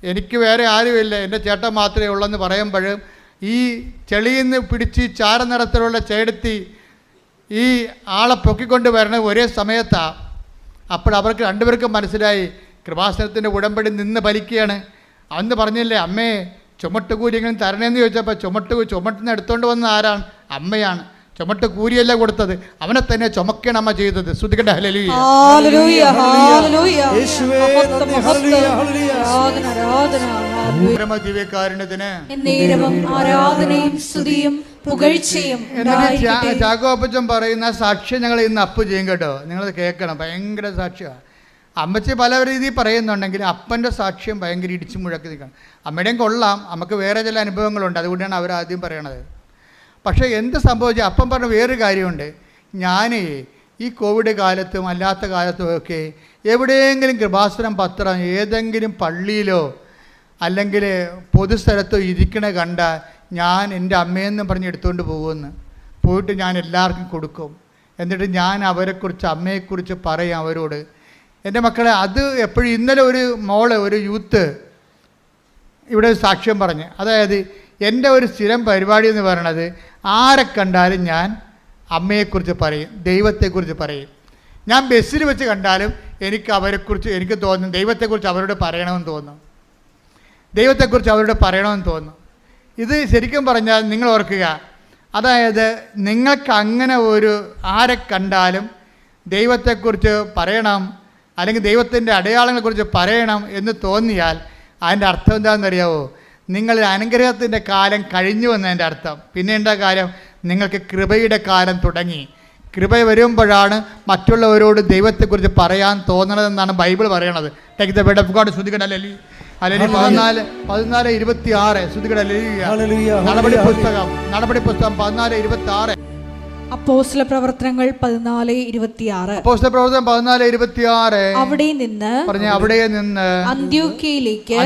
എനിക്ക് വേറെ ആരുമില്ല, എൻ്റെ ചേട്ടൻ മാത്രമേ ഉള്ളെന്ന് പറയുമ്പോഴും ഈ ചെളിയിൽ നിന്ന് പിടിച്ച് ചാര നിറത്തിലുള്ള ചേടത്തി ഈ ആളെ പൊക്കിക്കൊണ്ട് വരണത് ഒരേ സമയത്താണ്. അപ്പോൾ അവർക്ക് രണ്ടുപേർക്കും മനസ്സിലായി കൃപാസനത്തിൻ്റെ ഉടമ്പടി നിന്ന് ഫലിക്കുകയാണ്. അന്ന് പറഞ്ഞില്ലേ, അമ്മേ ചുമട്ടുകൂലിയെങ്കിലും തരണേന്ന് ചോദിച്ചപ്പോൾ ചുമട്ടിന് എടുത്തുകൊണ്ട് വന്ന ആരാണ്? അമ്മയാണ്. ചുമട്ട് കൂലിയല്ല കൊടുത്തത്, അവനെ തന്നെ ചുമക്കണം അമ്മ ചെയ്തത്. ശ്രുതികട്ടെ ഹല്ലേലൂയ. ചാക്കോപ്പച്ചൻ പറയുന്ന സാക്ഷ്യം ഞങ്ങൾ ഇന്ന് അപ്പ് ചെയ്യും കേട്ടോ, നിങ്ങളത് കേൾക്കണം. ഭയങ്കര സാക്ഷ്യമാണ്. അമ്മച്ചി പല രീതിയിൽ പറയുന്നുണ്ടെങ്കിൽ അപ്പൻ്റെ സാക്ഷ്യം ഭയങ്കര ഇടിച്ചു മുഴക്കി നിൽക്കണം. അമ്മയുടെയും കൊള്ളാം, നമുക്ക് വേറെ ചില അനുഭവങ്ങളുണ്ട്, അതുകൊണ്ടാണ് അവരാദ്യം പറയണത്. പക്ഷേ എന്ത് സംഭവിച്ചാൽ അപ്പം പറഞ്ഞ വേറൊരു കാര്യമുണ്ട്. ഞാൻ ഈ കോവിഡ് കാലത്തും അല്ലാത്ത കാലത്തുമൊക്കെ എവിടെയെങ്കിലും കൃപാസനം പത്രം ഏതെങ്കിലും പള്ളിയിലോ അല്ലെങ്കിൽ പൊതുസ്ഥലത്തോ ഇരിക്കണ കണ്ട ഞാൻ എൻ്റെ അമ്മയെന്നും പറഞ്ഞ് എടുത്തുകൊണ്ട് പോകുമെന്ന് പോയിട്ട് ഞാൻ എല്ലാവർക്കും കൊടുക്കും. എന്നിട്ട് ഞാൻ അവരെക്കുറിച്ച് അമ്മയെക്കുറിച്ച് പറയും അവരോട്. എൻ്റെ മക്കളെ അത് എപ്പോഴും ഇന്നലെ ഒരു യൂത്ത് ഇവിടെ സാക്ഷ്യം പറഞ്ഞ്, അതായത് എൻ്റെ ഒരു സ്ഥിരം പരിപാടി എന്ന് പറയണത് ആരെ കണ്ടാലും ഞാൻ അമ്മയെക്കുറിച്ച് പറയും, ദൈവത്തെക്കുറിച്ച് പറയും. ഞാൻ ബസ്സിൽ വെച്ച് കണ്ടാലും എനിക്ക് തോന്നും ദൈവത്തെക്കുറിച്ച് അവരോട് പറയണമെന്ന് തോന്നും. ഇത് ശരിക്കും പറഞ്ഞാൽ നിങ്ങൾ ഓർക്കുക, അതായത് നിങ്ങൾക്ക് അങ്ങനെ ആരെ കണ്ടാലും ദൈവത്തെക്കുറിച്ച് പറയണം അല്ലെങ്കിൽ ദൈവത്തിൻ്റെ അടയാളങ്ങളെക്കുറിച്ച് പറയണം എന്ന് തോന്നിയാൽ അതിൻ്റെ അർത്ഥം എന്താണെന്നറിയാവോ? നിങ്ങൾ അനുഗ്രഹത്തിൻ്റെ കാലം കഴിഞ്ഞു എന്നതിൻ്റെ അർത്ഥം. പിന്നെ എന്താ കാലം? നിങ്ങൾക്ക് കൃപയുടെ കാലം തുടങ്ങി. കൃപ വരുമ്പോഴാണ് മറ്റുള്ളവരോട് ദൈവത്തെക്കുറിച്ച് പറയാൻ തോന്നണതെന്നാണ് ബൈബിൾ പറയണത്. Take the word of God. ശ്രുതികട അല്ലെങ്കിൽ 14:26 ശ്രുതികട നടപടി പുസ്തകം 14:26.
അപ്പോസ്തല പ്രവർത്തനങ്ങൾ 14:26. അവിടെ നിന്ന് അന്ത്യോക്യയിലേക്ക്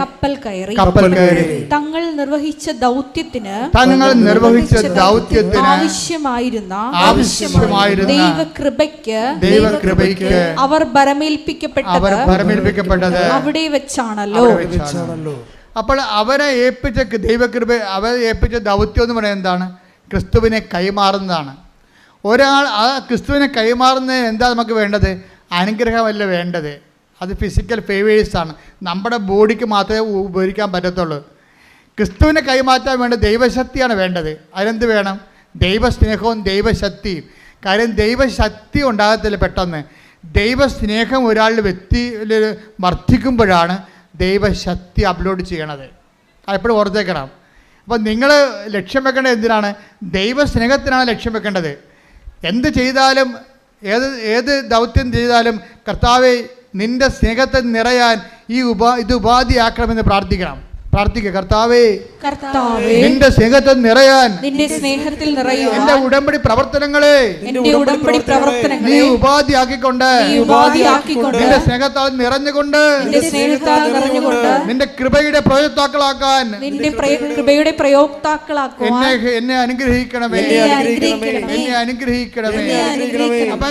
കപ്പൽ കയറി തങ്ങൾ നിർവഹിച്ച ദൗത്യത്തിന് ആവശ്യമായിരുന്ന ദൈവകൃപയ്ക്ക് അവർ ഭരമേൽപ്പിക്കപ്പെട്ടത് അവിടെ വെച്ചാണല്ലോ.
അപ്പോൾ അവരെ ഏൽപ്പിച്ച ദൗത്യം എന്ന് പറയുന്നത് എന്താണ്? ക്രിസ്തുവിനെ കൈമാറുന്നതാണ്. ഒരാൾ ആ ക്രിസ്തുവിനെ കൈമാറുന്നതിന് എന്താ നമുക്ക് വേണ്ടത്? അനുഗ്രഹമല്ല വേണ്ടത്, അത് ഫിസിക്കൽ ഫേവേഴ്സാണ്. നമ്മുടെ ബോഡിക്ക് മാത്രമേ ഉപകരിക്കാൻ പറ്റത്തുള്ളൂ. ക്രിസ്തുവിനെ കൈമാറ്റാൻ വേണ്ട ദൈവശക്തിയാണ് വേണ്ടത്. അതിനെന്ത് വേണം? ദൈവസ്നേഹവും ദൈവശക്തിയും. കാര്യം ദൈവശക്തി ഉണ്ടാകത്തില്ല പെട്ടെന്ന്. ദൈവസ്നേഹം ഒരാളുടെ വ്യക്തിയിൽ വർദ്ധിക്കുമ്പോഴാണ് ദൈവശക്തി അപ്ലോഡ് ചെയ്യണത്. അതെപ്പോഴും ഓർത്തേക്കണം. അപ്പോൾ നിങ്ങൾ ലക്ഷ്യം വെക്കേണ്ടത് എന്തിനാണ്? ദൈവസ്നേഹത്തിനാണ് ലക്ഷ്യം വെക്കേണ്ടത്. എന്ത് ചെയ്താലും ഏത് ദൗത്യം ചെയ്താലും കർത്താവേ നിൻ്റെ സ്നേഹത്തെ നിറയാൻ ഇത് ഉപാധിയാക്കണമെന്ന് പ്രാർത്ഥിക്കണം. കർത്താവേ നിന്റെ സ്നേഹത്തിൽ നിറയാൻ,
നിന്റെ സ്നേഹത്തിൽ നിറയുവാൻ
എന്റെ ഉടമ്പടി പ്രവർത്തനങ്ങളെ നീ ഉപാധിയാക്കിക്കൊണ്ട് നിന്റെ സ്നേഹത്താൽ നിറഞ്ഞുകൊണ്ട് നിന്റെ കൃപയുടെ പ്രയോക്താക്കളാക്കാൻ എന്നെ അനുഗ്രഹിക്കണമേ. അപ്പൊ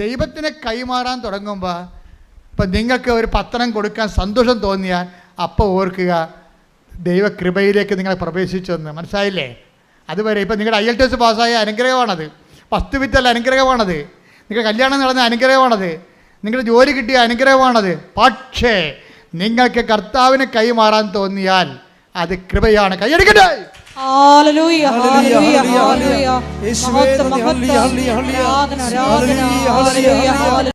ദൈവത്തിന് കൈമാറാൻ തുടങ്ങുമ്പോൾ, ഇപ്പം നിങ്ങൾക്ക് ഒരു പത്രം കൊടുക്കാൻ സന്തോഷം തോന്നിയാൽ അപ്പോൾ ഓർക്കുക ദൈവകൃപയിലേക്ക് നിങ്ങൾ പ്രവേശിച്ചെന്ന്. മനസ്സിലായില്ലേ? അതുവരെ ഇപ്പം നിങ്ങളുടെ IELTS പാസ്സായ അനുഗ്രഹമാണത്, 10 വിത്തല്ല അനുഗ്രഹമാണത്, നിങ്ങളുടെ കല്യാണം നടന്ന അനുഗ്രഹമാണത്, നിങ്ങളുടെ ജോലി കിട്ടിയ അനുഗ്രഹമാണത്. പക്ഷേ നിങ്ങൾക്ക് കർത്താവിന് കൈമാറാൻ തോന്നിയാൽ അത് കൃപയാണ്. കൈയടിക്കട്ടെ.
ഹല്ലേലൂയ, ഹല്ലേലൂയ, ഹല്ലേലൂയ. മഹത്വം, ആരാധന, ആരാധന, ഹല്ലേലൂയ.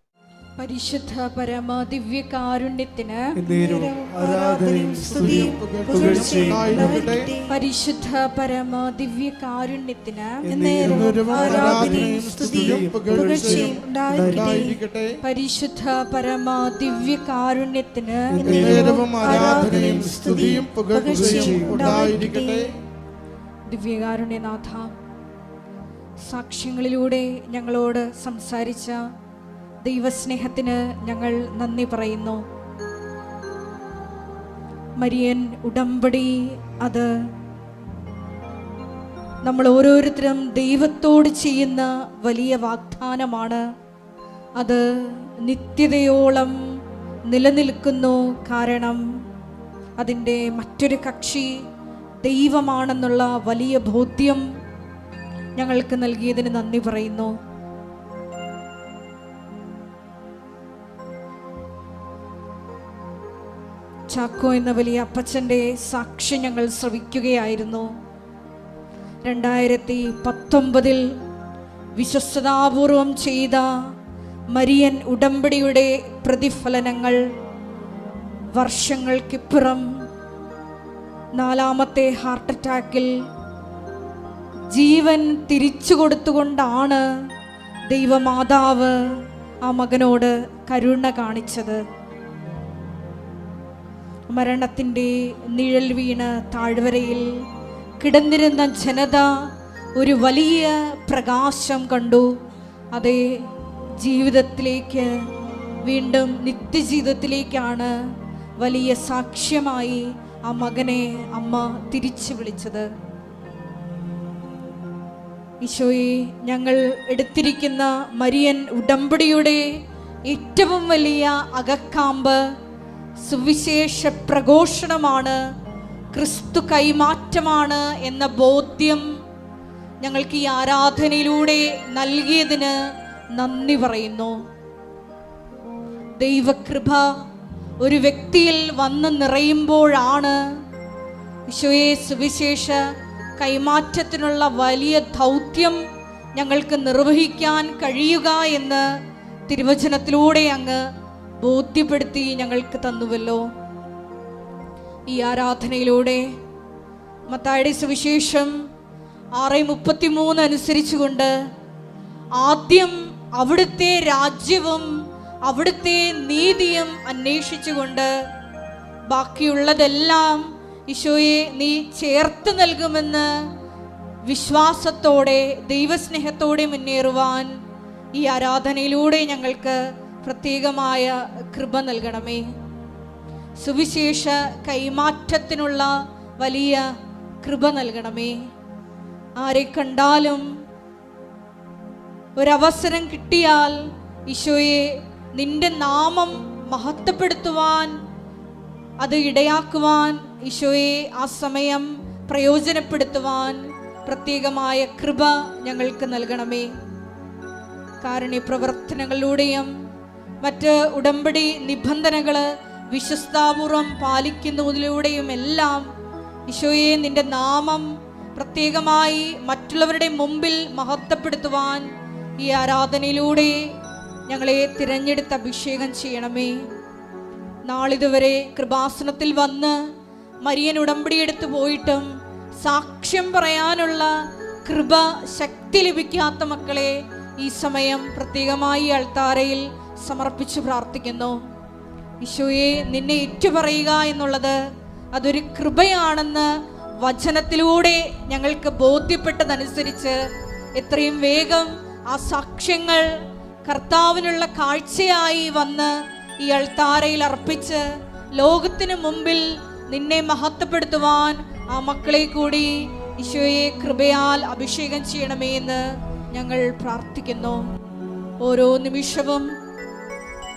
പരിശുദ്ധ പരമ ദിവ്യകാരുണ്യത്തിന്
ആരാധനയും സ്തുതിയും പുകഴ്ചയും ഉണ്ടായിരിക്കട്ടെ.
പരിശുദ്ധ പരമ ദിവ്യകാരുണ്യത്തിന്
ആരാധനയും സ്തുതിയും പുകഴ്ചയും ഉണ്ടായിരിക്കട്ടെ.
പരിശുദ്ധ പരമ ദിവ്യകാരുണ്യത്തിന്
ആരാധനയും സ്തുതിയും പുകഴ്ചയും ഉണ്ടായിരിക്കട്ടെ.
ദിവ്യകാരുണ്യനാഥ, സാക്ഷ്യങ്ങളിലൂടെ ഞങ്ങളോട് സംസാരിച്ച ദൈവസ്നേഹത്തിന് ഞങ്ങൾ നന്ദി പറയുന്നു. മരിയൻ ഉടമ്പടി അത് നമ്മൾ ഓരോരുത്തരും ദൈവത്തോട് ചെയ്യുന്ന വലിയ വാഗ്ദാനമാണ്. അത് നിത്യതയോളം നിലനിൽക്കുന്നു. കാരണം അതിൻ്റെ മറ്റൊരു കക്ഷി ദൈവമാണെന്നുള്ള വലിയ ബോധ്യം ഞങ്ങൾക്ക് നൽകിയതിന് നന്ദി പറയുന്നു. ചാക്കോ എന്ന വലിയ അപ്പച്ചൻ്റെ സാക്ഷ്യം ഞങ്ങൾ ശ്രവിക്കുകയായിരുന്നു. 2019 വിശ്വസ്തതാപൂർവം ചെയ്ത മരിയൻ ഉടമ്പടിയുടെ പ്രതിഫലനങ്ങൾ വർഷങ്ങൾക്കിപ്പുറം 4ാമത്തെ ഹാർട്ട് അറ്റാക്കിൽ ജീവൻ തിരിച്ചു കൊടുത്തുകൊണ്ടാണ് ദൈവമാതാവ് ആ മകനോട് കരുണ കാണിച്ചത്. മരണത്തിൻ്റെ നിഴൽ വീണ് താഴ്വരയിൽ കിടന്നിരുന്ന ജനത ഒരു വലിയ പ്രകാശം കണ്ടു. അതേ ജീവിതത്തിലേക്ക്, വീണ്ടും നിത്യജീവിതത്തിലേക്കാണ് വലിയ സാക്ഷ്യമായി ആ മകനെ അമ്മ തിരിച്ചു വിളിച്ചത്. ഈശോയെ, ഞങ്ങൾ എടുത്തിരിക്കുന്ന മരിയൻ ഉടമ്പടിയുടെ ഏറ്റവും വലിയ അകക്കാമ്പ് സുവിശേഷ പ്രഘോഷണമാണ്, ക്രിസ്തു കൈമാറ്റമാണ് എന്ന ബോധ്യം ഞങ്ങൾക്ക് ഈ ആരാധനയിലൂടെ നൽകിയതിന് നന്ദി പറയുന്നു. ദൈവകൃപ ഒരു വ്യക്തിയിൽ വന്ന് നിറയുമ്പോഴാണ് ഈശോയെ സുവിശേഷ കൈമാറ്റത്തിനുള്ള വലിയ ദൗത്യം ഞങ്ങൾക്ക് നിർവഹിക്കാൻ കഴിയുക എന്ന് തിരുവചനത്തിലൂടെ അങ്ങ് ബോധ്യപ്പെടുത്തി ഞങ്ങൾക്ക് തന്നുവല്ലോ. ഈ ആരാധനയിലൂടെ മത്തായിയുടെ സുവിശേഷം 6:33 അനുസരിച്ചുകൊണ്ട് ആദ്യം അവിടുത്തെ രാജ്യവും അവിടുത്തെ നീതിയും അന്വേഷിച്ചുകൊണ്ട് ബാക്കിയുള്ളതെല്ലാം ഈശോയെ നീ ചേർത്ത് നൽകുമെന്ന് വിശ്വാസത്തോടെ ദൈവസ്നേഹത്തോടെ മുന്നേറുവാൻ ഈ ആരാധനയിലൂടെ ഞങ്ങൾക്ക് പ്രത്യേകമായ കൃപ നൽകണമേ. സുവിശേഷ കൈമാറ്റത്തിനുള്ള വലിയ കൃപ നൽകണമേ. ആരെ കണ്ടാലും ഒരവസരം കിട്ടിയാൽ ഈശോയെ നിന്റെ നാമം മഹത്വപ്പെടുത്തുവാൻ, അത് ഇടയാക്കുവാൻ ഈശോയെ ആ സമയം പ്രയോജനപ്പെടുത്തുവാൻ പ്രത്യേകമായ കൃപ ഞങ്ങൾക്ക് നൽകണമേ. കാരുണ്യ പ്രവർത്തനങ്ങളിലൂടെയും മറ്റ് ഉടമ്പടി നിബന്ധനകൾ വിശ്വസ്താപൂർവം പാലിക്കുന്നതിലൂടെയും എല്ലാം ഈശോയെ നിന്റെ നാമം പ്രത്യേകമായി മറ്റുള്ളവരുടെ മുമ്പിൽ മഹത്വപ്പെടുത്തുവാൻ ഈ ആരാധനയിലൂടെ ഞങ്ങളെ തിരഞ്ഞെടുത്ത് അഭിഷേകം ചെയ്യണമേ. നാളിതുവരെ കൃപാസനത്തിൽ വന്ന് മരിയൻ ഉടമ്പടി എടുത്തു പോയിട്ടും സാക്ഷ്യം പറയാനുള്ള കൃപ, ശക്തി ലഭിക്കാത്ത മക്കളെ ഈ സമയം പ്രത്യേകമായി അൾത്താരയിൽ സമർപ്പിച്ച് പ്രാർത്ഥിക്കുന്നു. ഈശോയെ, നിന്നെ ഏറ്റുപറയുക എന്നുള്ളത് അതൊരു കൃപയാണെന്ന് വചനത്തിലൂടെ ഞങ്ങൾക്ക് ബോധ്യപ്പെട്ടതനുസരിച്ച് എത്രയും വേഗം ആ സാക്ഷ്യങ്ങൾ കർത്താവിനുള്ള കാഴ്ചയായി വന്ന് ഈ അൾത്താരയിൽ അർപ്പിച്ച് ലോകത്തിന് മുമ്പിൽ നിന്നെ മഹത്വപ്പെടുത്തുവാൻ ആ മക്കളെ കൂടി ഈശോയെ കൃപയാൽ അഭിഷേകം ചെയ്യണമേ എന്ന് ഞങ്ങൾ പ്രാർത്ഥിക്കുന്നു. ഓരോ നിമിഷവും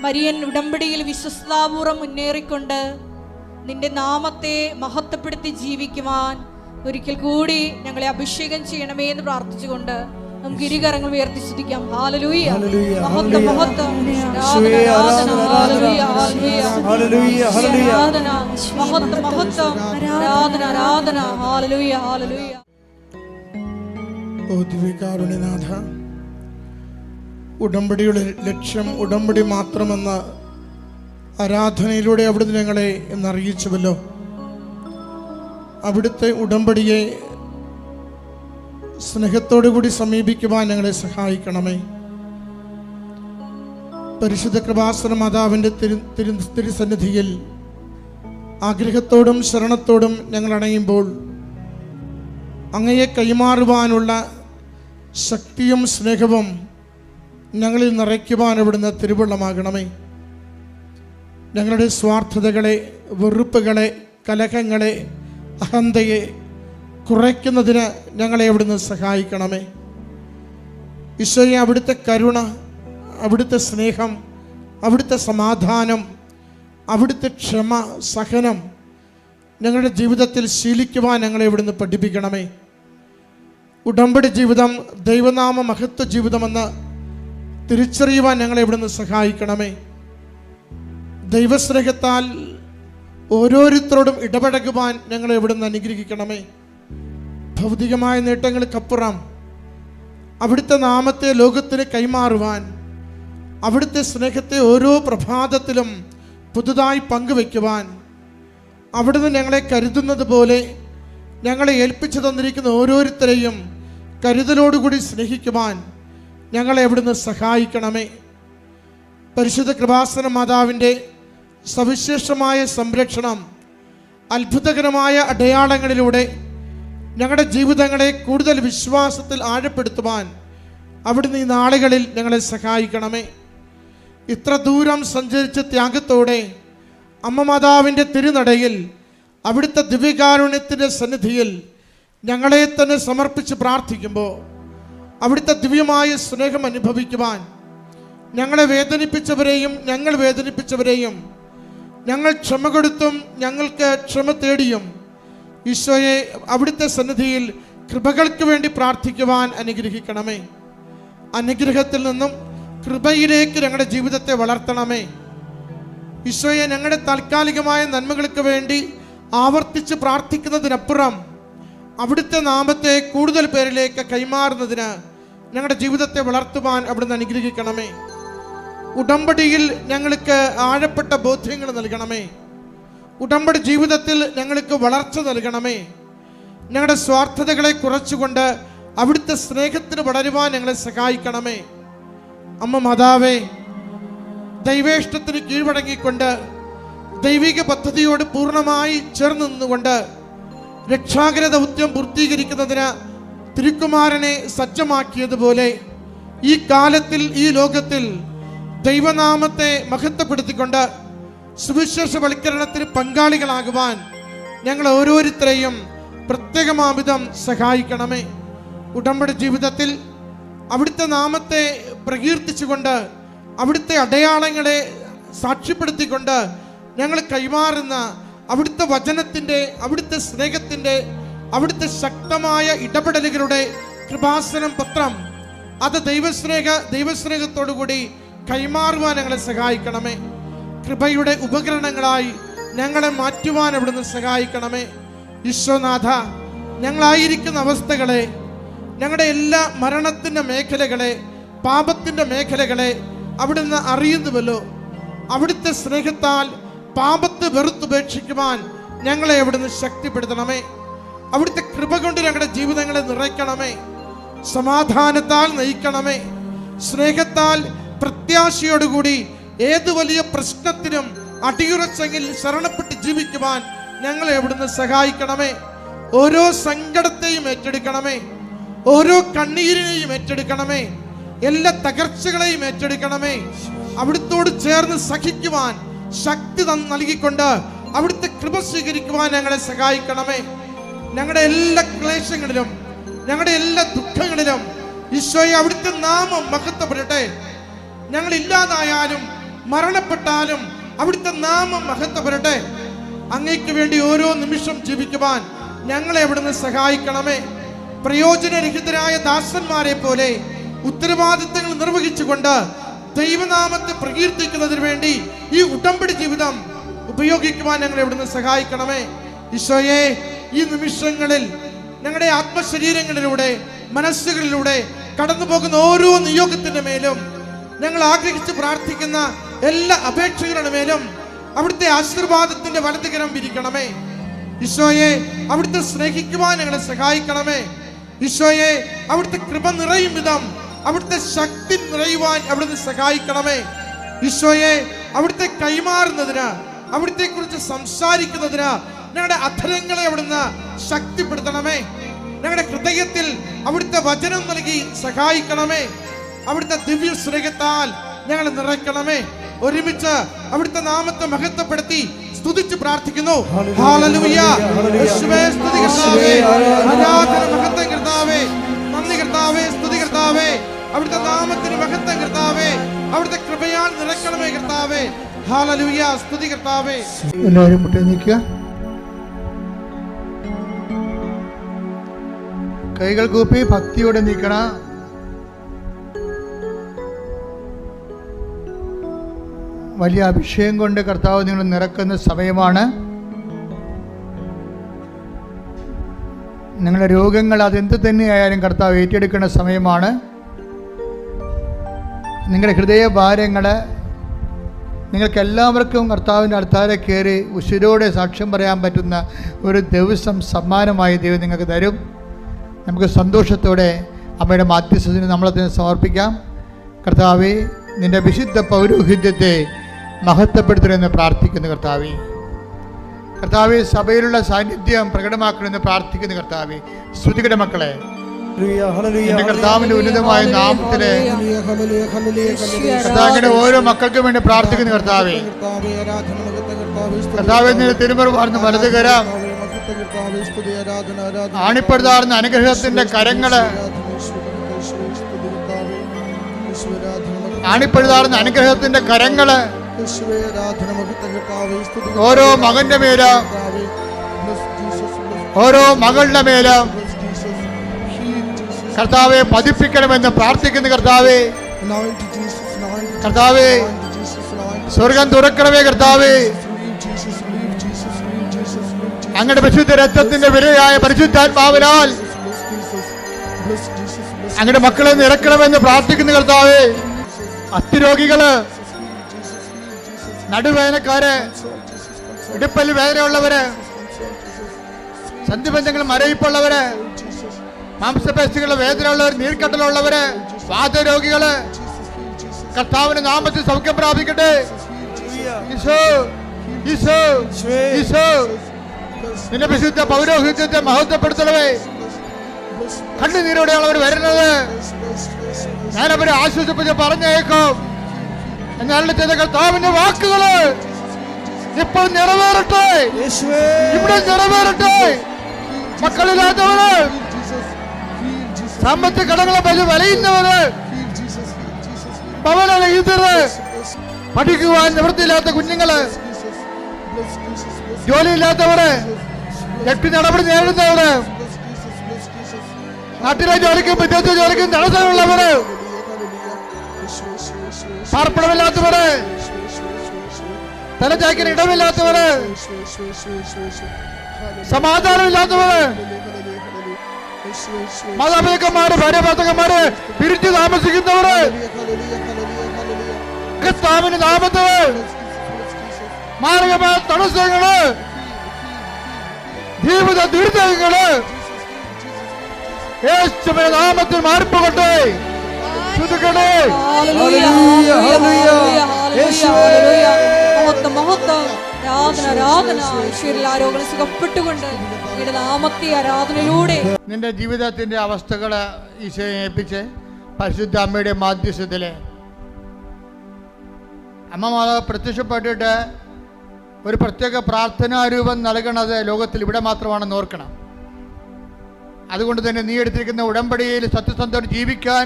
മരിയൻ ഉടമ്പടിയിൽ വിശ്വസ്താപൂർവം മുന്നേറിക്കൊണ്ട് നിന്റെ നാമത്തെ മഹത്വപ്പെടുത്തി ജീവിക്കുവാൻ ഒരിക്കൽ കൂടി ഞങ്ങളെ അഭിഷേകം ചെയ്യണമേ എന്ന് പ്രാർത്ഥിച്ചുകൊണ്ട് നമുക്ക് ഇരുകരങ്ങൾ ഉയർത്തി സ്തുതിക്കാം. ഹല്ലേലൂയ, മഹത്വം, മഹത്വം, ആരാധന, ഹല്ലേലൂയ, ഹല്ലേലൂയ, ആരാധന, മഹത്വം, മഹത്വം, ആരാധന, ആരാധന, ഹല്ലേലൂയ, ഹല്ലേലൂയ.
ഓ ദിവ്യകാരുണ്യനാഥ, ഉടമ്പടിയുടെ ലക്ഷ്യം ഉടമ്പടി മാത്രമെന്ന ആരാധനയിലൂടെ അവിടുന്ന് ഞങ്ങളെ എന്നറിയിച്ചുവല്ലോ. അവിടുത്തെ ഉടമ്പടിയെ സ്നേഹത്തോടു കൂടി സമീപിക്കുവാൻ ഞങ്ങളെ സഹായിക്കണമേ. പരിശുദ്ധ കൃപാസന മാതാവിൻ്റെ തിരുസന്നിധിയിൽ ആഗ്രഹത്തോടും ശരണത്തോടും ഞങ്ങൾ അണയുമ്പോൾ അങ്ങയെ കൈമാറുവാനുള്ള ശക്തിയും സ്നേഹവും ഞങ്ങളിൽ നിറയ്ക്കുവാൻ അവിടുന്ന് തിരുവുള്ളമാകണമേ. ഞങ്ങളുടെ സ്വാർത്ഥതകളെ, വെറുപ്പുകളെ, കലഹങ്ങളെ, അഹന്തയെ കുറയ്ക്കുന്നതിന് ഞങ്ങളെ അവിടുന്ന് സഹായിക്കണമേ. ഈശോയെ, അവിടുത്തെ കരുണ, അവിടുത്തെ സ്നേഹം, അവിടുത്തെ സമാധാനം, അവിടുത്തെ ക്ഷമ, സഹനം ഞങ്ങളുടെ ജീവിതത്തിൽ ശീലിക്കുവാൻ ഞങ്ങളെ ഇവിടുന്ന് പഠിപ്പിക്കണമേ. ഉടമ്പടി ജീവിതം ദൈവനാമ മഹത്വ ജീവിതമെന്ന് തിരിച്ചറിയുവാൻ ഞങ്ങളെ ഇവിടുന്ന് സഹായിക്കണമേ. ദൈവസ്നേഹത്താൽ ഓരോരുത്തരോടും ഇടപഴകുവാൻ ഞങ്ങളെ ഇവിടുന്ന് അനുഗ്രഹിക്കണമേ. ഭൗതികമായ നേട്ടങ്ങൾക്കപ്പുറം അവിടുത്തെ നാമത്തെ ലോകത്തിന് കൈമാറുവാൻ, അവിടുത്തെ സ്നേഹത്തെ ഓരോ പ്രഭാതത്തിലും പുതുതായി പങ്കുവയ്ക്കുവാൻ അവിടുന്ന് ഞങ്ങളെ കരുതുന്നത് പോലെ ഞങ്ങളെ ഏൽപ്പിച്ചു തന്നിരിക്കുന്ന ഓരോരുത്തരെയും കരുതലോടുകൂടി സ്നേഹിക്കുവാൻ ഞങ്ങളെ അവിടുന്ന് സഹായിക്കണമേ. പരിശുദ്ധ കൃപാസന മാതാവിൻ്റെ സവിശേഷമായ സംരക്ഷണം, അത്ഭുതകരമായ അടയാളങ്ങളിലൂടെ ഞങ്ങളുടെ ജീവിതങ്ങളെ കൂടുതൽ വിശ്വാസത്തിൽ ആഴപ്പെടുത്തുവാൻ അവിടുന്ന് ഈ നാളുകളിൽ ഞങ്ങളെ സഹായിക്കണമേ. ഇത്ര ദൂരം സഞ്ചരിച്ച ത്യാഗത്തോടെ അമ്മ മാതാവിൻ്റെ തിരുനടയിൽ അവിടുത്തെ ദിവ്യകാരുണ്യത്തിൻ്റെ സന്നിധിയിൽ ഞങ്ങളെ തന്നെ സമർപ്പിച്ച് പ്രാർത്ഥിക്കുമ്പോൾ അവിടുത്തെ ദിവ്യമായ സ്നേഹം അനുഭവിക്കുവാൻ ഞങ്ങളെ വേദനിപ്പിച്ചവരെയും ഞങ്ങൾ വേദനിപ്പിച്ചവരെയും ഞങ്ങൾ ക്ഷമ കൊടുത്തും ഞങ്ങൾക്ക് ക്ഷമ തേടിയും ഈശോയെ അവിടുത്തെ സന്നിധിയിൽ കൃപകൾക്ക് വേണ്ടി പ്രാർത്ഥിക്കുവാൻ അനുഗ്രഹിക്കണമേ. അനുഗ്രഹത്തിൽ നിന്നും കൃപയിലേക്ക് ഞങ്ങളുടെ ജീവിതത്തെ വളർത്തണമേ. ഈശോയെ, ഞങ്ങളുടെ താൽക്കാലികമായ നന്മകൾക്ക് വേണ്ടി ആവർത്തിച്ച് പ്രാർത്ഥിക്കുന്നതിനപ്പുറം അവിടുത്തെ നാമത്തെ കൂടുതൽ പേരിലേക്ക് കൈമാറുന്നതിന് ഞങ്ങളുടെ ജീവിതത്തെ വളർത്തുവാൻ അവിടുന്ന് അനുഗ്രഹിക്കണമേ. ഉടമ്പടിയിൽ ഞങ്ങൾക്ക് ആഴപ്പെട്ട ബോധ്യങ്ങൾ നൽകണമേ. ഉടമ്പടി ജീവിതത്തിൽ ഞങ്ങൾക്ക് വളർച്ച നൽകണമേ. ഞങ്ങളുടെ സ്വാർത്ഥതകളെ കുറച്ചുകൊണ്ട് അവിടുത്തെ സ്നേഹത്തിന് വളരുവാൻ ഞങ്ങളെ സഹായിക്കണമേ. അമ്മ മാതാവേ, ദൈവേഷ്ടത്തിന് കീഴ്വഴങ്ങിക്കൊണ്ട് ദൈവിക പദ്ധതിയോട് പൂർണ്ണമായി ചേർന്ന് നിന്നുകൊണ്ട് രക്ഷാകര ദൗത്യം പൂർത്തീകരിക്കുന്നതിന് തിരുക്കുമാരനെ സജ്ജമാക്കിയതുപോലെ ഈ കാലത്തിൽ, ഈ ലോകത്തിൽ ദൈവനാമത്തെ മഹത്വപ്പെടുത്തിക്കൊണ്ട് സുവിശേഷവൽക്കരണത്തിന് പങ്കാളികളാകുവാൻ ഞങ്ങൾ ഓരോരുത്തരെയും പ്രത്യേകമാവിധം സഹായിക്കണമേ. ഉടമ്പടി ജീവിതത്തിൽ അവിടുത്തെ നാമത്തെ പ്രകീർത്തിച്ചുകൊണ്ട് അവിടുത്തെ അടയാളങ്ങളെ സാക്ഷ്യപ്പെടുത്തിക്കൊണ്ട് ഞങ്ങൾ കൈമാറുന്ന അവിടുത്തെ വചനത്തിൻ്റെ, അവിടുത്തെ സ്നേഹത്തിൻ്റെ, അവിടുത്തെ ശക്തമായ ഇടപെടലുകളുടെ കൃപാസനം പത്രം അത് ദൈവസ്നേഹത്തോടുകൂടി കൈമാറുവാൻ ഞങ്ങളെ സഹായിക്കണമേ. കൃപയുടെ ഉപകരണങ്ങളായി ഞങ്ങളെ മാറ്റുവാൻ അവിടുന്ന് സഹായിക്കണമേ. ഈശോനാഥ, ഞങ്ങളായിരിക്കുന്ന അവസ്ഥകളെ, ഞങ്ങളുടെ എല്ലാ മരണത്തിൻ്റെ മേഖലകളെ, പാപത്തിൻ്റെ മേഖലകളെ അവിടുന്ന് അറിയുന്നുവല്ലോ. അവിടുത്തെ സ്നേഹത്താൽ പാപത്തെ വെറുത്തുപേക്ഷിക്കുവാൻ ഞങ്ങളെ അവിടുന്ന് ശക്തിപ്പെടുത്തണമേ. അവിടുത്തെ കൃപ കൊണ്ട് ഞങ്ങളുടെ ജീവിതങ്ങളെ നിറയ്ക്കണമേ. സമാധാനത്താൽ നയിക്കണമേ. സ്നേഹത്താൽ പ്രത്യാശയോടുകൂടി ഏത് വലിയ പ്രശ്നത്തിനും അടിയുറച്ചെങ്കിൽ ശരണപ്പെട്ട് ജീവിക്കുവാൻ ഞങ്ങളെ അവിടുന്ന് സഹായിക്കണമേ. ഓരോ സങ്കടത്തെയും ഏറ്റെടുക്കണമേ. ഓരോ കണ്ണീരിനെയും ഏറ്റെടുക്കണമേ. എല്ലാ തകർച്ചകളെയും ഏറ്റെടുക്കണമേ. അവിടുത്തോട് ചേർന്ന് സഹിക്കുവാൻ ശക്തി നൽകിക്കൊണ്ട് അവിടുത്തെ കൃപ സ്വീകരിക്കുവാൻ ഞങ്ങളെ സഹായിക്കണമേ. ഞങ്ങളുടെ എല്ലാ ക്ലേശങ്ങളിലും, ഞങ്ങളുടെ എല്ലാ ദുഃഖങ്ങളിലും ഈശോയെ അവിടുത്തെ നാമം മഹത്വപ്പെടട്ടെ. ഞങ്ങൾ ഇല്ലാതായാലും മരണപ്പെട്ടാലും അവിടുത്തെ നാമം മഹത്വപ്പെടട്ടെ. അങ്ങയ്ക്ക് വേണ്ടി ഓരോ നിമിഷം ജീവിക്കുവാൻ ഞങ്ങളെ അവിടുന്ന് സഹായിക്കണമേ. പ്രയോജനരഹിതരായ ദാസന്മാരെ പോലെ ഉത്തരവാദിത്തങ്ങൾ നിർവഹിച്ചുകൊണ്ട് ദൈവനാമത്തെ പ്രകീർത്തിക്കുന്നതിന് വേണ്ടി ഈ ഉടമ്പടി ജീവിതം ഉപയോഗിക്കുവാൻ ഞങ്ങളെ അവിടുന്ന് സഹായിക്കണമേ. ഈശോയെ, ഈ നിമിഷങ്ങളിൽ ഞങ്ങളുടെ ആത്മശരീരങ്ങളിലൂടെ മനസ്സുകളിലൂടെ കടന്നു പോകുന്ന ഓരോ നിയോഗത്തിന്റെ മേലും ഞങ്ങൾ ആഗ്രഹിച്ച് പ്രാർത്ഥിക്കുന്ന എല്ലാ അപേക്ഷകളുടെ മേലും അവിടുത്തെ ആശീർവാദത്തിന്റെ വലതുകരം വിരിക്കണമേ. ഈശോയെ, അവിടുത്തെ സ്നേഹിക്കുവാൻ ഞങ്ങളെ സഹായിക്കണമേ. ഈശോയെ, അവിടുത്തെ കൃപ നിറയും വിധം അവിടുത്തെ ശക്തി നിറയുവാൻ അവിടുന്ന് സഹായിക്കണമേ. ഈശോയെ, അവിടുത്തെ കൈമാറുന്നതിന് അവിടുത്തെ കുറിച്ച് സംസാരിക്കുന്നതിന് ഞങ്ങളുടെ അധരങ്ങളെ അവിടുന്ന് ശക്തിപ്പെടുത്തണമേ. ഞങ്ങളുടെ ഹൃദയത്തിൽ അവിടുത്തെ വചനം നൽകി സഹായിക്കണമേ. അവിടുത്തെ ദിവ്യ സ്നേഹത്താൽ ഞങ്ങളെ നിറയ്ക്കണമേ. ഒരുമിച്ച് അവിടുത്തെ നാമത്തെ മഹത്വപ്പെടുത്തി സ്തുതിച്ച് പ്രാർത്ഥിക്കുന്നു. ഹല്ലേലൂയ. യേശുവേ, സ്തുതി കർത്താവേ, ആരാധന മഹത്വം കർത്താവേ, നന്ദി കർത്താവേ, സ്തുതി കർത്താവേ. അവിടുത്തെ നാമത്തിന് മഹത്വം കർത്താവേ, അവിടുത്തെ കൃപയാൽ നിറയ്ക്കണമേ കർത്താവേ. ഹല്ലേലൂയ, സ്തുതി കർത്താവേ.
എല്ലാവരും മുട്ടി നിൽക്കുക. കൈകൾ കൂപ്പി ഭക്തിയോടെ നിൽക്കണം. വലിയ അഭിഷേകം കൊണ്ട് കർത്താവ് നിങ്ങൾ നിറക്കുന്ന സമയമാണ്. നിങ്ങളുടെ രോഗങ്ങൾ അതെന്ത് തന്നെയായാലും കർത്താവ് ഏറ്റെടുക്കുന്ന സമയമാണ്. നിങ്ങളുടെ ഹൃദയഭാരങ്ങൾ നിങ്ങൾക്കെല്ലാവർക്കും കർത്താവിൻ്റെ അടുത്താരെ കയറി ഉശിരോടെ സാക്ഷ്യം പറയാൻ പറ്റുന്ന ഒരു ദിവസം സമ്മാനമായി ദൈവം നിങ്ങൾക്ക് തരും. നമുക്ക് സന്തോഷത്തോടെ അമ്മയുടെ മാധ്യസ്ഥത്തിന് നമ്മളതിനെ സമർപ്പിക്കാം. കർത്താവേ, നിൻ്റെ വിശുദ്ധ പൗരോഹിത്യത്തെ മഹത്വപ്പെടുത്തണമെന്ന് പ്രാർത്ഥിക്കുന്നു. കർത്താവേ, സഭയിലുള്ള സാന്നിധ്യം പ്രകടമാക്കണമെന്ന് പ്രാർത്ഥിക്കുന്നു. കർത്താവേ, സ്തുതിക്കട്ടെ മക്കളെ. എന്റെ കർത്താവിന്റെ ഉന്നതമായ നാമത്തില് കർത്താവിന്റെ ഓരോ മക്കൾക്കും വേണ്ടി പ്രാർത്ഥിക്കുന്നു. കർത്താവേ, നിന്റെ തിരുമുറവാർന്ന് വലത് കരം ആണിപ്പെടുത്താറുന്ന അനുഗ്രഹത്തിന്റെ കരങ്ങള് ആണിപ്പെടുത്താറുന്ന അനുഗ്രഹത്തിന്റെ കരങ്ങള് ഓരോ മകന്റെ മേലും ഓരോ മകളുടെ മേലും കർത്താവെ പതിപ്പിക്കണമെന്ന് പ്രാർത്ഥിക്കുന്നു. കർത്താവേ, സ്വർഗം തുറക്കണമേ. കർത്താവേ, അങ്ങയുടെ പരിശുദ്ധ രക്തത്തിന്റെ വിലയായ പരിശുദ്ധാത്മാവിനാൽ അങ്ങയുടെ മക്കളെ നിറക്കണമെന്ന് പ്രാർത്ഥിക്കുന്നു. കർത്താവേ, അസ്ഥിരോഗികള്, നടുവേദനക്കാര്, ഇടുപ്പൽ വേദനയുള്ളവര്, സന്ധിബന്ധങ്ങൾ മരവിപ്പുള്ളവര്, മാംസപേശികളുടെ വേദനയുള്ളവർ, നീർക്കട്ടലുള്ളവര്, വാതരോഗികള് കർത്താവിന്റെ നാമത്തിൽ സൗഖ്യം പ്രാപിക്കട്ടെ. ഈശോ, ഈശോ, ഈശോ, നിന്റെ വിശുദ്ധ പൗരോഹിത്യത്തെ മഹത്വപ്പെടുത്തണമേ. കണ്ണുനീരോടെയുള്ളവർ വരുന്നത് ഞാനവരെ ആശ്വസിപ്പിച്ച് പറഞ്ഞേക്കും. എന്നാൽ ചെയ്ത കർത്താവിന്റെ വാക്കുകള് ഇപ്പോൾ നിറവേറട്ടെ, ഇവിടെ നിറവേറട്ടെ. മക്കളില്ലാത്തവര്, സാമ്പത്തിക കടങ്ങളെ പറ്റി വലയുന്നവര്, ഭവനരഹിതര്, പഠിക്കുവാൻ നിവൃത്തിയില്ലാത്ത കുഞ്ഞുങ്ങള്, ജോലിയില്ലാത്തവര്, ജപ്തി നടപടി നേരിടുന്നവര്, നാട്ടിലെ ജോലിക്കും വിദേശ ജോലിക്കും തടസ്സമുള്ളവര്, പാർപ്പിടമില്ലാത്തവര്, തലചായ്ക്കാൻ ഇടമില്ലാത്തവര്, സമാധാനമില്ലാത്തവര്, മാതാപിതാക്കന്മാര്, ഭാര്യ ഭർത്താക്കന്മാര് പിരിച്ചു താമസിക്കുന്നവര് കർത്താവിന്റെ നാമത്തില് മാർഗമായ തടസ്സങ്ങള്, ജീവിത ദുരിതങ്ങള് യേശുവിന്റെ നാമത്തിൽ മാറിപ്പോകട്ടെ.
സുഖപ്പെട്ടുകൊണ്ട് നാമത്തെ ആരാധനയിലൂടെ
നിന്റെ ജീവിതത്തിന്റെ അവസ്ഥകള് ഈശോയെ ഏൽപ്പിച്ച് പരിശുദ്ധ അമ്മയുടെ മാധ്യസ്ഥത്തില് അമ്മ മാതാവ് പ്രത്യക്ഷപ്പെട്ടിട്ട് ഒരു പ്രത്യേക പ്രാർത്ഥനാരൂപം നൽകണത് ലോകത്തിൽ ഇവിടെ മാത്രമാണെന്ന് ഓർക്കണം. അതുകൊണ്ട് തന്നെ നീ എടുത്തിരിക്കുന്ന ഉടമ്പടിയിൽ സത്യസന്ധയോടെ ജീവിക്കാൻ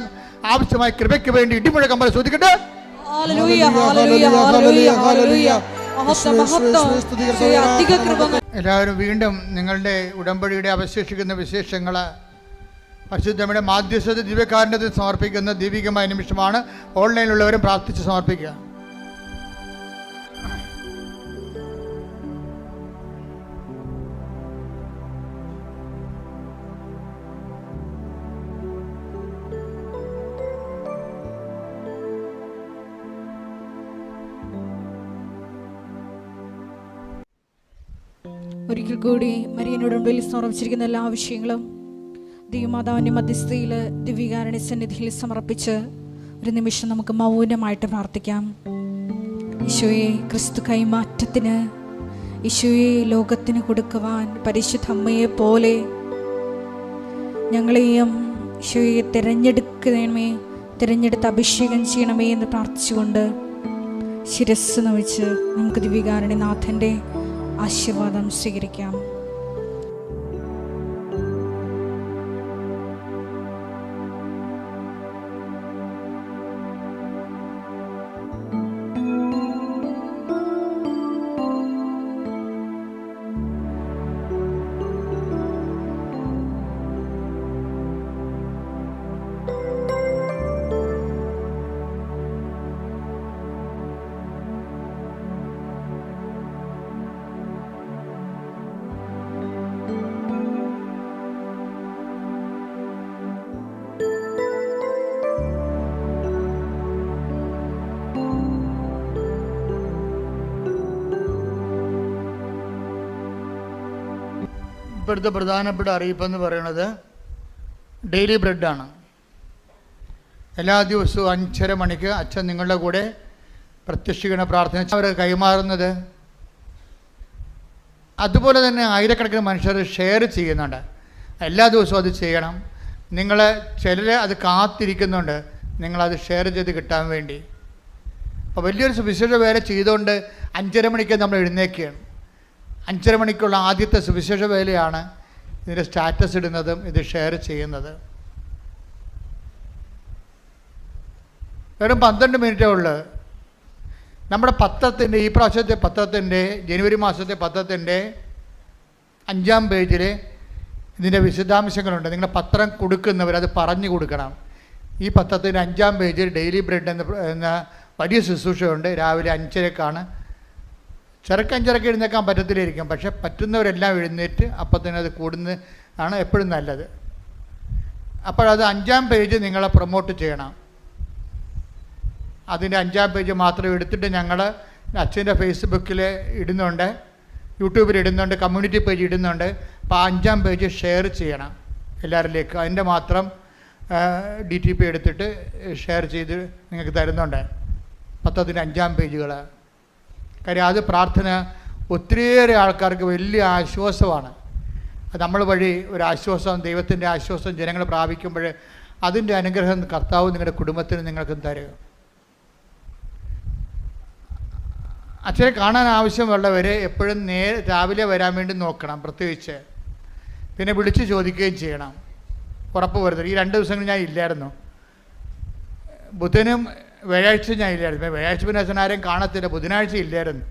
ആവശ്യമായ കൃപയ്ക്ക് വേണ്ടി ഇടിമുഴക്കം പോലെ ശ്രദ്ധിക്കട്ടെ.
ഹല്ലേലൂയ ഹല്ലേലൂയ ഹല്ലേലൂയ ഹല്ലേലൂയ. മഹത്വം മഹത്വം. ഈശോയെ അധിക കൃപ.
എല്ലാവരും വീണ്ടും നിങ്ങളുടെ ഉടമ്പടിയുടെ അവശേഷിക്കുന്ന വിശേഷങ്ങൾ പരിശുദ്ധയുടെ മാധ്യസ്ഥത ദിവ്യകാരുണ്യത്തിൽ സമർപ്പിക്കുന്ന ദൈവികമായ നിമിഷമാണ്. ഓൺലൈനിലുള്ളവരും പ്രാർത്ഥിച്ച് സമർപ്പിക്കുക.
ഒരിക്കൽ കൂടി മരിയനോട് ഉടമ്പടിയിൽ സമർപ്പിച്ചിരിക്കുന്ന എല്ലാ വിഷയങ്ങളും ദൈവമാതാവിൻ്റെ മധ്യസ്ഥയിൽ ദിവ്യകാരുണ്യ സന്നിധിയിൽ സമർപ്പിച്ച് ഒരു നിമിഷം നമുക്ക് മൗനമായിട്ട് പ്രാർത്ഥിക്കാം. ഈശോയെ, ക്രിസ്തു കൈമാറ്റത്തിന്, ഈശോയെ ലോകത്തിന് കൊടുക്കുവാൻ പരിശുദ്ധ അമ്മയെ പോലെ ഞങ്ങളെയും ഈശോയെ തിരഞ്ഞെടുക്കണമേ, തിരഞ്ഞെടുത്ത് അഭിഷേകം ചെയ്യണമേ എന്ന് പ്രാർത്ഥിച്ചുകൊണ്ട് ശിരസ്സ് നമിച്ച് നമുക്ക് ദിവ്യകാരുണ്യനാഥൻ്റെ ആശീർവാദം സ്വീകരിക്കാം.
ഇപ്പോഴത്തെ പ്രധാനപ്പെട്ട അറിയിപ്പെന്ന് പറയുന്നത് ഡെയിലി ബ്രെഡാണ്. എല്ലാ ദിവസവും 5:30 മണിക്ക് അച്ഛൻ നിങ്ങളുടെ കൂടെ പ്രത്യക്ഷീകരണ പ്രാർത്ഥന അവർ കൈമാറുന്നത്. അതുപോലെ തന്നെ ആയിരക്കണക്കിന് മനുഷ്യർ ഷെയർ ചെയ്യുന്നുണ്ട്. എല്ലാ ദിവസവും അത് ചെയ്യണം. നിങ്ങൾ ചിലർ അത് കാത്തിരിക്കുന്നുണ്ട്, നിങ്ങളത് ഷെയർ ചെയ്ത് കിട്ടാൻ വേണ്ടി. അപ്പോൾ വലിയൊരു സുവിശേഷ വേല ചെയ്തുകൊണ്ട് 5:30 മണിക്ക് നമ്മൾ എഴുന്നേൽക്കുകയാണ്. 5:30 മണിക്കുള്ള ആദ്യത്തെ സുവിശേഷ വേലയാണ് ഇതിൻ്റെ സ്റ്റാറ്റസ് ഇടുന്നതും ഇത് ഷെയർ ചെയ്യുന്നത്. വെറും 12 മിനിറ്റേ ഉള്ളൂ. നമ്മുടെ പത്രത്തിൻ്റെ, ഈ പ്രാവശ്യത്തെ പത്രത്തിൻ്റെ, ജനുവരി മാസത്തെ പത്രത്തിൻ്റെ 5-ാം പേജിൽ ഇതിൻ്റെ വിശദാംശങ്ങളുണ്ട്. നിങ്ങൾ പത്രം കൊടുക്കുന്നവർ അത് പറഞ്ഞു കൊടുക്കണം. ഈ പത്രത്തിൻ്റെ 5-ാം പേജിൽ ഡെയിലി ബ്രെഡ് എന്ന വലിയ ശുശ്രൂഷയുണ്ട്. രാവിലെ 5:30-ക്കാണ്. ചെറുക്ക് 5:30 എഴുന്നേക്കാൻ പറ്റത്തില്ലായിരിക്കും, പക്ഷെ പറ്റുന്നവരെല്ലാം എഴുന്നേറ്റ് അപ്പം തന്നെ അത് കൂടുന്നതാണ് എപ്പോഴും നല്ലത്. അപ്പോഴത് 5-ാം പേജ് നിങ്ങളെ പ്രൊമോട്ട് ചെയ്യണം. അതിൻ്റെ 5-ാം പേജ് മാത്രം എടുത്തിട്ട് ഞങ്ങൾ അച്ഛൻ്റെ ഫേസ്ബുക്കിൽ ഇടുന്നുണ്ട്, യൂട്യൂബിൽ ഇടുന്നുണ്ട്, കമ്മ്യൂണിറ്റി പേജ് ഇടുന്നുണ്ട്. അപ്പോൾ 5-ാം പേജ് ഷെയർ ചെയ്യണം എല്ലാവരിലേക്കും. അതിൻ്റെ മാത്രം DTP എടുത്തിട്ട് ഷെയർ ചെയ്ത് നിങ്ങൾക്ക് തരുന്നുണ്ട് പത്രത്തിൻ്റെ 5-ാം പേജുകൾ. കാര്യം അത് പ്രാർത്ഥന ഒത്തിരിയേറെ ആൾക്കാർക്ക് വലിയ ആശ്വാസമാണ്. അത് നമ്മൾ വഴി ഒരു ആശ്വാസം, ദൈവത്തിൻ്റെ ആശ്വാസം ജനങ്ങൾ പ്രാപിക്കുമ്പോൾ അതിൻ്റെ അനുഗ്രഹം കർത്താവ് നിങ്ങളുടെ കുടുംബത്തിന് നിങ്ങൾക്കും തരും. അച്ഛനെ കാണാൻ ആവശ്യമുള്ളവർ എപ്പോഴും രാവിലെ വരാൻ വേണ്ടി നോക്കണം പ്രത്യേകിച്ച്. പിന്നെ വിളിച്ച് ചോദിക്കുകയും ചെയ്യണം, ഉറപ്പ് വരുത്തണം. ഈ 2 ദിവസങ്ങൾ ഞാൻ ഇല്ലായിരുന്നു. ബുധനും വ്യാഴാഴ്ച ഞാൻ ഇല്ലായിരുന്നു. വ്യാഴാഴ്ച പിന്നെ അച്ഛൻ ആരെയും കാണത്തില്ല, ബുധനാഴ്ച ഇല്ലായിരുന്നു.